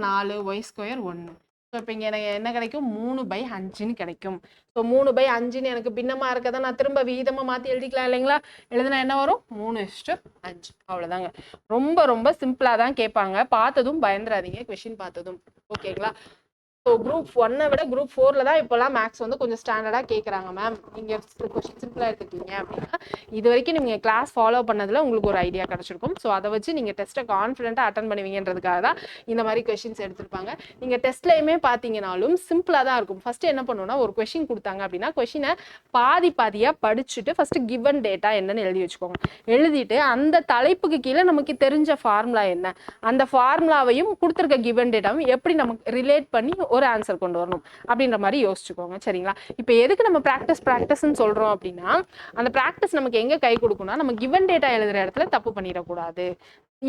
4 y² 1. ஸோ இப்போ இங்கே எனக்கு என்ன கிடைக்கும்? 3/5ன்னு கிடைக்கும். ஸோ 3/5ன்னு எனக்கு பின்னமாக இருக்கதை நான் திரும்ப விகிதமாக மாற்றி எழுதிக்கலாம் இல்லைங்களா? எழுதுனா என்ன வரும்? 3:5. அவ்வளோதாங்க. ரொம்ப ரொம்ப சிம்பிளாக தான் கேட்பாங்க. பார்த்ததும் பயந்துடாதீங்க கொஷின் பார்த்ததும். ஓகேங்களா? ஸோ குரூப் 1 விட குரூப் 4 தான் இப்போலாம் மேக்ஸ் வந்து கொஞ்சம் ஸ்டாண்டர்டாக கேட்குறாங்க. மேம் நீங்கள் கொஸ்டின் சிம்பிளாக எடுத்துக்கிட்டீங்க அப்படின்னா இது வரைக்கும் நீங்கள் கிளாஸ் ஃபாலோ பண்ணதில் உங்களுக்கு ஒரு ஐடியா கிடச்சிருக்கும். ஸோ அதை வச்சு நீங்கள் டெஸ்ட்டை கான்ஃபிடென்ட்டாக அட்டன் பண்ணுவீங்கன்றதுக்காக தான் இந்த மாதிரி கொஷின்ஸ் எடுத்திருப்பாங்க. நீங்கள் டெஸ்ட்லையுமே பார்த்தீங்கனாலும் சிம்பிளாக தான் இருக்கும். ஃபஸ்ட்டு என்ன பண்ணுவோம்னா ஒரு கொஷின் கொடுத்தாங்க அப்படின்னா கொஷினை பாதியாக படிச்சுட்டு ஃபஸ்ட்டு கிவன் டேட்டா என்னன்னு எழுதி வச்சுக்கோங்க. எழுதிட்டு அந்த தலைப்புக்கு கீழே நமக்கு தெரிஞ்ச ஃபார்முலா என்ன, அந்த ஃபார்முலாவையும் கொடுத்துருக்க கிவன் டேட்டாவும் எப்படி நமக்கு ரிலேட் பண்ணி ஒரு ஆன்சர் கொண்டு வரணும் அப்படின்ற மாதிரி யோசிச்சுக்கோங்க. சரிங்களா? இப்போ எதுக்கு நம்ம ப்ராக்டிஸ்ன்னு சொல்கிறோம் அப்படின்னா அந்த ப்ராக்டிஸ் நமக்கு எங்கே கை கொடுக்கும்னா நம்ம கிவன் டேட்டா எழுதுகிற இடத்துல தப்பு பண்ணிடக்கூடாது.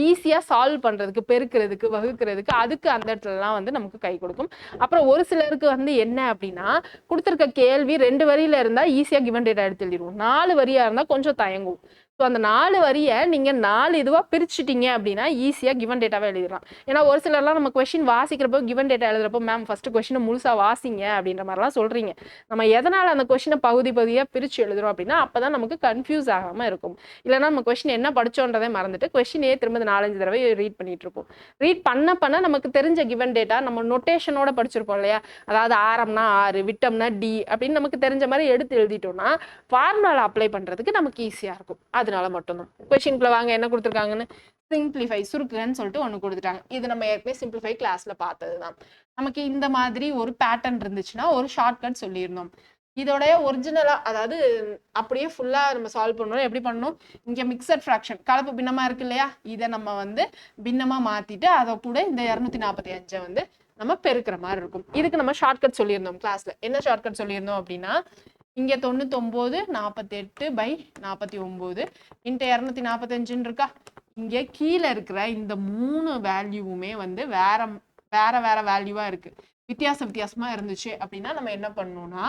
ஈஸியாக சால்வ் பண்ணுறதுக்கு, பெருக்கிறதுக்கு, வகுக்கிறதுக்கு, அதுக்கு அந்த இடத்துலலாம் வந்து நமக்கு கை கொடுக்கும். அப்புறம் ஒரு சிலருக்கு வந்து என்ன அப்படின்னா கொடுத்துருக்க கேள்வி 2 வரியில் இருந்தால் ஈஸியாக கிவன் டேட்டா எடுத்து எழுதிடுவோம், 4 வரியாக இருந்தால் கொஞ்சம் தயங்கும். ஸோ அந்த 4 வரியை நீங்கள் 4 இதுவாக பிரிச்சுட்டீங்க அப்படின்னா ஈஸியாக கிவன் டேட்டாவே எழுதிடலாம். ஏன்னா ஒரு சிலர்லாம் நம்ம கொஷின் வாசிக்கிறப்போ கிவன் டேட்டா எழுதுறப்போ மேம் ஃபஸ்ட்டு கொஷினை முழுசாக வாசிங்க அப்படின்ற மாதிரிலாம் சொல்கிறீங்க. நம்ம எதனால் அந்த கொஷினை பகுதியாக பிரித்து எழுதுறோம் அப்படின்னா அப்போ தான் நமக்கு கன்ஃபியூஸ் ஆகாமல் இருக்கும். இல்லைனா நம்ம கொஷின் என்ன படித்தோன்றதை மறந்துட்டு கொஷினே திரும்ப 4-5 தடவை ரீட் பண்ணிட்டு இருப்போம். ரீட் பண்ண நமக்கு தெரிஞ்ச கிவன் டேட்டா நம்ம நொட்டேஷனோட படிச்சிருப்போம் இல்லையா? அதாவது ஆரம்னா 6, விட்டம்னா D அப்படின்னு நமக்கு தெரிஞ்ச மாதிரி எடுத்து எழுதிட்டோம்னா ஃபார்முலா அப்ளை பண்ணுறதுக்கு நமக்கு ஈஸியாக இருக்கும். அது அதனால மட்டும்தான். கொஸ்டின்குள்ள வாங்க என்ன கொடுத்துருக்காங்கன்னு. சிம்பிளிஃபை சுருக்குன்னு சொல்லிட்டு ஒன்று கொடுத்துட்டாங்க. இது நம்ம ஏற்கனவே சிம்பிளிஃபை கிளாஸ்ல பார்த்தது தான். நமக்கு இந்த மாதிரி ஒரு பேட்டர்ன் இருந்துச்சுன்னா ஒரு ஷார்ட்கட் சொல்லியிருந்தோம். இதோடைய ஒரிஜினலா அதாவது அப்படியே ஃபுல்லா நம்ம சால்வ் பண்ணணும். எப்படி பண்ணணும், இங்க மிக்சட் ஃப்ராக்ஷன் கலப்பு பின்னமா இருக்கு இல்லையா, இதை நம்ம வந்து பின்னமா மாத்திட்டு அதை கூட இந்த 245 வந்து நம்ம பெருக்கிற மாதிரி இருக்கும். இதுக்கு நம்ம ஷார்ட்கட் சொல்லியிருந்தோம் கிளாஸ்ல. என்ன ஷார்ட்கட் சொல்லியிருந்தோம் அப்படின்னா, இங்க 99 48/49 இன்ட்டு 245 இருக்கா, இங்க கீழே இருக்கிற இந்த 3 வேல்யூவுமே வந்து வேற வேற வேற வேல்யூவா இருக்கு, வித்தியாசமா இருந்துச்சு அப்படின்னா நம்ம என்ன பண்ணணும்னா,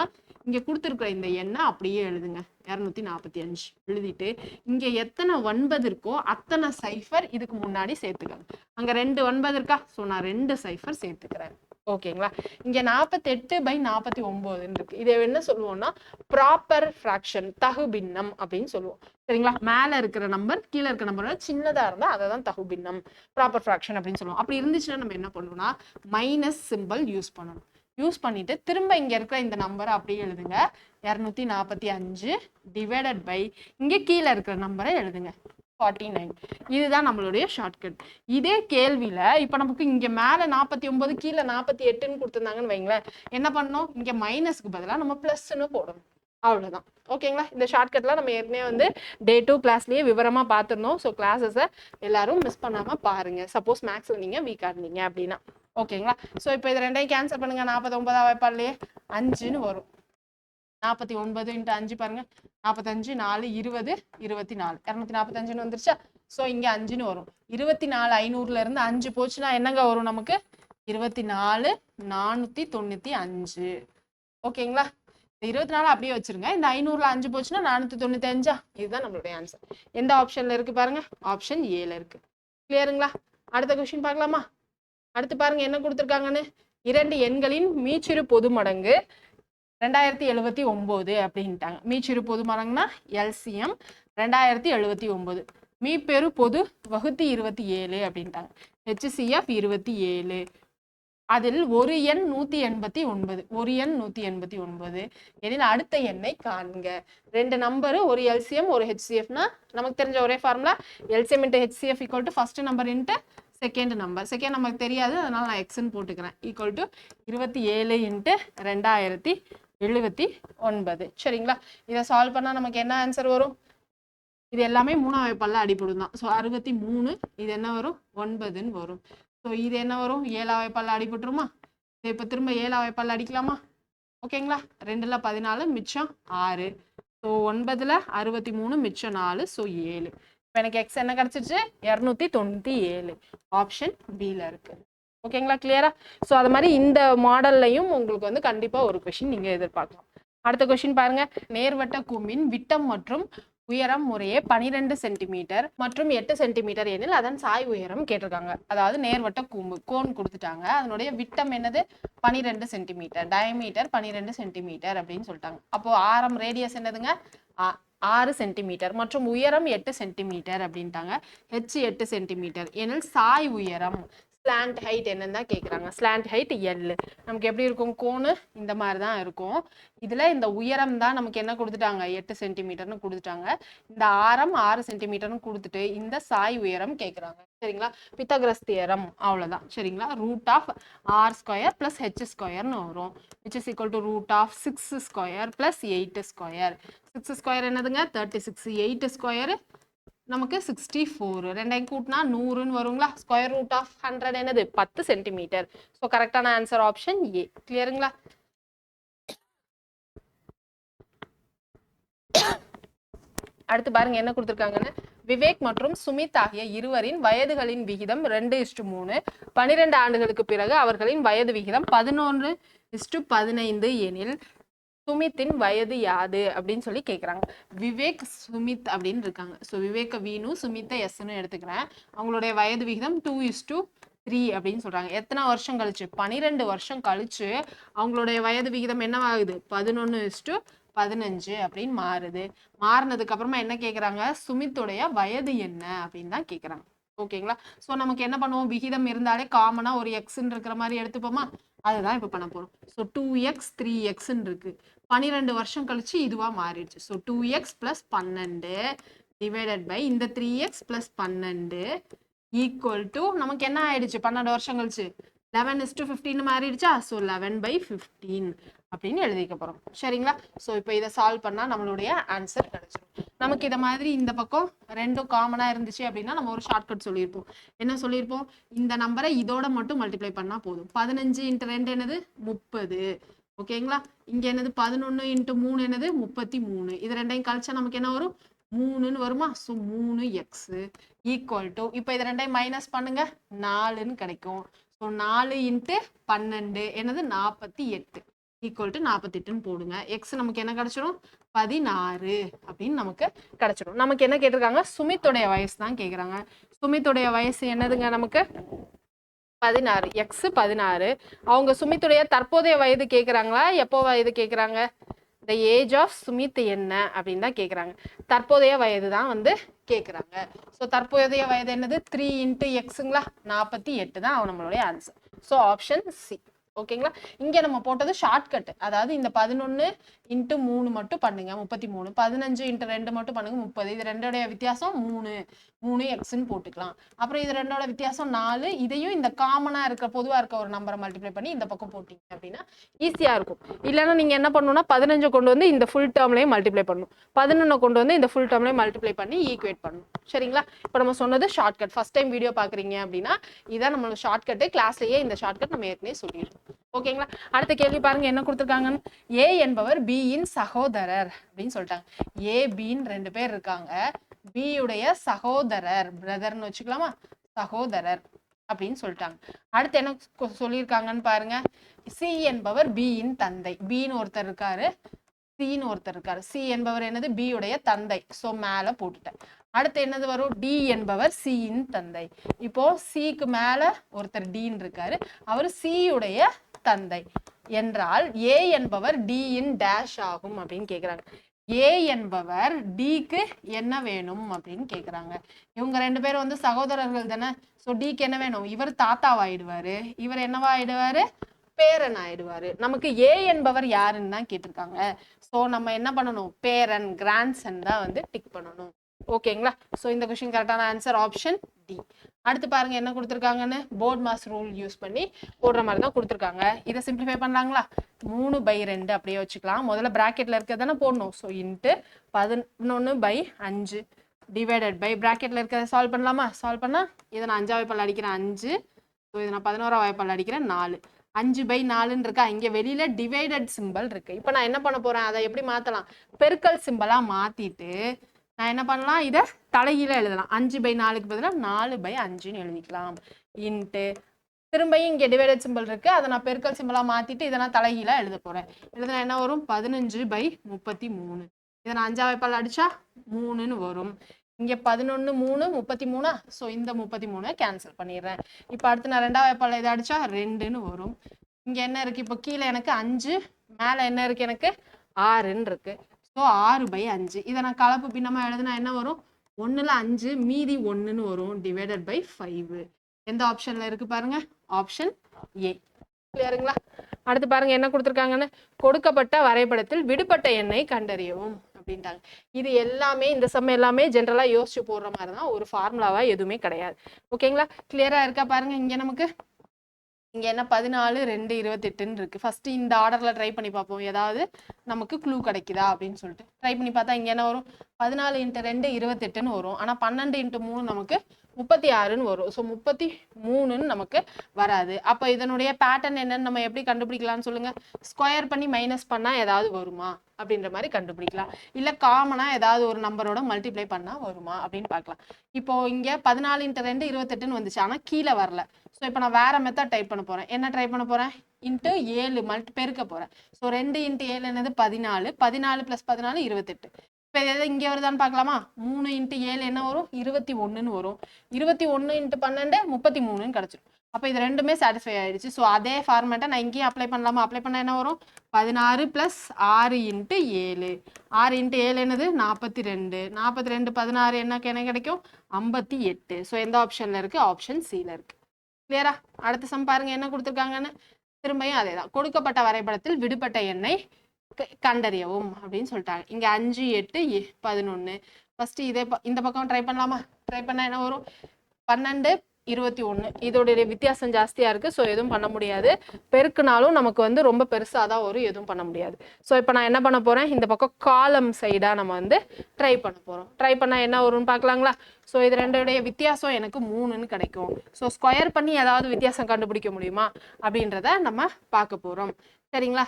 இங்க கொடுத்துருக்கிற இந்த எண்ணை அப்படியே எழுதுங்க. 245 எழுதிட்டு இங்க எத்தனை 9 இருக்கோ அத்தனை சைஃபர் இதுக்கு முன்னாடி சேர்த்துக்கங்க. அங்க 2 9 இருக்கா, ஸோ நான் 2 சைஃபர் சேர்த்துக்கிறேன். ஓகேங்களா. இங்க 48/49 இருக்கு. இதை என்ன சொல்லுவோம்னா ப்ராப்பர் ஃப்ராக்ஷன், தகுபின்னம் அப்படின்னு சொல்லுவோம். சரிங்களா. மேல இருக்கிற நம்பர் கீழே இருக்கிற நம்பரோட சின்னதா இருந்தா அதை தான் தகுபின்னம், ப்ராப்பர் ஃப்ராக்ஷன் அப்படின்னு சொல்லுவோம். அப்படி இருந்துச்சுன்னா நம்ம என்ன பண்ணணும்னா மைனஸ் சிம்பிள் யூஸ் பண்ணணும். யூஸ் பண்ணிட்டு திரும்ப இங்க இருக்கிற இந்த நம்பரை அப்படியே எழுதுங்க. 245 டிவைடட் பை இங்க கீழே இருக்கிற நம்பரை எழுதுங்க 49. இதுதான் நம்மளுடைய ஷார்ட்கட். இதே கேள்வியில இப்ப நமக்கு இங்க மேல 49 கீழே 48ன்னு கொடுத்துருந்தாங்கன்னு வைங்களேன், என்ன பண்ணணும், இங்க மைனஸ்க்கு பதிலா நம்ம பிளஸ்ன்னு போடணும். அவ்வளவுதான். ஓகேங்களா. இந்த ஷார்ட்கட்லாம் நம்ம ஏற்கனவே வந்து டே 2 கிளாஸ்லயே விவரமா பார்த்துருந்தோம். ஸோ கிளாஸஸை எல்லாரும் மிஸ் பண்ணாம பாருங்க. சப்போஸ் மேக்ஸ்ல நீங்க வீக்கா இருந்தீங்க அப்படின்னா. ஓகேங்களா. ஸோ இப்போ இது ரெண்டையும் கேன்சல் பண்ணுங்க. 49 வைப்பாலையே 5ன்னு வரும். 49 × 5 பாருங்க, 45 4 20 24 245ன்னு வந்துருச்சா. ஸோ இங்க 5ன்னு வரும். 24 500ல இருந்து 5 போச்சுன்னா என்னங்க வரும் நமக்கு, 24 495. ஓகேங்களா. 24 அப்படியே வச்சிருங்க. இந்த 500ல 5 போச்சுன்னா 495. இதுதான் நம்மளுடைய ஆன்சர். எந்த ஆப்ஷன்ல இருக்கு பாருங்க, ஆப்ஷன் ஏல இருக்கு. கிளியருங்களா. அடுத்த கொஸ்டின் பார்க்கலாமா. அடுத்து பாருங்க என்ன கொடுத்துருக்காங்கன்னு. 2 எண்களின் மீச்சிறு பொது மடங்கு 2079 அப்படின்ட்டாங்க. மீச்சிறு பொது மடங்குனா எல்சிஎம் 2079. மீப்பெரு பொது வகுத்தி 27 அப்படின்ட்டாங்க. HCF 27. அதில் ஒரு எண் 189. ஒரு எண் 189 எனில் அடுத்த எண்ணை காண்க. 2 நம்பரு, ஒரு எல்சிஎம் ஒரு ஹெச்சிஎஃப்னா நமக்கு தெரிஞ்ச ஒரே formula LCM × HCF equal to first number into second number. Second நமக்கு தெரியாது, அதனால நான் எக்ஸ்ன்னு போட்டுக்கிறேன். Equal to 27 × 2079. சரிங்களா. இதை சால்வ் பண்ணா நமக்கு என்ன ஆன்சர் வரும், இது எல்லாமே 3ஆம் வாய்ப்பால்ல அடிப்படும் தான். ஸோ 63. இது என்ன வரும், 9ன்னு வரும். ஸோ இது என்ன வரும், 7ஆம் வாய்ப்பால்ல அடிபட்டுருமா. இப்போ திரும்ப 7ஆம் வாய்ப்பால்ல அடிக்கலாமா. ஓகேங்களா. 2ல் 14 மிச்சம் 6. ஸோ 9ல் 63 மிச்சம் 4. ஸோ 7. இப்போ எனக்கு எக்ஸ் என்ன கிடைச்சிருச்சு, 297. ஆப்ஷன் பில இருக்கு. ஓகேங்களா. கிளியரா. ஸோ அது மாதிரி இந்த மாடல்லையும் உங்களுக்கு வந்து கண்டிப்பா ஒரு கொஸ்டின் நீங்க எதிர்பார்க்கலாம். அடுத்த கொஸ்டின் பாருங்க. நேர்வட்ட கூம்பின் விட்டம் மற்றும் உயரம் முறையே 12 சென்டிமீட்டர் மற்றும் 8 சென்டிமீட்டர் எனில் அதன் சாய் உயரம் கேட்டிருக்காங்க. அதாவது நேர்வட்ட கூம்பு கோன் கொடுத்துட்டாங்க, அதனுடைய விட்டம் என்னது 12 சென்டிமீட்டர், டயமீட்டர் 12 சென்டிமீட்டர் அப்படின்னு சொல்லிட்டாங்க. அப்போ ஆரம் ரேடியஸ் என்னதுங்க 6 சென்டிமீட்டர் மற்றும் உயரம் 8 சென்டிமீட்டர் அப்படின்ட்டாங்க. H 8 சென்டிமீட்டர் எனில் சாய் உயரம் ஸ்லாண்ட் ஹைட் என்னன்னு தான் கேட்குறாங்க. Slant height L. நமக்கு எப்படி இருக்கும், கோனு இந்த மாதிரி தான் இருக்கும். இதுல இந்த உயரம் தான் நமக்கு என்ன கொடுத்துட்டாங்க, 8 சென்டிமீட்டர்னு கொடுத்துட்டாங்க. இந்த ஆரம் 6 சென்டிமீட்டர்னு கொடுத்துட்டு இந்த சாய் உயரம் கேட்குறாங்க. சரிங்களா. பித்தகரஸ் தியரம் அவ்வளோதான். சரிங்களா. √r² + h² வரும். which is equal to √6² + 8². 6² என்னதுங்க 36, 8² நமக்கு 64. ரெண்டையும் கூட்டினா 100ன்னு வருங்களா. √100 என்னது 10 சென்டிமீட்டர். ஸோ கரெக்டான ஆன்சர் ஆப்ஷன் ஏ. கிளியருங்களா. அடுத்து பாருங்க என்ன கொடுத்துருக்காங்கன்னு. விவேக் மற்றும் சுமித் ஆகிய இருவரின் வயதுகளின் விகிதம் 2:3. 12 ஆண்டுகளுக்கு பிறகு அவர்களின் வயது விகிதம் 11:15 எனில் சுமித்தின் வயது யாது அப்படின்னு சொல்லி கேட்குறாங்க. விவேக் சுமித் அப்படின்னு இருக்காங்க. ஸோ விவேக வீணு, சுமித்த எஸ்ன்னு எடுத்துக்கிறேன். அவங்களுடைய வயது விகிதம் 2:3 அப்படின்னு சொல்றாங்க. எத்தனை வருஷம் கழிச்சு, 12 வருஷம் கழிச்சு அவங்களுடைய வயது விகிதம் என்னவாகுது 11:15 அப்படின்னு மாறுது. மாறினதுக்கு அப்புறமா என்ன கேட்குறாங்க, சுமித்துடைய வயது என்ன அப்படின்னு தான் கேட்குறாங்க. ஓகேங்களா. ஸோ நமக்கு என்ன பண்ணுவோம், விகிதம் இருந்தாலே காமனா ஒரு எக்ஸ்ன்னு இருக்கிற மாதிரி எடுத்துப்போமா, அதுதான் இப்போ பண்ண போறோம். ஸோ 2x 3xன்னு இருக்கு. 12 வருஷம் கழிச்சு இதுவா மாறிடுச்சு. ஸோ 2x + 12 டிவைடட் பை இந்த 3x + 12 ஈக்குவல் டு நமக்கு என்ன ஆயிடுச்சு 12 வருஷம் கழிச்சு 11:15 மாறிடுச்சா. ஸோ 11/15 அப்படின்னு எழுதிக்க போறோம். சரிங்களா. ஸோ இப்போ இதை சால்வ் பண்ணா நம்மளுடைய ஆன்சர் கிடைச்சிடும். நமக்கு இதை மாதிரி இந்த பக்கம் ரெண்டும் காமனா இருந்துச்சு அப்படின்னா நம்ம ஒரு ஷார்ட்கட் சொல்லியிருப்போம். என்ன சொல்லியிருப்போம், இந்த நம்பரை இதோட மட்டும் மல்டிப்ளை பண்ணா போதும். 15 × 2 என்னது 30. ஓகேங்களா. இங்க என்னது 11 × 3 என்னது 33. இது ரெண்டையும் கழிச்சா நமக்கு என்ன வரும் 3ன்னு வருமா. ஸோ 3x ஈக்குவல் டு இப்போ இது ரெண்டையும் மைனஸ் பண்ணுங்க 4ன்னு கிடைக்கும். ஸோ 4 × 12 என்னது 48 ஈக்குவல் டு 48ன்னு போடுங்க. எக்ஸ் நமக்கு என்ன கிடைச்சிடும் 16 அப்படின்னு நமக்கு கிடைச்சிடும். நமக்கு என்ன கேட்டிருக்காங்க, சுமித்துடைய வயசு தான் கேட்குறாங்க. சுமித்துடைய வயசு என்னதுங்க நமக்கு 16, எக்ஸ் 16. அவங்க சுமித்துடைய தற்போதைய வயது கேட்குறாங்களா எப்போ வயது கேட்குறாங்க, த ஏஜ் ஆஃப் சுமித் என்ன அப்படின்னு தான் கேட்குறாங்க. தற்போதைய வயது தான் வந்து கேட்குறாங்க. ஸோ தற்போதைய வயது என்னது 3 × எக்ஸுங்களா 48 தான் நம்மளுடைய ஆன்சர். So option C. ஓகேங்களா. இங்க நம்ம போட்டது ஷார்ட்கட். அதாவது இந்த 11 × 3 மட்டும் பண்ணுங்க 33, 15 × 2 மட்டும் பண்ணுங்க 30. இது ரெண்டோடைய வித்தியாசம் 3x போட்டுக்கலாம். அப்புறம் இது ரெண்டோட வித்தியாசம் 4. இதையும் இந்த காமனா இருக்க பொதுவா இருக்க ஒரு நம்பரை மல்டிப்ளை பண்ணி இந்த பக்கம் போட்டீங்க அப்படின்னா ஈஸியா இருக்கும். இல்லைன்னா நீங்க என்ன பண்ணணும்னா 15 கொண்டு வந்து இந்த ஃபுல் டேர்ம்லையும் மல்டிப்ளை பண்ணணும், 11 கொண்டு வந்து இந்த ஃபுல் டேர்ம்லையும் மல்டிப்ளை பண்ணி ஈக்குவேட் பண்ணணும். சரிங்களா. இப்போ நம்ம சொன்னது ஷார்ட்கட். ஃபர்ஸ்ட் டைம் வீடியோ பாக்குறீங்க அப்படின்னா இதான் நம்மளோட ஷார்ட்கட். கிளாஸ்லயே இந்த ஷார்ட்கட் நம்ம ஏற்கனவே சொல்லிடுறோம். ஓகேங்களா. அடுத்த கேள்வி பாருங்க என்ன கொடுத்துருக்காங்கன்னு. ஏ என்பவர் பி இன் சகோதரர் அப்படின்னு சொல்லிட்டாங்க. ஏ பின்னு 2 பேர் இருக்காங்க. பி உடைய சகோதரர், பிரதர்னு வச்சுக்கலாமா, சகோதரர் அப்படின்னு சொல்லிட்டாங்க. அடுத்து என்ன சொல்லியிருக்காங்கன்னு பாருங்க. சி என்பவர் பி இன் தந்தை. பின்னு ஒருத்தர் இருக்காரு, சின்னு ஒருத்தர் இருக்காரு. சி என்பவர் என்னது பி உடைய தந்தை. ஸோ மேல போட்டுட்டேன். அடுத்து என்னது வரும், டி என்பவர் சியின் தந்தை. இப்போ சிக்கு மேல ஒருத்தர் டின்னு இருக்காரு, அவர் சி உடைய தந்தை என்றால் ஏ என்பவர் டி இன் டேஷ் ஆகும் அப்படின்னு கேக்குறாங்க. ஏ என்பவர் டிக்கு என்ன வேணும் அப்படின்னு கேக்குறாங்க. இவங்க 2 பேரும் வந்து சகோதரர்கள் தானே. ஸோ டிக்கு என்ன வேணும், இவர் தாத்தாவாயிடுவாரு, இவர் என்னவா ஆயிடுவாரு, பேரன் ஆயிடுவாரு. நமக்கு ஏ என்பவர் யாருன்னு தான் கேட்டிருக்காங்க. ஸோ நம்ம என்ன பண்ணணும், பேரன் கிராண்ட்சன் தான் வந்து டிக் பண்ணணும். ஓகேங்களா. ஸோ இந்த கொஸ்டின் கரெக்டான ஆன்சர் ஆப்ஷன் டி. அடுத்து பாருங்க என்ன கொடுத்துருக்காங்கன்னு. போர்ட் மாஸ் ரூல் யூஸ் பண்ணி போடுற மாதிரி தான் கொடுத்துருக்காங்க. இதை சிம்பிளிஃபை பண்ணலாங்களா. 3/2 அப்படியே வச்சுக்கலாம். முதல்ல பிராக்கெட்ல இருக்கிறதானே போடணும். ஸோ இன்ட்டு 11/5 டிவைடட் பை பிராக்கெட்ல இருக்கிறத சால்வ் பண்ணலாமா. சால்வ் பண்ணா இதை நான் 5ஆம் வாய்ப்பால் அடிக்கிறேன் 5. ஸோ இதை நான் 11ஆம் வாய்ப்பால் அடிக்கிறேன் 4. 5/4 இருக்கா. இங்க வெளியில டிவைடட் சிம்பிள் இருக்கு. இப்போ நான் என்ன பண்ண போறேன், அதை எப்படி மாத்தலாம், பெருக்கல் சிம்பிளா மாத்திட்டு நான் என்ன பண்ணலாம், இதை தலைகீழ எழுதலாம். 5/4க்கு பதிலாக 4/5ன்னு எழுதிக்கலாம். இன்ட்டு திரும்பியும் இங்கே டிவைடட் சிம்பிள் இருக்கு, அதை நான் பெருக்கல் சிம்பிளா மாத்திட்டு இதை நான் தலைகீழ எழுத போறேன். எழுதுனா என்ன வரும் 15/33. இதை நான் 5ஆம் வாய்ப்பால் அடிச்சா 3ன்னு வரும். இங்க 11 3 33. ஸோ இந்த 33 கேன்சல் பண்ணிடுறேன். இப்போ அடுத்து நான் 2ஆம் வாய்ப்பால் இதை அடிச்சா 2ன்னு வரும். இங்க என்ன இருக்கு, இப்போ கீழே எனக்கு 5, மேல என்ன இருக்கு எனக்கு 6ன்னு இருக்கு. ஸோ 6/5. இதை நான் கலப்பு பின்னமா எழுதுனா என்ன வரும், 1ல் 5 மீதி 1ன்னு வரும் டிவைடட் பை 5. எந்த ஆப்ஷன்ல இருக்கு பாருங்க, ஆப்ஷன் ஏ. கிளியருங்களா. அடுத்து பாருங்க என்ன கொடுத்துருக்காங்கன்னு. கொடுக்கப்பட்ட வரைபடத்தில் விடுபட்ட எண்ணை கண்டறியவும் அப்படின்ட்டாங்க. இது எல்லாமே இந்த சம் எல்லாமே ஜென்ரலா யோசிச்சு போடுற மாதிரி தான், ஒரு ஃபார்முலாவா எதுவுமே கிடையாது. ஓகேங்களா. கிளியரா இருக்கா பாருங்க. இங்க நமக்கு இங்க என்ன 14 2 28ன்னு இருக்கு. ஃபர்ஸ்ட் இந்த ஆர்டர்ல ட்ரை பண்ணி பார்ப்போம், ஏதாவது நமக்கு க்ளூ கிடைக்குதா அப்படின்னு சொல்லிட்டு ட்ரை பண்ணி பார்த்தா இங்க என்ன வரும், 14 × 2 28ன்னு வரும். ஆனா 12 × 3 நமக்கு 36ன்னு வரும். ஸோ 33ன்னு நமக்கு வராது. அப்போ இதனுடைய பேட்டர்ன் என்னன்னு நம்ம எப்படி கண்டுபிடிக்கலாம்னு சொல்லுங்க. ஸ்கொயர் பண்ணி மைனஸ் பண்ணா ஏதாவது வருமா அப்படின்ற மாதிரி கண்டுபிடிக்கலாம். இல்ல காமனா ஏதாவது ஒரு நம்பரோட மல்டிப்ளை பண்ணா வருமா அப்படின்னு பார்க்கலாம். இப்போ இங்க 14 × 2 28ன்னு வந்துச்சு, ஆனா கீழே வரல. ஸோ இப்போ நான் வேற மெத்தட் டைப் பண்ண போறேன். என்ன ட்ரை பண்ண போறேன், இன்ட்டு 7 பெருக்க போறேன். ஸோ 2 × 7 என்னது 14, 14 + 14 28. இப்போ எதாவது இங்கே வருதான்னு பார்க்கலாமா. 3 × 7 என்ன வரும் 21ன்னு வரும். 21 × 12 33ன்னு கிடைச்சிடும். அப்போ இது ரெண்டுமே சாட்டிஸ்ஃபை ஆயிடுச்சு. ஸோ அதே ஃபார்மேட்டை நான் இங்கேயும் அப்ளை பண்ணலாமா. அப்ளை பண்ண என்ன வரும் 16 + 6 × 7. 6 × 7 என்னது 42. 42 16 என்ன கிடைக்கும் 58. ஸோ எந்த ஆப்ஷன்ல இருக்கு, ஆப்ஷன் சில இருக்கு. கிளியரா. அடுத்த சம் பாருங்க என்ன கொடுத்துருக்காங்கன்னு. திரும்பியும் அதேதான், கொடுக்கப்பட்ட வரைபடத்தில் விடுபட்ட எண்ணை கண்டறியவும் அப்படின்னு சொல்லிட்டாங்க. இங்க 5 8 11. ஃபஸ்ட்டு இந்த பக்கம் ட்ரை பண்ணலாமா? ட்ரை பண்ணால் என்ன வரும்? 12 21. இதோடைய வித்தியாசம் ஜாஸ்தியாக இருக்குது. ஸோ எதுவும் பண்ண முடியாது. பெருக்குனாலும் நமக்கு வந்து ரொம்ப பெருசாக தான் வரும், எதுவும் பண்ண முடியாது. ஸோ இப்போ நான் என்ன பண்ண போகிறேன், இந்த பக்கம் காலம் சைடாக நம்ம வந்து ட்ரை பண்ண போகிறோம். ட்ரை பண்ணால் என்ன வரும்னு பார்க்கலாங்களா? ஸோ இது ரெண்டோடைய வித்தியாசம் எனக்கு 3ன்னு கிடைக்கும். ஸோ ஸ்கொயர் பண்ணி ஏதாவது வித்தியாசம் கண்டுபிடிக்க முடியுமா அப்படின்றத நம்ம பார்க்க போகிறோம். சரிங்களா?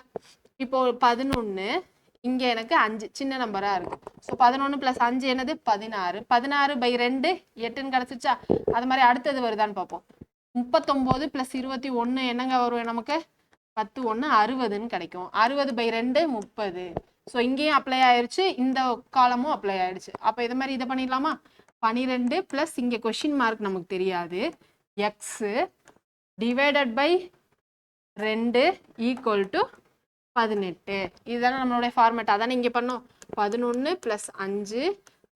இப்போ 11, இங்கே எனக்கு 5 சின்ன நம்பராக இருக்குது. ஸோ 11 + 5 என்னது? 16. 16/2 8ன்னு கிடச்சிச்சா? அது மாதிரி அடுத்தது வருதான்னு பார்ப்போம். 39 + 21 என்னங்க வரும் நமக்கு? 10 1 60ன்னு கிடைக்கும். 60/2 30. ஸோ இங்கேயும் அப்ளை ஆயிடுச்சு, இந்த காலமும் அப்ளை ஆயிடுச்சு. அப்போ இது மாதிரி இதை பண்ணிடலாமா? 12 + இங்கே கொஷின் மார்க் நமக்கு தெரியாது, x / 2 = 18. இதுதானே நம்மளுடைய ஃபார்மேட். அதானே இங்கே பண்ணோம். 11 + 5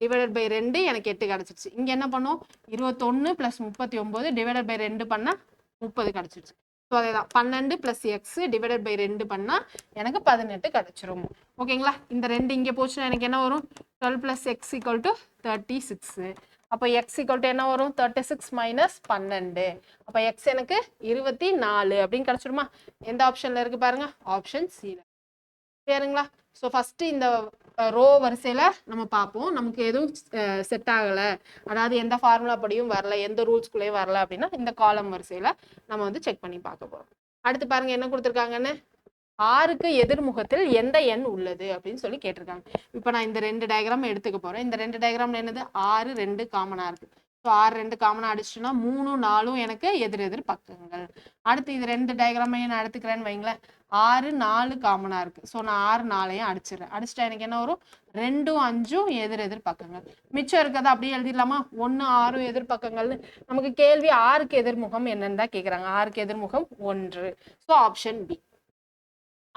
/ 2 எனக்கு 8 கிடச்சிருச்சு. இங்கே என்ன பண்ணோம்? 21 + 39 / 2 பண்ணால் 30 கிடச்சிருச்சு. ஸோ அதே தான் 12 + x / 2 பண்ணால் எனக்கு 18 கிடச்சிரும். ஓகேங்களா? இந்த 2 இங்கே போச்சுன்னா எனக்கு என்ன வரும்? 12 + x = 36. அப்போ x = என்ன வரும்? 36 - 12. அப்போ x எனக்கு 24 அப்படின்னு கிடச்சிருமா? எந்த ஆப்ஷனில் இருக்குது பாருங்க? ஆப்ஷன் சியில். சரிங்களா? ஸோ ஃபஸ்ட்டு இந்த ரோ வரிசையில் நம்ம பார்ப்போம். நமக்கு எதுவும் செட் ஆகலை, அதாவது எந்த ஃபார்முலா படியும் வரல, எந்த ரூல்ஸ்குள்ளேயும் வரல அப்படின்னா இந்த காலம் வரிசையில் நம்ம வந்து செக் பண்ணி பார்க்க போகிறோம். அடுத்து பாருங்க என்ன கொடுத்துருக்காங்கன்னு. 6க்கு எதிர்முகத்தில் எந்த எண் உள்ளது அப்படின்னு சொல்லி கேட்டிருக்காங்க. இப்போ நான் இந்த 2 டயக்ராம் எடுத்துக்க போகிறேன். இந்த 2 டயக்ராம்ல என்னது? 6 2 காமனாக இருக்குது. ஸோ 6 2 காமனாக அடிச்சுன்னா 3 4 எனக்கு எதிர் பக்கங்கள். அடுத்து இது 2 டயக்ராமையும் நான் எடுத்துக்கிறேன்னு வைங்களேன். 6 4 காமனாக இருக்குது. ஸோ நான் 6 4ஐயும் அடிச்சிடறேன். அடிச்சுட்டா எனக்கு என்ன வரும்? 2 5 எதிர் பக்கங்கள். மிச்சம் இருக்கிறத அப்படியே எழுதிடலாமா? 1 6 எதிர் பக்கங்கள்னு. நமக்கு கேள்வி 6க்கு எதிர்முகம் என்னன்னு தான் கேட்குறாங்க. 6க்கு எதிர்முகம் 1. So option B.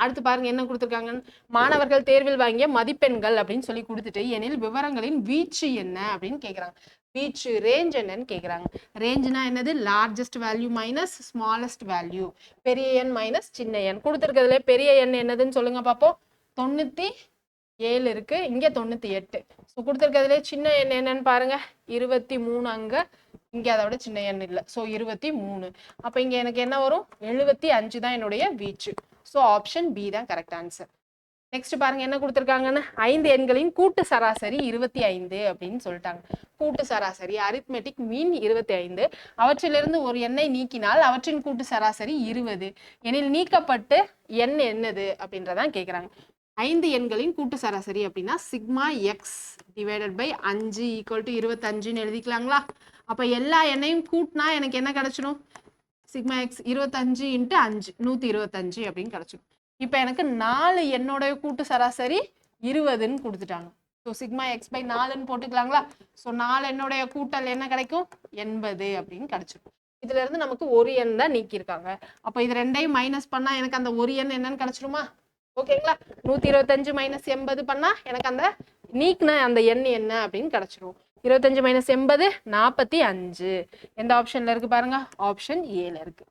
அடுத்து பாருங்க என்ன கொடுத்துருக்காங்கன்னு. மாணவர்கள் தேர்வில் வாங்கிய மதிப்பெண்கள் அப்படின்னு சொல்லி கொடுத்துட்டு எனில் விவரங்களின் வீச்சு என்ன அப்படின்னு கேட்குறாங்க. வீச்சு ரேஞ்ச் என்னன்னு கேட்குறாங்க. ரேஞ்சுனா என்னது? Largest value minus smallest value. பெரிய எண் மைனஸ் சின்ன எண். கொடுத்துருக்கிறதுல பெரிய எண் என்னதுன்னு சொல்லுங்க பார்ப்போம். 97 இருக்கு, இங்கே 98. ஸோ கொடுத்துருக்கிறதுல சின்ன எண் என்னன்னு பாருங்க. 23 அங்கே, இங்கே அதோட சின்ன எண் இல்லை. ஸோ 23. அப்போ இங்கே எனக்கு என்ன வரும்? 75 தான் என்னுடைய வீச்சு. ஸோ ஆப்ஷன் பி தான் கரெக்ட் ஆன்சர். நெக்ஸ்ட் பாருங்க என்ன கொடுத்துருக்காங்கன்னு. 5 எண்களின் கூட்டு சராசரி 25 அப்படின்னு சொல்லிட்டாங்க. கூட்டு சராசரி அரித்மெட்டிக் மீன் 25. அவற்றிலிருந்து ஒரு எண்ணை நீக்கினால் அவற்றின் கூட்டு சராசரி 20 எனில் நீக்கப்பட்டு எண் என்னது அப்படின்றதான் கேட்குறாங்க. 5 எண்களின் கூட்டு சராசரி அப்படின்னா சிக்மா எக்ஸ் / 5 = 25ன்னு எழுதிக்கலாங்களா? அப்போ எல்லா எண்ணையும் கூட்டினா எனக்கு என்ன கிடைச்சிடும்? சிக்மா எக்ஸ் 25 × 5 125 அப்படின்னு கிடைச்சிடும். இப்போ எனக்கு 4 எண்ணோட கூட்டு சராசரி 20ன்னு கொடுத்துட்டாங்க. So sigma X / 4ன்னு போட்டுக்கலாங்களா? ஸோ 4 எண்ணோடைய கூட்டல் என்ன கிடைக்கும்? 80 அப்படின்னு கிடைச்சிடும். இதுல இருந்து நமக்கு ஒரு எண் தான் நீக்கியிருக்காங்க. அப்போ இது ரெண்டையும் மைனஸ் பண்ணா எனக்கு அந்த ஒரு எண் என்னன்னு கிடைச்சிருமா? ஓகேங்களா? 125 - 80 பண்ணா எனக்கு அந்த நீக்கின அந்த எண் என்ன அப்படின்னு கிடைச்சிரும். 25 - 80 45. எந்த ஆப்ஷன்ல இருக்கு பாருங்க? ஆப்ஷன் ஏல இருக்கு.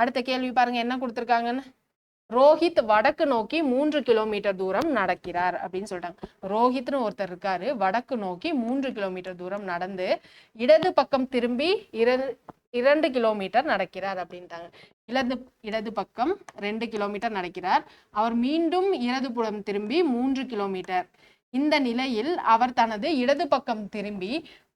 அடுத்த கேள்வி பாருங்க என்ன கொடுத்துருக்காங்கன்னு. ரோஹித் வடக்கு நோக்கி 3 கிலோமீட்டர் தூரம் நடக்கிறார் அப்படின்னு சொல்லிட்டாங்க. ரோஹித்னு ஒருத்தர் இருக்காரு, வடக்கு நோக்கி 3 கிலோமீட்டர் தூரம் நடந்து இடது பக்கம் திரும்பி 2 கிலோமீட்டர் நடக்கிறார் அப்படின்ட்டாங்க. இடது பக்கம் 2 கிலோமீட்டர் நடக்கிறார். அவர் மீண்டும் இடதுபுறம் திரும்பி 3 கிலோமீட்டர். இந்த நிலையில் அவர் தனது இடது பக்கம் திரும்பி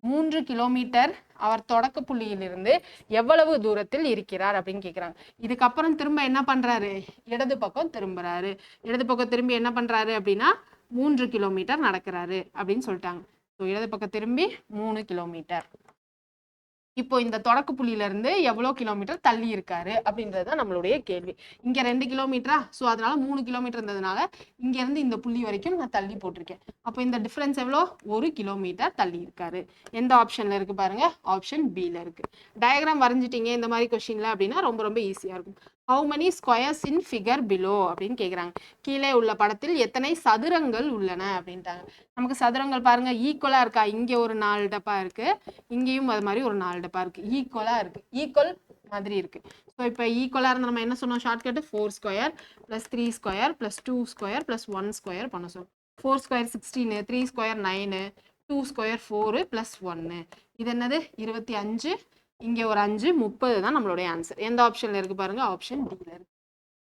3 கிலோமீட்டர் அவர் தொடக்க புள்ளியிலிருந்து எவ்வளவு தூரத்தில் இருக்கிறார் அப்படின்னு கேட்குறாங்க. இதுக்கப்புறம் திரும்ப என்ன பண்றாரு? இடது பக்கம் திரும்புறாரு. இடது பக்கம் திரும்பி என்ன பண்றாரு அப்படின்னா 3 கிலோமீட்டர் நடக்கிறாரு அப்படின்னு சொல்லிட்டாங்க. ஸோ இடது பக்கம் திரும்பி 3 கிலோமீட்டர். இப்போ இந்த தொடக்க புள்ளியில இருந்து எவ்வளவு கிலோமீட்டர் தள்ளி இருக்காரு அப்படின்றதுதான் நம்மளுடைய கேள்வி. இங்க 2 கிலோமீட்டரா? ஸோ அதனால 3 கிலோமீட்டர் இருந்ததுனால இங்க இருந்து இந்த புள்ளி வரைக்கும் நான் தள்ளி போட்டிருக்கேன். அப்போ இந்த டிஃபரன்ஸ் எவ்வளோ? 1 கிலோமீட்டர் தள்ளி இருக்காரு. எந்த ஆப்ஷன்ல இருக்கு பாருங்க? ஆப்ஷன் பில இருக்கு. டயக்ராம் வரைஞ்சிட்டீங்க இந்த மாதிரி கொஸ்டின்ல அப்படின்னா ரொம்ப ரொம்ப ஈஸியா இருக்கும். How many squares in figure below அப்படின்னு கேட்குறாங்க. கீழே உள்ள படத்தில் எத்தனை சதுரங்கள் உள்ளன அப்படின்ட்டாங்க. நமக்கு சதுரங்கள் பாருங்க ஈக்குவலா இருக்கா? இங்க ஒரு 4 டப்பா இருக்கு, இங்கேயும் அது மாதிரி ஒரு 4 டப்பா இருக்கு. ஈக்குவலா இருக்கு, ஈக்குவல் மாதிரி இருக்கு. ஸோ இப்போ ஈக்குவலா இருந்தால் நம்ம என்ன சொன்னோம்? Shortcut 4 square + 3 square + 2 square + 1 square பண்ண சொன்னோம். 4 ஸ்கொயர் 16, 3 ஸ்கொயர் 9, 2 ஸ்கொயர் 4 + 1. இது என்னது 25, இங்கே ஒரு 5, 30 தான் நம்மளுடைய ஆன்சர். எந்த ஆப்ஷனில் இருக்குது பாருங்க, ஆப்ஷன் டியில் இருக்கு.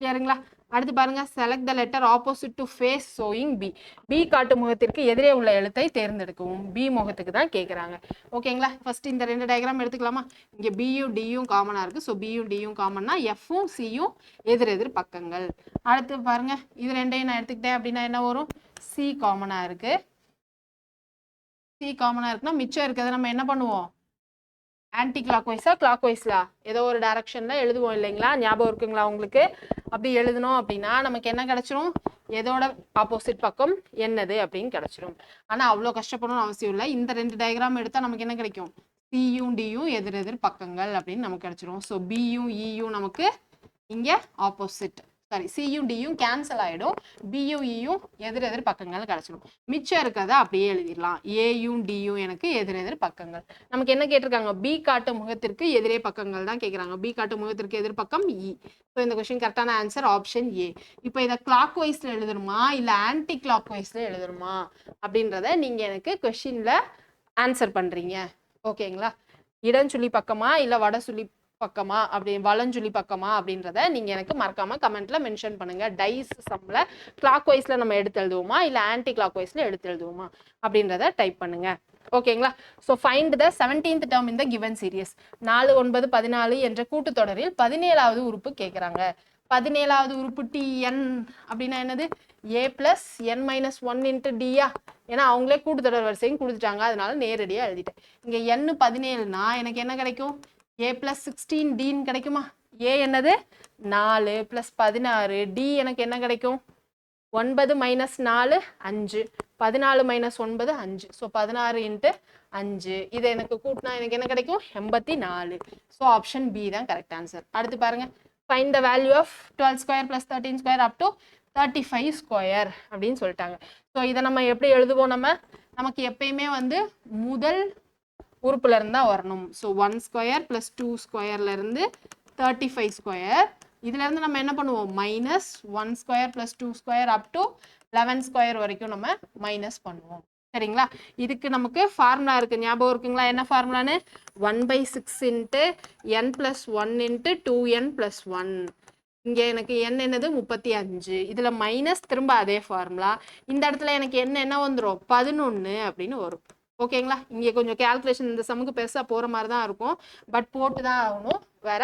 சரிங்களா? அடுத்து பாருங்க, select the letter opposite to face showing B. B காட்டு முகத்திற்கு எதிரே உள்ள எழுத்தை தேர்ந்தெடுக்கவும். பி முகத்துக்கு தான் கேட்குறாங்க. ஓகேங்களா? ஃபர்ஸ்ட் இந்த 2 டயக்ராம் எடுத்துக்கலாமா? இங்கே பியும் டியும் காமனாக இருக்குது. ஸோ பியும் டியும் காமன்னா எஃப்பும் சியும் எதிர் பக்கங்கள். அடுத்து பாருங்க, இது ரெண்டையும் நான் எடுத்துக்கிட்டேன் அப்படின்னா என்ன வரும்? சி காமனாக இருக்குது. சி காமனாக இருக்குன்னா மிச்சம் இருக்கிறத நம்ம என்ன பண்ணுவோம்? ஆன்டி கிளாக் வைஸா கிளாக் வைஸ்லா ஏதோ ஒரு டைரக்ஷன்ல எழுதுவோம் இல்லைங்களா? ஞாபகம் இருக்குங்களா உங்களுக்கு? அப்படி எழுதணும் அப்படின்னா நமக்கு என்ன கிடைச்சிரும்? எதோட ஆப்போசிட் பக்கம் என்னது அப்படின்னு கிடைச்சிரும். ஆனா அவ்வளோ கஷ்டப்படணும்னு அவசியம் இல்லை. இந்த 2 டயக்ராம் எடுத்தா நமக்கு என்ன கிடைக்கும்? சியும் டியும் எதிர் பக்கங்கள் அப்படின்னு நமக்கு கிடைச்சிரும். ஸோ பியும் இயும் நமக்கு இங்க ஆப்போசிட். சாரி, சியும் டியும் கேன்சல் ஆகிடும். பியும் இயும் எதிர் பக்கங்கள் கிடைச்சிடும். மிச்சம் இருக்கிறத அப்படியே எழுதிடலாம். ஏயும் டியும் எனக்கு எதிர் பக்கங்கள். நமக்கு என்ன கேட்டிருக்காங்க? பி காட்டு முகத்திற்கு எதிரே பக்கங்கள் தான் கேட்குறாங்க. பி காட்டு முகத்திற்கு எதிர் பக்கம் இ. ஸோ இந்த கொஸ்டின் கரெக்டான ஆன்சர் ஆப்ஷன் ஏ. இப்போ இதை கிளாக் வைஸ்ல எழுதணுமா இல்லை ஆன்டி கிளாக் வைஸ்ல எழுதணுமா அப்படின்றத நீங்க எனக்கு கொஸ்டின்ல ஆன்சர் பண்றீங்க. ஓகேங்களா? இடஞ்சுழி பக்கமா இல்லை வடசுழி பக்கமா அப்படி வலஞ்சுழி பக்கமா அப்படின்றத நீங்க எனக்கு மறக்காம கமெண்ட்ல மென்ஷன் பண்ணுங்க. டைஸ் சம்ல கிளாக் வைஸ்ல நம்ம எடுத்து எழுதுவோமா இல்ல ஆன்டி கிளாக் வைஸ்ல எடுத்து எழுதுவோமா அப்படின்றத டைப் பண்ணுங்க. ஓகேங்களா? So find the 17th term in the given series. 4, 9, 14 என்ற கூட்டுத்தொடரில் 17வது உறுப்பு கேட்குறாங்க. 17வது உறுப்பு tn அப்படின்னா என்னது? a plus n minus 1 into dயா? ஏன்னா அவங்களே கூட்டுத்தொடர் வரிசையும் கொடுத்துட்டாங்க, அதனால நேரடியாக எழுதிட்டேன். இங்க n 17னா எனக்கு என்ன கிடைக்கும்? a plus 16 d கிடைக்குமா? a என்னது 4 plus 16, d எனக்கு என்ன கிடைக்கும்? 9 minus 4 5, 14 minus 9 5. So 16 into 5. இதை எனக்கு கூட்டினா எனக்கு என்ன கிடைக்கும்? 84. ஸோ ஆப்ஷன் பி தான் கரெக்ட் ஆன்சர். அடுத்து பாருங்க, find the value of 12 square plus 13 square up to 35 square அப்படின்னு சொல்லிட்டாங்க. ஸோ இதை நம்ம எப்படி எழுதுவோம்? நமக்கு எப்பயுமே வந்து முதல் உறுப்புல இருந்து தான் வரணும். ஸோ 1 ஸ்கொயர் plus 2 ஸ்கொயர்ல இருந்து 35 ஸ்கொயர். இதுல இருந்து நம்ம என்ன பண்ணுவோம்? Minus 1 square plus 2 square up to 11 square வரைக்கும் நம்ம மைனஸ் பண்ணுவோம். சரிங்களா? இதுக்கு நமக்கு ஃபார்முலா இருக்கு, ஞாபகம் இருக்குங்களா? என்ன ஃபார்முலான்னு? 1/6 into n plus 1 into 2n plus 1. இங்க எனக்கு n என்னது 35. இதுல மைனஸ் திரும்ப அதே ஃபார்முலா. இந்த இடத்துல எனக்கு என்ன வந்துடும்? 11 அப்படின்னு வரும். ஓகேங்களா? இங்கே கொஞ்சம் கேல்குலேஷன் இந்த சமுக்கு பெருசாக போகிற மாதிரி தான் இருக்கும், பட் போட்டு தான் ஆகணும், வேற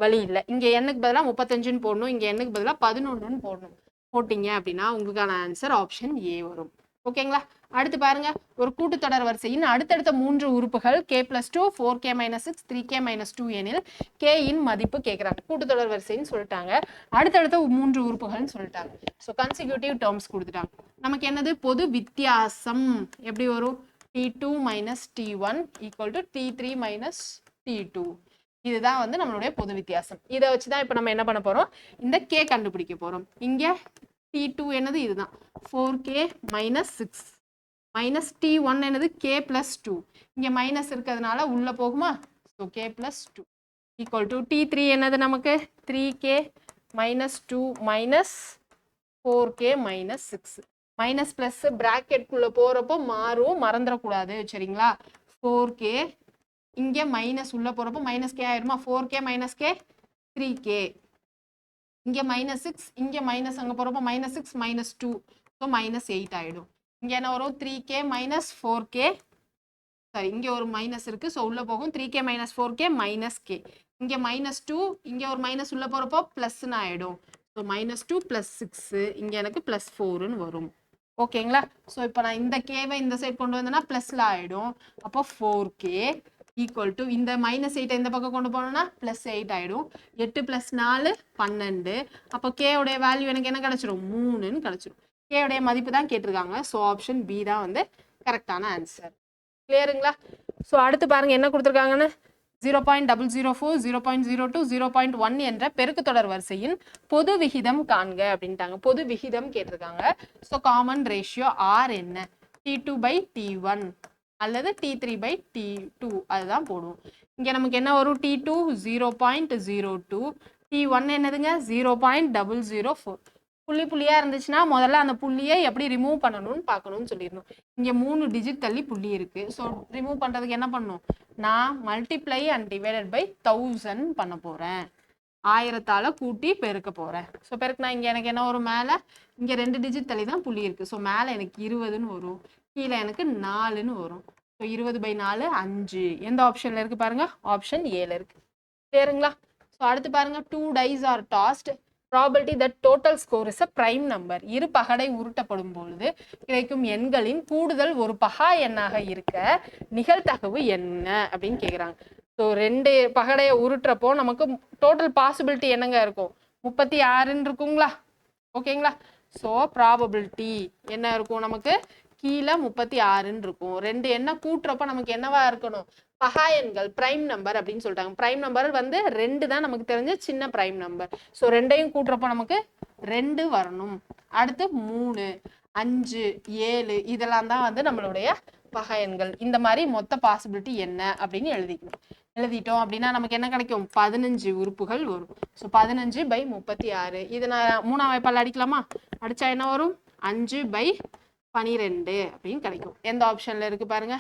வழி இல்லை. இங்கே எண்ணுக்கு பதிலாக 35ன்னு போடணும், இங்கே எண்ணுக்கு பதிலாக 11ன்னு போடணும். போட்டிங்க அப்படின்னா உங்களுக்கான ஆன்சர் ஆப்ஷன் ஏ வரும். ஓகேங்களா? அடுத்து பாருங்க, ஒரு கூட்டுத்தொடர் வரிசையின் அடுத்தடுத்த 3 உறுப்புகள் k+2, 4k-6, 3k-2 எனில் k இன் மதிப்பு கேட்குறாங்க. கூட்டுத்தொடர் வரிசைன்னு சொல்லிட்டாங்க, அடுத்தடுத்த 3 உறுப்புகள்னு சொல்லிட்டாங்க. ஸோ கன்சிக்யூட்டிவ் டேர்ம்ஸ் கொடுத்துட்டாங்க. நமக்கு என்னது? பொது வித்தியாசம் எப்படி வரும்? T2 minus T1 equal to T3 minus T2. இதுதான் வந்து நம்மளுடைய பொது வித்தியாசம். இதை வச்சுதான் இப்ப நம்ம என்ன பண்ண போறோம்? இந்த k கண்டுபிடிக்க போறோம். இங்க T2 என்னது? இதுதான் 4k minus 6 minus T1 என்னது? k plus 2. இங்க மைனஸ் இருக்கிறதுனால உள்ள போகுமா? So k plus 2 equal to T3 என்னது? நமக்கு 3k minus 2 minus 4k minus 6. Minus plus பிராக்கெட்குள்ள போறப்போ மாறும், மறந்துடக்கூடாது. சரிங்களா? 4k இங்கே மைனஸ் உள்ள போறப்போ மைனஸ் கே ஆயிருமா? 4k minus K 3k. இங்கே மைனஸ் 6, இங்கே மைனஸ் அங்கே போறப்போ மைனஸ் 6 மைனஸ் 2, ஸோ மைனஸ் 8 ஆயிடும். இங்கே என்ன வரும்? 3k minus 4k. சாரி, இங்கே ஒரு மைனஸ் இருக்கு, ஸோ உள்ள போகும் 3k minus 4k minus K. இங்கே மைனஸ் 2, இங்கே ஒரு மைனஸ் உள்ள போறப்போ பிளஸ்ன்னு ஆயிடும். ஸோ மைனஸ் 2 பிளஸ் 6, இங்கே எனக்கு பிளஸ் 4ன்னு வரும். ஓகேங்களா? ஸோ இப்போ நான் இந்த கேவை இந்த சைட் கொண்டு வந்தேன்னா பிளஸ்ல ஆயிடும். அப்போ 4k ஈக்குவல் டு இந்த மைனஸ் 8 இந்த பக்கம் கொண்டு போனோம்னா பிளஸ் 8 ஆயிடும். 8 பிளஸ் 4 12. அப்போ k உடைய வேல்யூ எனக்கு என்ன கிடைச்சிரும்? 3ன்னு கிடைச்சிரும். k உடைய மதிப்பு தான் கேட்டிருக்காங்க. ஸோ ஆப்ஷன் பி தான் வந்து கரெக்டான ஆன்சர். கிளியருங்களா? ஸோ அடுத்து பாருங்க என்ன கொடுத்துருக்காங்கன்னு. 0.004, 0.02, 0.1 என்ற பெருக்கு தொடர் வரிசையின் பொது விகிதம் காண்க அப்படின்ட்டாங்க. பொது விகிதம் கேட்டிருக்காங்க. ஸோ காமன் ரேஷியோ ஆர் என்ன? T2/T1 அல்லது T3/T2 அதுதான் போடுவோம். இங்கே நமக்கு என்ன வரும்? T2 0.02, T1 என்னதுங்க? 0.004. புள்ளி புள்ளியா இருந்துச்சுன்னா முதல்ல அந்த புள்ளியை எப்படி ரிமூவ் பண்ணணும்னு பார்க்கணும்னு சொல்லிடணும். இங்கே 3 டிஜிட் தள்ளி புள்ளி இருக்கு. ஸோ ரிமூவ் பண்ணுறதுக்கு என்ன பண்ணணும், நான் மல்டிப்ளை அண்ட் டிவைடட் பை 1000 பண்ண போகிறேன். 1000ஆல கூட்டி பெருக்க போகிறேன். ஸோ பெருக்குனா இங்கே எனக்கு என்ன வரும், மேலே இங்கே 2 டிஜிட் தள்ளி தான் புள்ளி இருக்குது. ஸோ மேலே எனக்கு 20ன்னு வரும், கீழே எனக்கு 4ன்னு வரும். ஸோ 20/4 5. எந்த ஆப்ஷனில் இருக்குது பாருங்க, ஆப்ஷன் ஏல இருக்குது. சரிங்களா? ஸோ அடுத்து பாருங்க, 2 dice are tossed. Probability that total score is a prime number. இரு பகடை உருட்டப்படும் பொழுது கிடைக்கும் எண்களின் கூடுதல் ஒரு பகா எண்ணாக இருக்க நிகழ்தகவு என்ன அப்படின்னு கேட்குறாங்க. ஸோ 2 பகடையை உருட்டுறப்போ நமக்கு டோட்டல் பாசிபிலிட்டி என்னங்க இருக்கும், 36ன்னு இருக்குங்களா? ஓகேங்களா? ஸோ ப்ராபபிலிட்டி என்ன இருக்கும், நமக்கு கீழே 36ன்னு இருக்கும். 2 எண்ணை கூட்டுறப்ப நமக்கு என்னவா இருக்கணும், பகா எண்கள், பிரைம் நம்பர் அப்படின்னு சொல்லிட்டாங்க. பிரைம் நம்பர் வந்து 2 தான் நமக்கு தெரிஞ்ச சின்ன பிரைம் நம்பர். ஸோ 2ஐயும் கூட்டுறப்ப நமக்கு 2 வரணும். அடுத்து 3, 5, 7 இதெல்லாம் தான் வந்து நம்மளுடைய பகா எண்கள். இந்த மாதிரி மொத்த பாசிபிலிட்டி என்ன அப்படின்னு எழுதிட்டோம் அப்படின்னா நமக்கு என்ன கிடைக்கும், 15 உறுப்புகள் வரும். ஸோ 15/36. இது நான் 3ஆம் வாய்ப்பால் அடிக்கலாமா? அடிச்சா என்ன வரும், 5/12 அப்படின்னு கிடைக்கும். எந்த ஆப்ஷன்ல இருக்கு பாருங்க,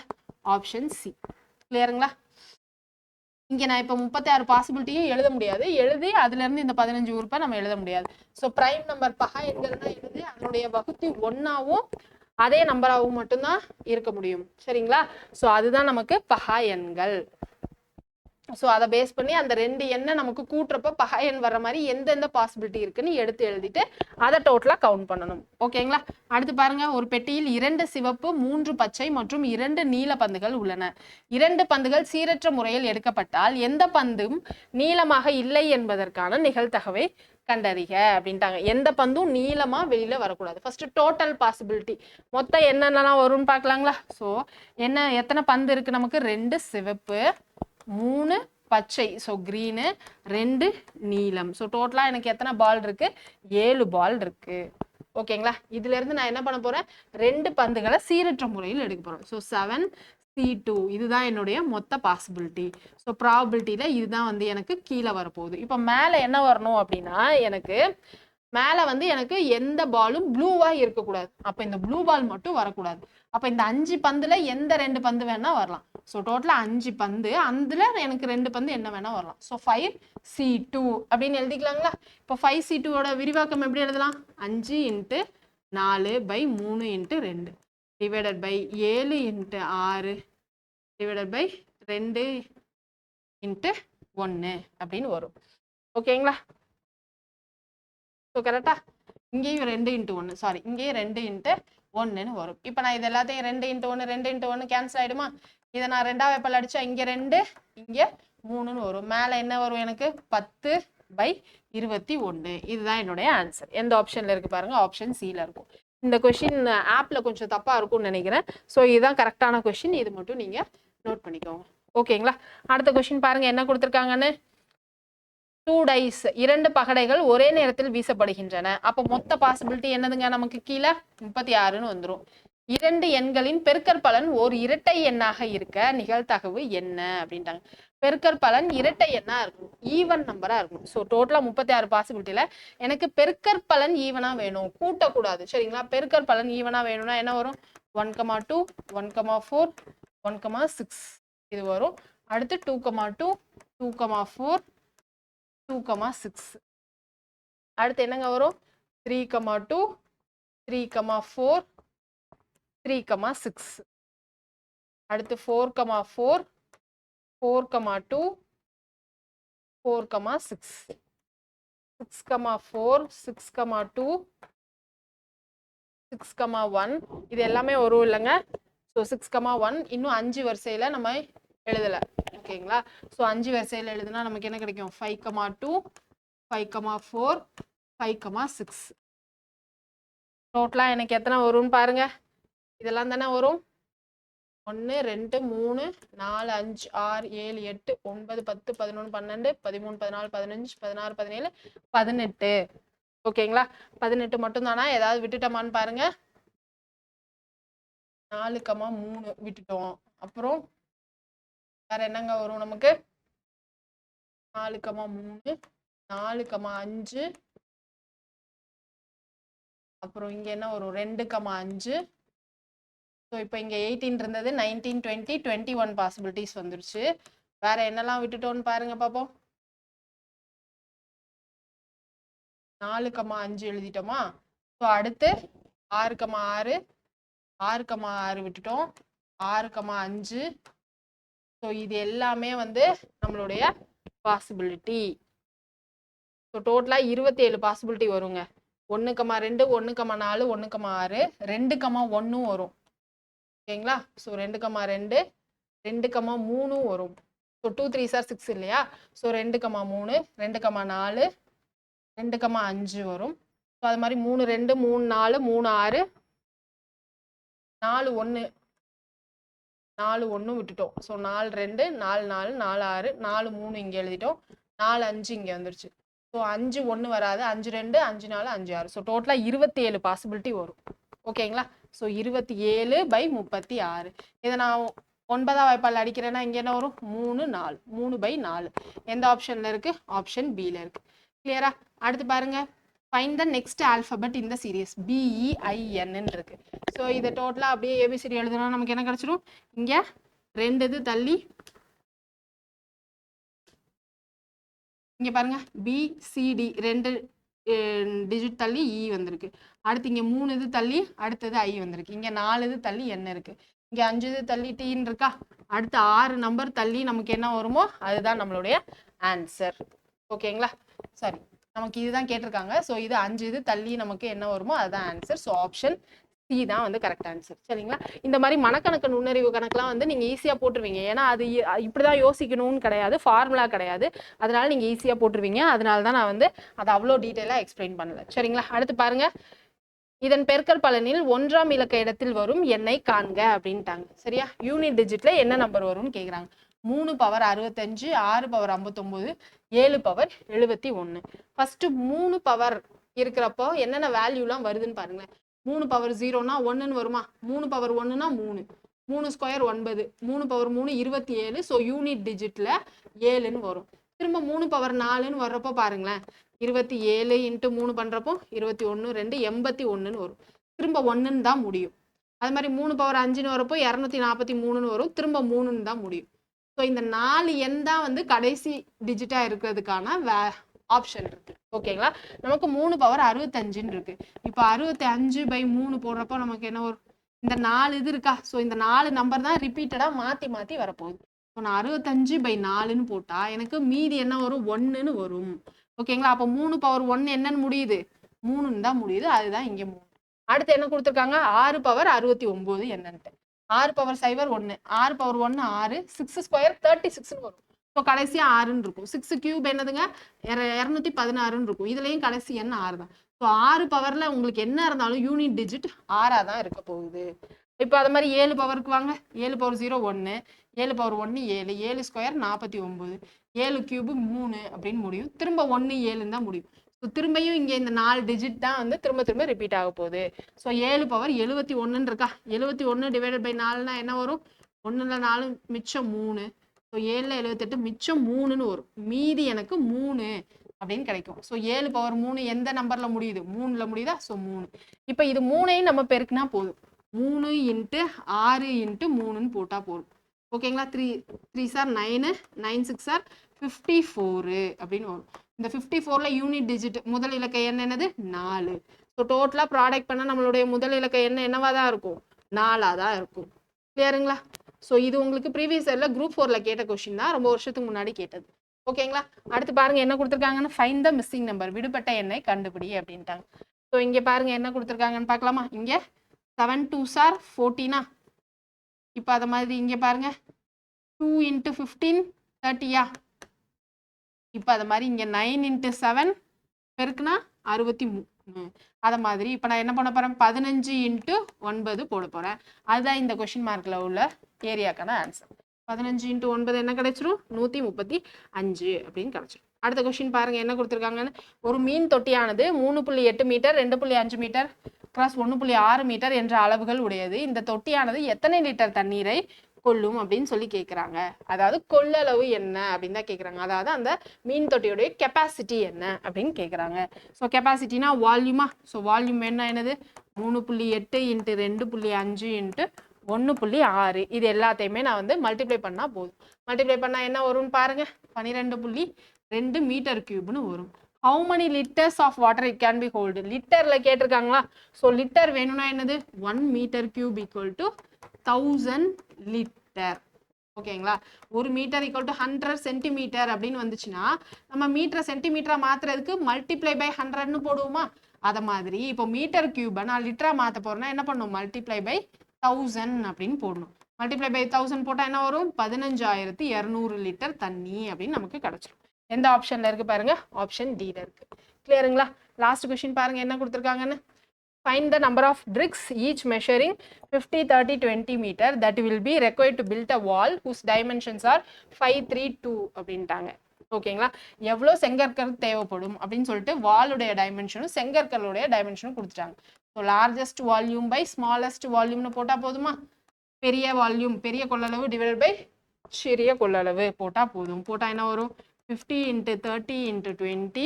ஆப்ஷன் சி. கிளியருங்களா? இங்க நான் இப்ப 36 பாசிபிலிட்டியும் எழுத முடியாது, எழுதி அதுல இருந்து இந்த 15 உறுப்பை நம்ம எழுத முடியாது. ஸோ பிரைம் நம்பர் பகா எண்கள்னா எழுதி அதனுடைய வகுத்தி 1ஆவும் அதே நம்பராகவும் மட்டும்தான் இருக்க முடியும். சரிங்களா? ஸோ அதுதான் நமக்கு பகா எண்கள். ஸோ அதை பேஸ் பண்ணி அந்த 2 எண்ணை நமக்கு கூட்டுறப்ப பகா எண் வர்ற மாதிரி எந்தெந்த பாசிபிலிட்டி இருக்குன்னு எடுத்து எழுதிட்டு அதை டோட்டலாக கவுண்ட் பண்ணணும். ஓகேங்களா? அடுத்து பாருங்க, ஒரு பெட்டியில் 2 சிவப்பு 3 பச்சை மற்றும் 2 நீல பந்துகள் உள்ளன. 2 பந்துகள் சீரற்ற முறையில் எடுக்கப்பட்டால் எந்த பந்தும் நீளமாக இல்லை என்பதற்கான நிகழ்தகவை கண்டறிக அப்படின்ட்டாங்க. எந்த பந்தும் நீளமா வெளியில வரக்கூடாது. ஃபர்ஸ்ட் டோட்டல் பாசிபிலிட்டி மொத்தம் என்னென்னலாம் வரும்னு பார்க்கலாங்களா? ஸோ எத்தனை பந்து இருக்கு நமக்கு, 2 சிவப்பு 3 பச்சை, ஸோ கிரீனு, 2 நீலம். ஸோ டோட்டலா எனக்கு எத்தனை பால் இருக்கு, 7 பால் இருக்கு. ஓகேங்களா? இதுல இருந்து நான் என்ன பண்ண போறேன், 2 பந்துகளை சீரற்ற முறையில் எடுக்க போறேன். ஸோ 7C2 இதுதான் என்னுடைய மொத்த பாசிபிலிட்டி. ஸோ ப்ராபபிலிட்டியில இதுதான் வந்து எனக்கு கீழே வரப்போகுது. இப்போ மேலே என்ன வரணும் அப்படின்னா, எனக்கு மேலே வந்து எனக்கு எந்த பாலும் ப்ளூவா இருக்கக்கூடாது. அப்போ இந்த ப்ளூ பால் மட்டும் வரக்கூடாது. அப்போ இந்த 5 பந்துல எந்த 2 பந்து வேணா வரலாம். ஸோ டோட்டலா 5 பந்து, அதுல எனக்கு 2 பந்து என்ன வேணா வரலாம். ஸோ 5C2 அப்படின்னு எழுதிக்கலாங்களா? இப்போ 5C2ஓட விரிவாக்கம் எப்படி எழுதலாம், 5 × 4/3 × 2 டிவைடட் பை 7 × 6 டிவைடட் பை 2 × 1 அப்படின்னு வரும். ஓகேங்களா? ஸோ கரெக்டா? இங்கேயும் 2 × 1, சாரி இங்கேயும் 2 × 1ன்னு வரும். இப்போ நான் இது எல்லாத்தையும் 2 × 1 2 × 1 கேன்சல் ஆயிடுமா? இதை நான் 2ஆம் வாய்ப்பால் அடிச்சா இங்கே 2 இங்கே 3ன்னு வரும். மேலே என்ன வரும் எனக்கு, 10/21. இதுதான் என்னுடைய ஆன்சர். எந்த ஆப்ஷன்ல இருக்கு பாருங்க, ஆப்ஷன் சில இருக்கும். இந்த கொஸ்டின் ஆப்ல கொஞ்சம் தப்பா இருக்கும்னு நினைக்கிறேன். ஸோ இதுதான் கரெக்டான கொஸ்டின், இது மட்டும் நீங்க நோட் பண்ணிக்கோங்க. ஓகேங்களா? அடுத்த கொஸ்டின் பாருங்க என்ன கொடுத்துருக்காங்கன்னு. 2 dice 2 பகடைகள் ஒரே நேரத்தில் வீசப்படுகின்றன. அப்போ மொத்த பாசிபிலிட்டி என்னதுங்க, நமக்கு கீழே 36ன்னு வந்துடும். 2 எண்களின் பெருக்கற்பலன் ஒரு இரட்டை எண்ணாக இருக்க நிகழ்தகவு என்ன அப்படின்ட்டாங்க. பெருக்கற்பலன் இரட்டை எண்ணா இருக்கணும், ஈவன் நம்பரா இருக்கணும். ஸோ டோட்டலா 36 பாசிபிலிட்டியில எனக்கு பெருக்கற்பலன் ஈவனா வேணும், கூட்டக்கூடாது. சரிங்களா? பெருக்கற்பலன் ஈவனா வேணும்னா என்ன வரும், 1,2 1,4 1,6 இது வரும். அடுத்து 2,2 2,4 2,6. அடுத்து என்னங்க வரும், 3,2 3,4 3,6. அடுத்து 4,4 4,2 4,6 6,4 6,2 6,1 இது எல்லாமே வரும் இல்லைங்க. ஸோ 6,1 இன்னும் 5 வரிசையில நம்ம எழுதல. ஓகேங்களா? ஸோ 5 வரிசையில் எழுதுனா நமக்கு என்ன கிடைக்கும், 5,2 5,4 5,6. டோட்டலா எனக்கு எத்தனை வரும்னு பாருங்க, இதெல்லாம் தானே வரும். 1 2 3 4 5 6 7 8 9 10 11 12 13 14 15 16 17 18. ஓகேங்களா? 18 மட்டும் தானா, ஏதாவது விட்டுட்டோமான்னு பாருங்க. 4,3 விட்டுட்டோம். அப்புறம் வேற என்னங்க வரும் நமக்கு, 4,3 4,5 அப்புறம் இங்கே என்ன வரும் 2,5. ஸோ இப்போ இங்கே 18 இருந்தது, 19, 20, 21 பாசிபிலிட்டிஸ் வந்துருச்சு. வேற என்னெல்லாம் விட்டுட்டோன்னு பாருங்க பார்ப்போம். 4,5 எழுதிட்டோமா? ஸோ அடுத்து 6,6, 6,6 விட்டுட்டோம், 6,5. ஸோ இது எல்லாமே வந்து நம்மளுடைய பாசிபிலிட்டி. ஸோ டோட்டலாக 27 பாசிபிலிட்டி வருங்க. 1,2, 1,4, 1,6, 2,1 வரும். ஓகேங்களா? ஸோ 2,2, 2,3 வரும். ஸோ 2 3s are 6 இல்லையா? ஸோ 2,3, 2,4, 2,5 வரும். ஸோ அது மாதிரி 3 2, 3 4, 3 6, 4 1, 4 1 விட்டுட்டோம். ஸோ 4 2, 4 4, 4 6, 4 3 இங்கே எழுதிட்டோம், 4 5 இங்கே வந்துருச்சு. ஸோ 5 1 வராது, 5 2, 5 4, 5 6. ஸோ டோட்டலாக 27 பாசிபிலிட்டி வரும். ஓகேங்களா? ஸோ 27/36. இதை நான் 9ஆம் வாய்ப்பால் அடிக்கிறேன்னா இங்கே என்ன வரும்? 3 4, 3/4. எந்த ஆப்ஷனில் இருக்குது? ஆப்ஷன் பியில் இருக்குது. கிளியரா? அடுத்து பாருங்க, ஃபைண்ட் த நெக்ஸ்ட் ஆல்ஃபபெட் இந்த சீரியஸ். BEIN இருக்கு. ஸோ இதை டோட்டலாக அப்படியே ஏபிசிடி எழுதுனா நமக்கு என்ன கிடைச்சிடும்? இங்கே 2 இது தள்ளி இங்கே பாருங்க, BCD 2 டிஜிட் தள்ளி E வந்திருக்கு. அடுத்து இங்கே 3 இது தள்ளி அடுத்தது I வந்திருக்கு. இங்கே 4 இது தள்ளி N இருக்கு. இங்கே 5 இது தள்ளி Tன்னு இருக்கா? அடுத்து 6 நம்பர் தள்ளி நமக்கு என்ன வருமோ அதுதான் நம்மளுடைய ஆன்சர். ஓகேங்களா? சரி, நமக்கு இதுதான் கேட்டிருக்காங்க. ஸோ இது 5 இது தள்ளி நமக்கு என்ன வருமோ அதுதான் ஆன்சர். ஸோ ஆப்ஷன் சி தான் வந்து கரெக்ட் ஆன்சர். சரிங்களா? இந்த மாதிரி மனக்கணக்கு நுண்ணறிவு கணக்கெலாம் வந்து நீங்கள் ஈஸியாக போட்டுருவீங்க. ஏன்னா அது இப்படி தான் யோசிக்கணும்னு கிடையாது, ஃபார்முலா கிடையாது. அதனால நீங்கள் ஈஸியாக போட்டுருவீங்க. அதனால தான் நான் வந்து அதை அவ்வளோ டீட்டெயிலாக எக்ஸ்பிளைன் பண்ணல. சரிங்களா? அடுத்து பாருங்க, இதன் பெருக்கல் பலனில் 1ஆம் இலக்க இடத்தில் வரும் எண்ணை காண்க அப்படின்ட்டாங்க. சரியா? யூனிட் டிஜிட்ல என்ன நம்பர் வரும்னு கேட்குறாங்க. 3 power 65, 6 power 59, 7 power 71. First 3 power இருக்கிறப்போ என்னென்ன வேல்யூலாம் வருதுன்னு பாருங்களேன். 3 பவர் 0னா 1ன்னு வருமா? 3 பவர் 1னா 3, 3 ஸ்கொயர் 9, 3 பவர் 3 27. ஸோ யூனிட் டிஜிட்ல 7ன்னு வரும். திரும்ப 3 பவர் 4ன்னு வர்றப்போ பாருங்களேன், 27 இன்ட்டு 3 பண்ணுறப்போ 21 2 81ன்னு வரும். திரும்ப 1ன்னு தான் முடியும். அது மாதிரி 3 பவர் 5ன்னு வரப்போ 243ன்னு வரும். திரும்ப 3ன்னு தான் முடியும். ஸோ இந்த 4 எண் தான் வந்து கடைசி டிஜிட்டாக இருக்கிறதுக்கான ஆப்ஷன் இருக்கு. ஓகேங்களா? நமக்கு 3 பவர் 65ன்னு இருக்கு. இப்போ 65/3 போடுறப்போ நமக்கு என்ன வரும்? இந்த 4 இது இருக்கா? ஸோ இந்த 4 நம்பர் தான் ரிப்பீட்டடாக மாற்றி மாற்றி வரப்போகுது. ஸோ நான் 65/4ன்னு போட்டால் எனக்கு மீதி என்ன வரும்? 1ன்னு வரும். ஓகேங்களா? அப்போ 3 பவர் 1 என்னன்னு முடியுது? 3ன்னு தான் முடியுது. அதுதான் இங்கே 3. அடுத்து என்ன கொடுத்துருக்காங்க? 6 பவர் 69 என்னன்ட்டு. 6 பவர் 0 1, 6 பவர் 1 6, 6 ஸ்கொயர் 36ன்னு வரும். ஸோ கடைசியாக 6ன்னு இருக்கும். 6 கியூப் என்னதுங்க? 216ன்னு இருக்கும். இதுலேயும் கடைசி எண் 6 தான். ஸோ 6 பவரில் உங்களுக்கு என்ன இருந்தாலும் யூனிட் டிஜிட் 6ஆக தான் இருக்க போகுது. இப்போ அது மாதிரி 7 பவருக்கு வாங்க. 7 பவர் 0 1, 7 பவர் 1 7, 7 ஸ்கொயர் 49, 7 கியூபு 3 அப்படின்னு முடியும். திரும்ப 1 7ன்னு தான் முடியும். ஸோ திரும்பியும் இங்கே இந்த 4 டிஜிட் தான் வந்து திரும்ப திரும்ப ரிப்பீட் ஆக போகுது. ஸோ 7 பவர் 71ன்னு இருக்கா? 71 டிவைடட் பை 4னா என்ன வரும்? 1ல் 4 மிச்சம் 3. ஸோ 7ல் 78 மிச்சம் 3ன்னு வரும். மீதி எனக்கு 3 அப்படின்னு கிடைக்கும். ஸோ 7 பவர் 3 எந்த நம்பரில் முடியுது? 3ல் முடியுதா? ஸோ 3. இப்போ இது 3ஐயும் நம்ம பெருக்குனா போதும். 3 இன்ட்டு 6 இன்ட்டு 3ன்னு போட்டால் போதும். ஓகேங்களா? 3 3s are 9, 9 6 are 54 அப்படின்னு வரும். இந்த 54ல் யூனிட் டிஜிட் முதல் இலக்க எண் என்னது? 4. ஸோ டோட்டலாக ப்ராடக்ட் பண்ணால் நம்மளுடைய முதல் இலக்க எண் என்னவா தான் இருக்கும்? 4ஆக தான் இருக்கும். கிளியருங்களா? ஸோ இது உங்களுக்கு ப்ரீவியஸ் இயரில் குரூப் 4ல் கேட்ட கொஸ்டின் தான், ரொம்ப வருஷத்துக்கு முன்னாடி கேட்டது. ஓகேங்களா? அடுத்து பாருங்க என்ன கொடுத்துருக்காங்கன்னு, ஃபைண்ட் த மிஸ்ஸிங் நம்பர், விடுபட்ட எண்ணை கண்டுபிடி அப்படின்ட்டாங்க. ஸோ இங்கே பாருங்க என்ன கொடுத்துருக்காங்கன்னு பார்க்கலாமா? இங்கே 7 2s are 14. இப்போ அதை மாதிரி இங்கே பாருங்க 2 இன்ட்டு 15 30. இப்போ அதை மாதிரி இங்கே 9 இன்ட்டு 7 பெருக்குனா 63. அதை மாதிரி இப்போ நான் என்ன பண்ண போகிறேன்? 15 இன்ட்டு 9 போட போகிறேன். அதுதான் இந்த கொஷின் மார்க்கில் உள்ள ஏரியாக்கான ஆன்சர். 15 இன்ட்டு 9 என்ன கிடைச்சிரும்? 135 அப்படின்னு கிடைச்சிரும். அடுத்த கொஸ்டின் பாருங்க என்ன கொடுத்துருக்காங்கன்னு. ஒரு மீன் தொட்டியானது 3.8 மீட்டர், 2.5 மீட்டர், கிராஸ் 1.6 மீட்டர் என்ற அளவுகள் உடையது. இந்த தொட்டியானது எத்தனை லிட்டர் தண்ணீரை கொள்ளும் அப்படின்னு சொல்லி கேட்குறாங்க. அதாவது கொள்ளளவு என்ன அப்படின்னு தான் கேட்குறாங்க. அதாவது அந்த மீன் தொட்டியுடைய கெப்பாசிட்டி என்ன அப்படின்னு கேட்குறாங்க. ஸோ கெப்பாசிட்டினா வால்யூமா. ஸோ வால்யூம் என்னது 3.8 இன்ட்டு 2.5 இன்ட்டு 1.6. இது எல்லாத்தையுமே நான் வந்து மல்டிப்ளை பண்ணால் போதும். மல்டிப்ளை பண்ணால் என்ன வரும்னு பாருங்க, 12.2 மீட்டர் கியூப்னு வரும். How many liters of water it can be hold? லிட்டர்ல கேட்டிருக்காங்களா? ஸோ லிட்டர் வேணும்னா என்னது 1 metre cube equal to 1000 litre. ஓகேங்களா? 1 மீட்டர் ஈக்குவல் டு 100 சென்டிமீட்டர் அப்படின்னு வந்துச்சுன்னா நம்ம மீட்டரை சென்டிமீட்டரா மாத்துறதுக்கு மல்டிப்ளை பை 100ன்னு போடுவோமா? அதை மாதிரி இப்போ மீட்டர் கியூபை நான் லிட்டரா மாற்ற போறேன்னா என்ன பண்ணும், மல்டிப்ளை பை 1000 அப்படின்னு போடணும். மல்டிப்ளை பை 1000 போட்டால் என்ன வரும், 15200 லிட்டர் தண்ணி அப்படின்னு நமக்கு கிடைச்சிடும். எந்த ஆப்ஷன்ல இருக்கு பாருங்க, ஆப்ஷன் டில இருக்கு. கிளியருங்களா? லாஸ்ட் கொஸ்டின் பாருங்க என்ன கொடுத்துருக்காங்கன்னு. Find the number of bricks each measuring 50, 30, 20 meter that will be required to build a wall whose dimensions are 5, 3, 2 அப்படின்ட்டாங்க. ஓகேங்களா? எவ்வளோ செங்கற்கள் தேவைப்படும் அப்படின்னு சொல்லிட்டு வாலுடைய டைமென்ஷனும் செங்கற்களுடைய டைமென்ஷனும் கொடுத்துட்டாங்க. So largest volume by smallest வால்யூம்னு போட்டால் போதுமா? பெரிய வால்யூம் பெரிய கொள்ளளவு டிவைட் பை சிறிய கொள்ளளவு போட்டால் போதும். போட்டால் என்ன வரும், 50 into 30 into 20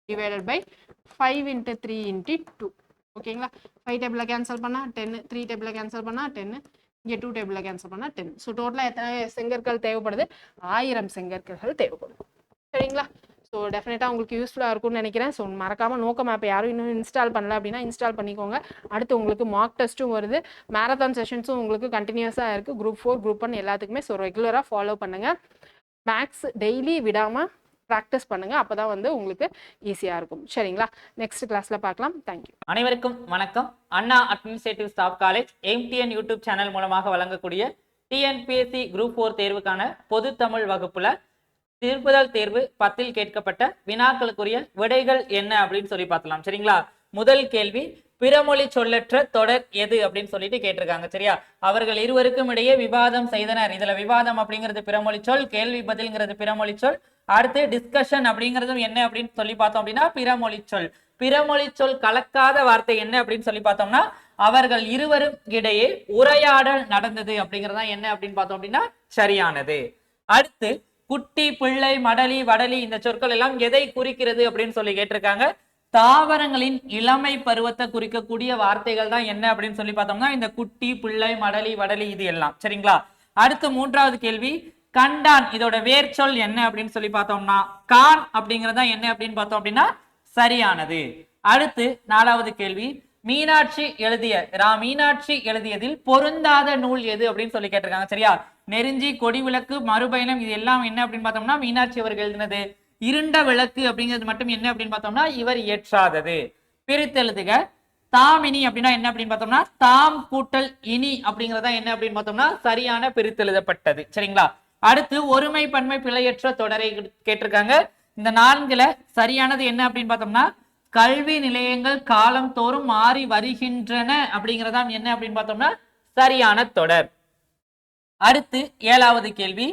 divided by 5 into 3 into 2. ஓகேங்களா? 5 டேபிளில் கேன்சல் பண்ணால் 10, 3 டேபிளில் கேன்சல் பண்ணால் 10, இங்கே 2 டேபிளில் கேன்சல் பண்ணால் 10. ஸோ டோட்டலாக எத்தனை செங்கற்கள் தேவைப்படுது, 1000 செங்கற்கள் தேவைப்படுது. சரிங்களா? ஸோ டெஃபினட்டாக உங்களுக்கு யூஸ்ஃபுல்லாக இருக்கும்னு நினைக்கிறேன். ஸோ மறக்காமல் நோக்கம் ஆப் யாரும் இன்னும் இன்ஸ்டால் பண்ணல அப்படின்னா இன்ஸ்டால் பண்ணிக்கோங்க. அடுத்து உங்களுக்கு மார்க் டெஸ்ட்டும் வருது, மேரத்தான் செஷன்ஸும் உங்களுக்கு கண்டினியூஸாக இருக்குது. குரூப் 4 குரூப் 1 எல்லாத்துக்குமே. ஸோ ரெகுலராக ஃபாலோ பண்ணுங்கள். மேக்ஸ் டெய்லி விடாமல் ப்ராக்டிஸ் பண்ணுங்கள், அப்போ தான் வந்து உங்களுக்கு ஈஸியாக இருக்கும். சரிங்களா? நெக்ஸ்ட் கிளாஸில் பார்க்கலாம். தேங்க்யூ. அனைவருக்கும் வணக்கம். Anna administrative staff college MTN YouTube channel மூலமாக வழங்கக்கூடிய டிஎன்பிஎஸ்சி குரூப் 4 தேர்வுக்கான பொது தமிழ் வகுப்புல திருப்புதல் தேர்வு 10இல் கேட்கப்பட்ட வினாக்களுக்குரிய விடைகள் என்ன அப்படின்னு சொல்லி பார்க்கலாம். சரிங்களா? முதல் கேள்வி, பிறமொழி சொல்லற்ற தொடர் எது அப்படின்னு சொல்லிட்டு கேட்டிருக்காங்க. சரியா? அவர்கள் இருவருக்கும் இடையே விவாதம் செய்தனர். இதுல விவாதம் அப்படிங்கிறது பிறமொழி சொல், கேள்வி பதில்ங்கிறது பிறமொழி சொல், அடுத்து டிஸ்கஷன் அப்படிங்கிறதும் என்ன அப்படின்னு சொல்லி பார்த்தோம் அப்படின்னா பிறமொழி சொல். பிறமொழி சொல் கலக்காத வார்த்தை என்ன அப்படின்னு சொல்லி பார்த்தோம்னா அவர்கள் இருவரும் இடையே உரையாடல் நடந்தது அப்படிங்கிறதா என்ன அப்படின்னு பார்த்தோம் அப்படின்னா சரியானது. அடுத்து குட்டி, பிள்ளை, மடலி, வடலி இந்த சொற்கள் எல்லாம் எதை குறிக்கிறது அப்படின்னு சொல்லி கேட்டிருக்காங்க. தாவரங்களின் இளமை பருவத்தை குறிக்கக்கூடிய வார்த்தைகள் தான் என்ன அப்படின்னு சொல்லி பார்த்தோம்னா இந்த குட்டி, பிள்ளை, மடலி, வடலி இது எல்லாம். சரிங்களா? அடுத்து மூன்றாவது கேள்வி, கண்டான் இதோட வேர் சொல் என்ன அப்படின்னு சொல்லி பார்த்தோம்னா கான் அப்படிங்கறதா என்ன அப்படின்னு பார்த்தோம் அப்படின்னா சரியானது. அடுத்து நாலாவது கேள்வி, மீனாட்சி எழுதிய மீனாட்சி எழுதியதில் பொருந்தாத நூல் எது அப்படின்னு சொல்லி கேட்டிருக்காங்க. சரியா? நெருஞ்சி, கொடி விளக்கு, மறுபயணம் இது எல்லாம் என்ன அப்படின்னு பார்த்தோம்னா மீனாட்சி அவர்கள் எழுதினது. இருண்ட விளக்கு அப்படிங்கிறது மட்டும் என்ன அப்படின்னு பார்த்தோம்னா இவர் இயற்றாதது. பிரித்தெழுதுக. தாமினி அப்படின்னா என்ன அப்படின்னு பார்த்தோம்னா தாம் கூட்டல் இனி அப்படிங்கிறதா என்ன அப்படின்னு பார்த்தோம்னா சரியான பிரித்தெழுதப்பட்டது. சரிங்களா? அடுத்து ஒருமை பன்மை பிழையற்ற தொடரை கேட்டிருக்காங்க. இந்த 4ல சரியானது என்ன அப்படின்னு பார்த்தோம்னா கல்வி நிலையங்கள் காலம் தோறும் மாறி வருகின்றன அப்படிங்கிறதா என்ன அப்படின்னு பார்த்தோம்னா சரியான தொடர். அடுத்து ஏழாவது கேள்வி,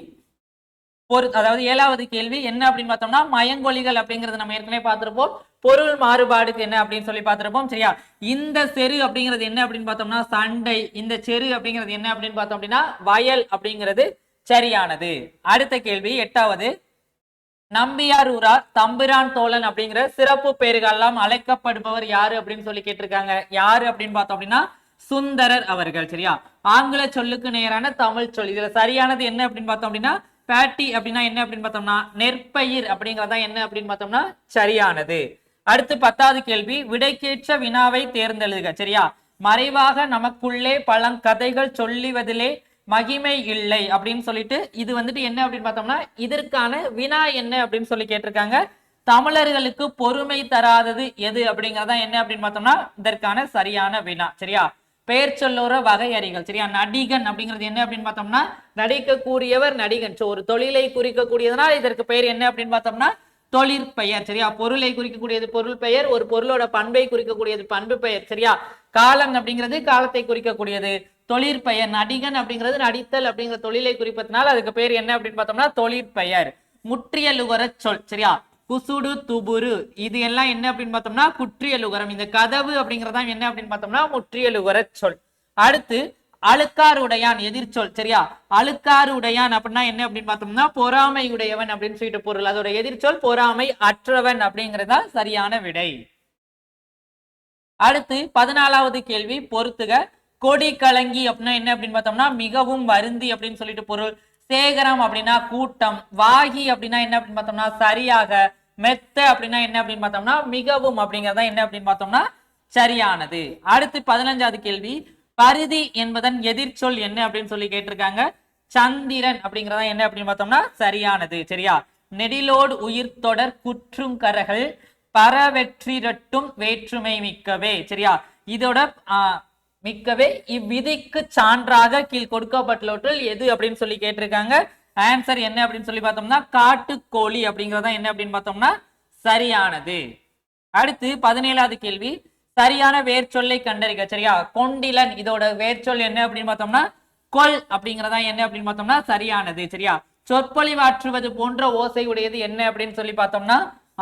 அதாவது ஏழாவது கேள்வி என்ன அப்படின்னு பார்த்தோம்னா மயங்கொலிகள் அப்படிங்கிறது நம்ம ஏற்கனவே பார்த்திருப்போம். பொருள் மாறுபாடுக்கு என்ன அப்படின்னு சொல்லி பார்த்திருப்போம். சரியா? இந்த செரு அப்படிங்கிறது என்ன அப்படின்னு பார்த்தோம்னா சண்டை, இந்த செரு அப்படிங்கிறது என்ன அப்படின்னு பார்த்தோம் அப்படின்னா வயல் அப்படிங்கிறது சரியானது. அடுத்த கேள்வி எட்டாவது, நம்பியார் ஊரார் தம்பிரான் தோழன் அப்படிங்கிற சிறப்பு பெயர்களெல்லாம் அழைக்கப்படுபவர் யாரு அப்படின்னு சொல்லி கேட்டிருக்காங்க. யாரு அப்படின்னு பார்த்தோம் அப்படின்னா சுந்தரர் அவர்கள். சரியா? ஆங்கில சொல்லுக்கு நேரான தமிழ் சொல். இதுல சரியானது என்ன அப்படின்னு பார்த்தோம் அப்படின்னா பேட்டி அப்படின்னா என்ன அப்படின்னு பார்த்தோம்னா நெற்பயிர் அப்படிங்கிறதா என்ன அப்படின்னு பார்த்தோம்னா சரியானது. அடுத்து 10வது கேள்வி, விடைக்கேற்ற வினாவை தேர்ந்தெழுதுக. சரியா? மறைவாக நமக்குள்ளே பழங்கதைகள் சொல்லுவதிலே மகிமை இல்லை அப்படின்னு சொல்லிட்டு இது வந்துட்டு என்ன அப்படின்னு பார்த்தோம்னா இதற்கான வினா என்ன அப்படின்னு சொல்லி கேட்டிருக்காங்க. தமிழர்களுக்கு பொறுமை தராதது எது அப்படிங்கிறதா என்ன அப்படின்னு பார்த்தோம்னா இதற்கான சரியான வினா. சரியா? பெயர் சொல்லுற வகையறிகள். சரியா? நடிகன் அப்படிங்கிறது என்ன அப்படின்னு பார்த்தோம்னா நடிக்கக்கூடியவர் நடிகன். ஒரு தொழிலை குறிக்கக்கூடியதுனால் இதற்கு பெயர் என்ன அப்படின்னு பார்த்தோம்னா தொழிற்பெயர். சரியா? பொருளை குறிக்கக்கூடியது பொருள் பெயர், ஒரு பொருளோட பண்பை குறிக்கக்கூடியது பண்பு பெயர். சரியா? காலம் அப்படிங்கிறது காலத்தை குறிக்கக்கூடியது தொழிற்பெயர். நடிகன் அப்படிங்கிறது நடித்தல் அப்படிங்கிற தொழிலை குறிப்பதனால அதுக்கு பேர் என்ன அப்படின்னு பார்த்தோம்னா தொழிற்பெயர். முற்றியலுகர சொல். சரியா? குசுடு, துபுரு இது எல்லாம் என்ன அப்படின்னு பார்த்தோம்னா குற்றியலுகரம். இந்த கதவு அப்படிங்கறதா என்ன அப்படின்னு பார்த்தோம்னா முற்றியலுகர சொல். அடுத்து அழுக்காறு உடையான் எதிர்ச்சொல். சரியா, அழுக்காறு உடையான் அப்படின்னா என்ன அப்படின்னு பார்த்தோம்னா பொறாமை உடையவன் அப்படின்னு சொல்லிட்டு பொருள். அதோட எதிர்ச்சொல் பொறாமை அற்றவன் அப்படிங்கறதா சரியான விடை. அடுத்து 14வது கேள்வி பொறுத்துக. கொடி கலங்கி அப்படின்னா என்ன அப்படின்னு பார்த்தோம்னா மிகவும் வருந்தி அப்படின்னு சொல்லிட்டு பொருள். சேகரம் அப்படின்னா கூட்டம். வாகி அப்படின்னா என்ன அப்படின்னு பார்த்தோம்னா சரியாக. மெத்த அப்படின்னா என்ன அப்படின்னு பார்த்தோம்னா மிகவும் அப்படிங்கறதா என்ன அப்படின்னு பார்த்தோம்னா சரியானது. அடுத்து 15வது கேள்வி பரிதி என்பதன் எதிர்ச்சொல் என்ன அப்படின்னு சொல்லி கேட்டிருக்காங்க. சந்திரன் அப்படிங்கறதா என்ன அப்படின்னு பார்த்தோம்னா சரியானது. சரியா, நெடிலோடு உயிர் தொடர் குற்றும் கரகள் பரவெற்றிரட்டும் வேற்றுமை மிக்கவே. சரியா, இதோட மிக்கவே இவ்விதிக்கு சான்றாக கீழ் கொடுக்கப்பட்டுள்ளவற்றில் எது அப்படின்னு சொல்லி கேட்டிருக்காங்க. ஆன்சர் என்ன அப்படின்னு சொல்லி பார்த்தோம்னா காட்டுக்கோழி அப்படிங்கறதா என்ன அப்படின்னு பார்த்தோம்னா சரியானது. அடுத்து 17வது கேள்வி சரியான வேர்ச்சொல்லை கண்டறிக. சரியா, கொண்டிலன் இதோட வேர்ச்சொல் என்ன அப்படின்னு பார்த்தோம்னா கொல் அப்படிங்கறதா என்ன அப்படின்னு பார்த்தோம்னா சரியானது. சரியா, சொற்பொழிவாற்றுவது போன்ற ஓசை உடையது என்ன அப்படின்னு சொல்லி பார்த்தோம்னா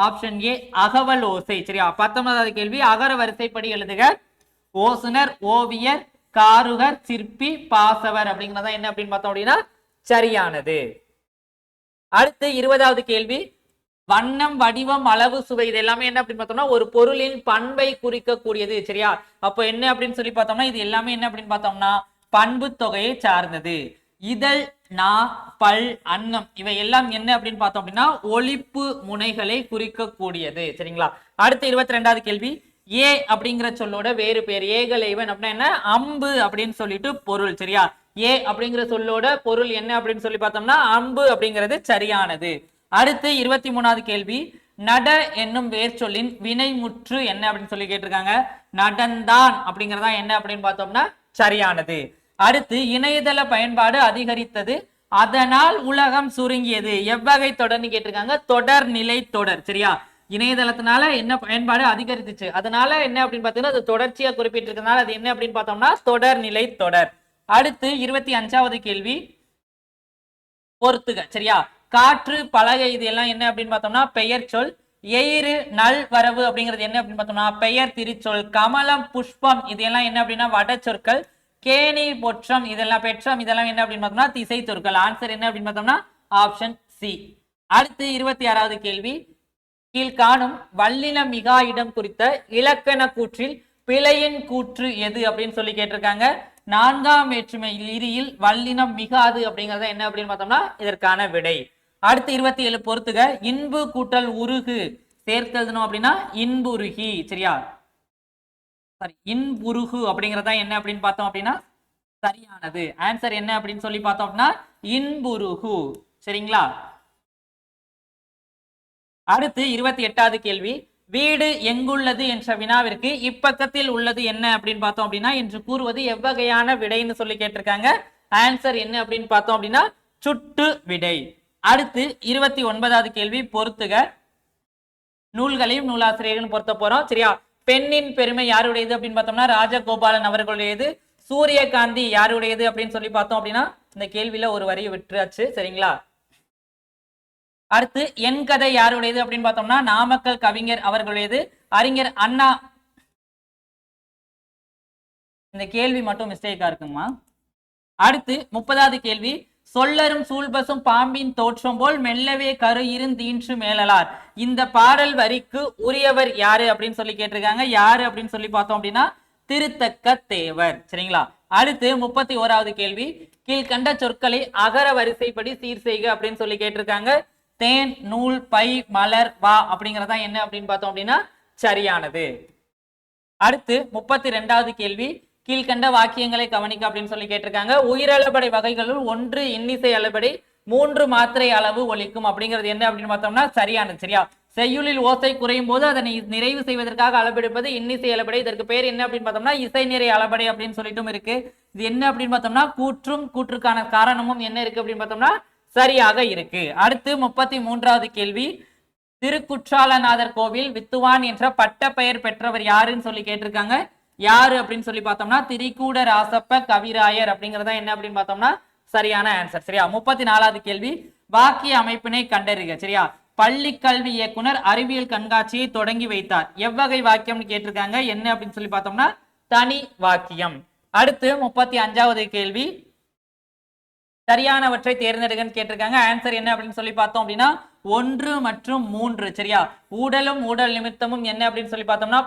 ஆப்ஷன் ஏ அகவல் ஓசை. சரியா, 19வது கேள்வி அகர வரிசைப்படி எழுதுக. ஓசுனர், ஓவியர், காருகர், சிற்பி, பாசவர் அப்படிங்கறதா என்ன அப்படின்னு பார்த்தோம் அப்படின்னா சரியானது. அடுத்து 20வது கேள்வி வண்ணம், வடிவம், அளவு, சுவை இது எல்லாமே என்ன அப்படின்னு பார்த்தோம்னா ஒரு பொருளின் பண்பை குறிக்கக்கூடியது. சரியா, அப்போ என்ன அப்படின்னு சொல்லி பார்த்தோம்னா இது எல்லாமே என்ன அப்படின்னு பார்த்தோம்னா பண்பு தொகையை சார்ந்தது. இதழ், நா, பல், அன்னம் இவை எல்லாம் என்ன அப்படின்னு பார்த்தோம் அப்படின்னா ஒலிப்பு முனைகளை குறிக்கக்கூடியது. சரிங்களா. அடுத்து 22வது கேள்வி ஏ அப்படிங்கிற சொல்லோட வேறு பேர். ஏகலைவன் அப்படின்னா என்ன அம்பு அப்படின்னு சொல்லிட்டு பொருள். சரியா, ஏ அப்படிங்கிற சொல்லோட பொருள் என்ன அப்படின்னு சொல்லி பார்த்தோம்னா அம்பு அப்படிங்கிறது சரியானது. அடுத்து 23வது கேள்வி நட என்னும் வேர்ச்சொல்லின் வினைமுற்று என்ன அப்படின்னு சொல்லி கேட்டிருக்காங்க. நடந்தான் அப்படிங்கறதா என்ன அப்படின்னு பார்த்தோம்னா சரியானது. அடுத்து இணையதள பயன்பாடு அதிகரித்தது அதனால் உலகம் சுருங்கியது எவ்வகை தொடர்னு கேட்டிருக்காங்க. தொடர்நிலை தொடர். சரியா, இணையதளத்தினால என்ன பயன்பாடு அதிகரித்துச்சு அதனால என்ன அப்படின்னு பார்த்தீங்கன்னா அது தொடர்ச்சியா குறிப்பிட்டிருக்கனால அது என்ன அப்படின்னு பார்த்தோம்னா தொடர்நிலை தொடர். அடுத்து 25வது கேள்வி பொறுத்துக. சரியா, காற்று, பலகை இது எல்லாம் என்ன அப்படின்னு பார்த்தோம்னா பெயர் சொல். எயிறு, நல், வரவு அப்படிங்கிறது என்ன அப்படின்னு பார்த்தோம்னா பெயர் திருச்சொல். கமலம், புஷ்பம் இது எல்லாம் என்ன அப்படின்னா வட சொற்கள். கேணி, பொற்றம் இதெல்லாம் பெற்றம் இதெல்லாம் என்ன அப்படின்னு பார்த்தோம்னா திசை சொற்கள். ஆன்சர் என்ன அப்படின்னு பார்த்தோம்னா ஆப்ஷன் சி. அடுத்து 26வது கேள்வி கீழ்காணும் வல்லின மிகா இடம் குறித்த இலக்கண கூற்றில் பிழையின் கூற்று எது அப்படின்னு சொல்லி கேட்டிருக்காங்க. 4ஆம் வேற்றுமை இரியில் வல்லினம் மிகாது அப்படிங்கறத என்ன அப்படின்னு பார்த்தோம்னா இதற்கான விடை. அடுத்து 27 பொறுத்துக. இன்பு கூட்டல் உருகு சேர்த்ததுனோம் அப்படின்னா இன்புருகி. சரியா, சாரி இன்புருகு அப்படிங்கறதா என்ன அப்படின்னு பார்த்தோம் அப்படின்னா சரியானது. ஆன்சர் என்ன அப்படின்னு சொல்லி பார்த்தோம் அப்படின்னா இன்புருகு. சரிங்களா. அடுத்து 28வது கேள்வி வீடு எங்குள்ளது என்ற வினாவிற்கு இப்பக்கத்தில் உள்ளது என்ன அப்படின்னு பார்த்தோம் அப்படின்னா என்று கூறுவது எவ்வகையான விடைன்னு சொல்லி கேட்டிருக்காங்க. ஆன்சர் என்ன அப்படின்னு பார்த்தோம் அப்படின்னா சுட்டு விடை. அடுத்து 29வது கேள்வி பொறுத்துக. நூல்களையும் நூலாசிரியர்களும் பொறுத்த போறோம். சரியா, பெண்ணின் பெருமை யாருடையது அப்படின்னு பார்த்தோம்னா ராஜகோபாலன் அவர்களுடையது. சூரியகாந்தி யாருடையது அப்படின்னு சொல்லி பார்த்தோம் அப்படின்னா இந்த கேள்வியில ஒரு வரியை விட்டுறாச்சு. சரிங்களா. அடுத்து என் கதை யாருடையது அப்படின்னு பார்த்தோம்னா நாமக்கல் கவிஞர் அவர்களுடையது. அறிஞர் அண்ணா. இந்த கேள்வி மட்டும் மிஸ்டேக்கா இருக்குமா. அடுத்து 30வது கேள்வி சொல்லரும் சூழ்பசும் பாம்பின் தோற்றம் போல் மெல்லவே கரு இருந்தீன்று மேலலார் இந்த பாடல் வரிக்கு உரியவர் யாரு அப்படின்னு சொல்லி கேட்டிருக்காங்க. யாரு அப்படின்னு சொல்லி பார்த்தோம் அப்படின்னா திருத்தக்க தேவர். சரிங்களா. அடுத்து 31வது கேள்வி கீழ்கண்ட சொற்களை அகர வரிசைப்படி சீர் செய்க அப்படின்னு சொல்லி கேட்டிருக்காங்க. தேன், நூல், பை, மலர், வா அப்படிங்கறதா என்ன அப்படின்னு பார்த்தோம் அப்படின்னா சரியானது. அடுத்து 32வது கேள்வி கீழ்கண்ட வாக்கியங்களை கவனிக்க அப்படின்னு சொல்லி கேட்டிருக்காங்க. உயிரளபடை வகைகளுள் 1 இன்னிசை அளபடை 3 மாத்திரை அளவு ஒலிக்கும் அப்படிங்கிறது என்ன அப்படின்னு பார்த்தோம்னா சரியானது. சரியா, செய்யுளில் ஓசை குறையும் போது அதனை நிறைவு செய்வதற்காக அளபெடுப்பது இன்னிசை அளபடை. இதற்கு பேர் என்ன அப்படின்னு பார்த்தோம்னா இசை நிறை அளபடை அப்படின்னு சொல்லிட்டும் இருக்கு. இது என்ன அப்படின்னு பார்த்தோம்னா கூற்றும் கூற்றுக்கான காரணமும் என்ன இருக்கு அப்படின்னு பார்த்தோம்னா சரியாக இருக்கு. அடுத்து 33வது கேள்வி திருக்குற்றாலநாதர் கோவில் வித்துவான் என்ற பட்ட பெயர் பெற்றவர் யாருன்னு சொல்லி கேட்டிருக்காங்க. யாரு அப்படின்னு சொல்லி பார்த்தோம்னா திரிகூட ராசப்ப கவிராயர் அப்படிங்கறதா என்ன அப்படின்னு பார்த்தோம்னா சரியான ஆன்சர். சரியா, 34வது கேள்வி வாக்கிய அமைப்பினை கண்டறிக. சரியா, பள்ளி கல்வி இயக்குனர் அறிவியல் கண்காட்சியை தொடங்கி வைத்தார் எவ்வகை வாக்கியம்னு கேட்டிருக்காங்க. என்ன அப்படின்னு சொல்லி பார்த்தோம்னா தனி வாக்கியம். அடுத்து 35வது கேள்வி, சரியானவற்றை தேர்ந்தெடுங்கன்னு கேட்டிருக்காங்க. ஆன்சர் என்ன அப்படின்னு சொல்லி பார்த்தோம் அப்படின்னா 1 மற்றும் 3. சரியா? ஊடலும் ஊடல் நிமித்தமும் என்ன அப்படின்னு சொல்லி பார்த்தோம்னா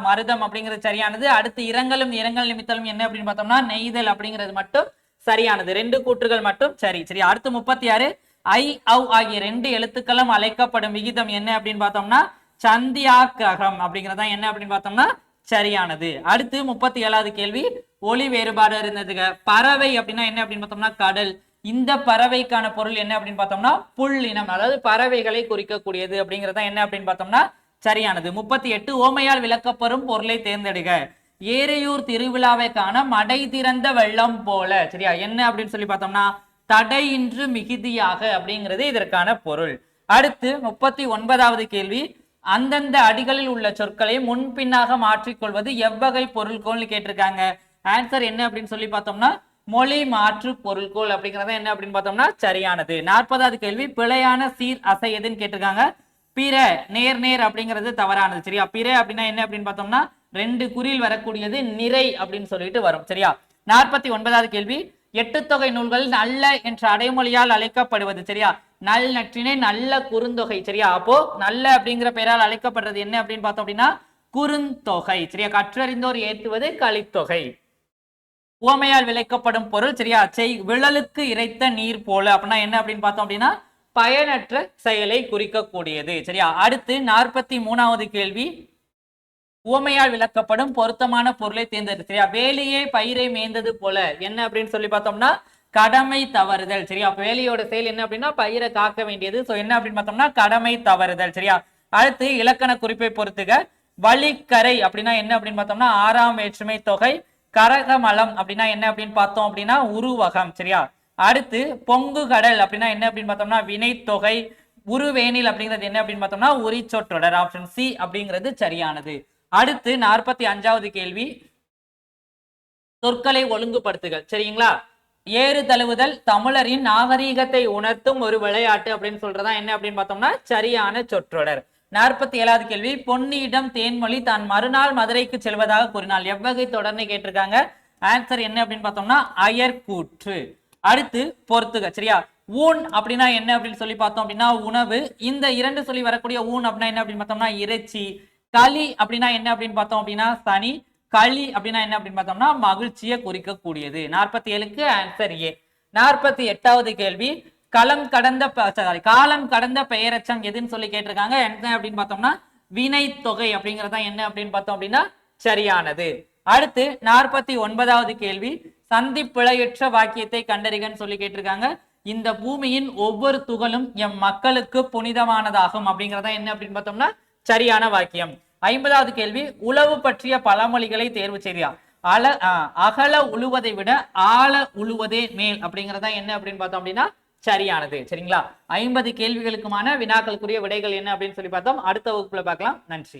மருதம் அப்படிங்கிறது சரியானது. அடுத்து இரங்கலும் இரங்கல் நிமித்தமும் என்ன அப்படின்னு பார்த்தோம்னா நெய்தல் அப்படிங்கிறது மட்டும் சரியானது. 2 கூற்றுகள் மட்டும் சரி. சரியா? அடுத்து 36, ஐ அவ் ஆகிய 2 எழுத்துக்களும் அழைக்கப்படும் விகிதம் என்ன அப்படின்னு பார்த்தோம்னா சந்தியாக்ககம் அப்படிங்கிறதா என்ன அப்படின்னு பார்த்தோம்னா சரியானது. அடுத்து 37வது கேள்வி, ஒலி வேறுபாடு இருந்ததுங்க. பறவை அப்படின்னா என்ன அப்படின்னு பார்த்தோம்னா கடல். இந்த பறவைக்கான பொருள் என்ன அப்படின்னு பார்த்தோம்னா புல்லினம், அதாவது பறவைகளை குறிக்கக்கூடியது அப்படிங்கிறதா என்ன அப்படின்னு பார்த்தோம்னா சரியானது. 38, ஓமையால் விளக்கப்பெறும் பொருளை தேர்ந்தெடுக. ஏரையூர் திருவிழாவை காண மடை திறந்த வெள்ளம் போல. சரியா? என்ன அப்படின்னு சொல்லி பார்த்தோம்னா தடையின்றி மிகுதியாக அப்படிங்கிறது இதற்கான பொருள். அடுத்து 39வது கேள்வி, அந்தந்த அடிகளில் உள்ள சொற்களை முன்பின்னாக மாற்றிக்கொள்வது எவ்வகை பொருள்கோள்னு கேட்டிருக்காங்க. ஆன்சர் என்ன அப்படின்னு சொல்லி பார்த்தோம்னா மொழி மாற்று பொருள்கோள் அப்படிங்கறத என்ன அப்படின்னு பார்த்தோம்னா சரியானது. 40வது கேள்வி, பிழையான சீர் அசை எதுன்னு கேட்டிருக்காங்க. பிற நேர் நேர் அப்படிங்கிறது தவறானது. சரியா? பிற அப்படின்னா என்ன அப்படின்னு பார்த்தோம்னா 2 குறில் வரக்கூடியது நிறை அப்படின்னு சொல்லிட்டு வரும். சரியா? 49வது கேள்வி, 8 தொகை நூல்கள் நல்ல என்ற அடைமொழியால் அழைக்கப்படுவது. சரியா? நல் நற்றினை நல்ல குறுந்தொகை. சரியா? அப்போ நல்ல அப்படிங்கிற பெயரால் அழைக்கப்படுறது என்ன அப்படின்னு பார்த்தோம் அப்படின்னா குறுந்தொகை. சரியா? கற்றறிந்தோர் ஏற்றுவது கலித்தொகை. உவமையால் விளைக்கப்படும் பொருள். சரியா? விழலுக்கு இறைத்த நீர் போல அப்படின்னா என்ன அப்படின்னு பார்த்தோம் அப்படின்னா பயனற்ற செயலை குறிக்கக்கூடியது. சரியா? அடுத்து 43வது கேள்வி, உவமையால் விளக்கப்படும் பொருத்தமான பொருளை தேர்ந்தெடு. சரியா? வேலியே பயிரை மேய்ந்தது போல என்ன அப்படின்னு சொல்லி பார்த்தோம்னா கடமை தவறுதல். சரியா? வேலியோட செயல் என்ன அப்படின்னா பயிரை காக்க வேண்டியது. சோ என்ன அப்படின்னு பார்த்தோம்னா கடமை தவறுதல். சரியா? அடுத்து இலக்கண குறிப்பை பொறுத்துக. வழிக்கரை அப்படின்னா என்ன அப்படின்னு பார்த்தோம்னா 6ஆம் வேற்றுமை தொகை. கரகமலம் அப்படின்னா என்ன அப்படின்னு பார்த்தோம் அப்படின்னா உருவகம். சரியா? அடுத்து பொங்கு கடல் அப்படின்னா என்ன அப்படின்னு பார்த்தோம்னா வினைத்தொகை. உருவேனில் அப்படிங்கிறது என்ன அப்படின்னு பார்த்தோம்னா உரி சொற்றொடர். ஆப்ஷன் சி அப்படிங்கிறது சரியானது. அடுத்து 45வது கேள்வி, சொற்களை ஒழுங்குபடுத்துகள். சரிங்களா? ஏறு தழுவுதல் தமிழரின் நாகரீகத்தை உணர்த்தும் ஒரு விளையாட்டு அப்படின்னு சொல்றதா என்ன அப்படின்னு பார்த்தோம்னா சரியான சொற்றொடர். 47வது கேள்வி, பொன்னியிடம் தேன்மொழி தான் மறுநாள் மதுரைக்கு செல்வதாக கூறினாள். எவ்வகை தொடர்ந்து கேட்டிருக்காங்க. ஆன்சர் என்ன அப்படின்னு பார்த்தோம்னா அயர்கூற்று. அடுத்து பொறுத்துக. சரியா? ஊன் அப்படின்னா என்ன அப்படின்னு சொல்லி பார்த்தோம் அப்படின்னா உணவு. இந்த 2 சொல்லி வரக்கூடிய ஊன் அப்படின்னா என்ன அப்படின்னு பார்த்தோம்னா இறைச்சி. களி அப்படின்னா என்ன அப்படின்னு பார்த்தோம் அப்படின்னா சனி. களி அப்படின்னா என்ன அப்படின்னு பார்த்தோம்னா மகிழ்ச்சியை குறிக்கக்கூடியது. 47க்கு ஆன்சர் ஏ. 48வது கேள்வி, காலம் கடந்த பெயரச்சம் எதுன்னு சொல்லி கேட்டிருக்காங்க. என்ன அப்படின்னு பார்த்தோம்னா வினை தொகை அப்படிங்கறதா என்ன அப்படின்னு பார்த்தோம் அப்படின்னா சரியானது. அடுத்து 49வது கேள்வி, சந்தி பிழையற்ற வாக்கியத்தை கண்டறிகன்னு சொல்லி கேட்டிருக்காங்க. இந்த பூமியின் ஒவ்வொரு துகளும் எம் மக்களுக்கு புனிதமானதாகும் அப்படிங்கறதா என்ன அப்படின்னு பார்த்தோம்னா சரியான வாக்கியம். 50வது கேள்வி, உளவு பற்றிய பழமொழிகளை தேர்வு செய்யா. அகல உழுவதை விட ஆழ உழுவதே மேல் அப்படிங்கறதா என்ன அப்படின்னு பார்த்தோம் அப்படின்னா சரியானது. சரிங்களா? 50 கேள்விகளுக்குமான வினாக்களுக்குரிய விடைகள் என்ன அப்படின்னு சொல்லி பார்த்தோம். அடுத்த வகுப்புல பார்க்கலாம். நன்றி.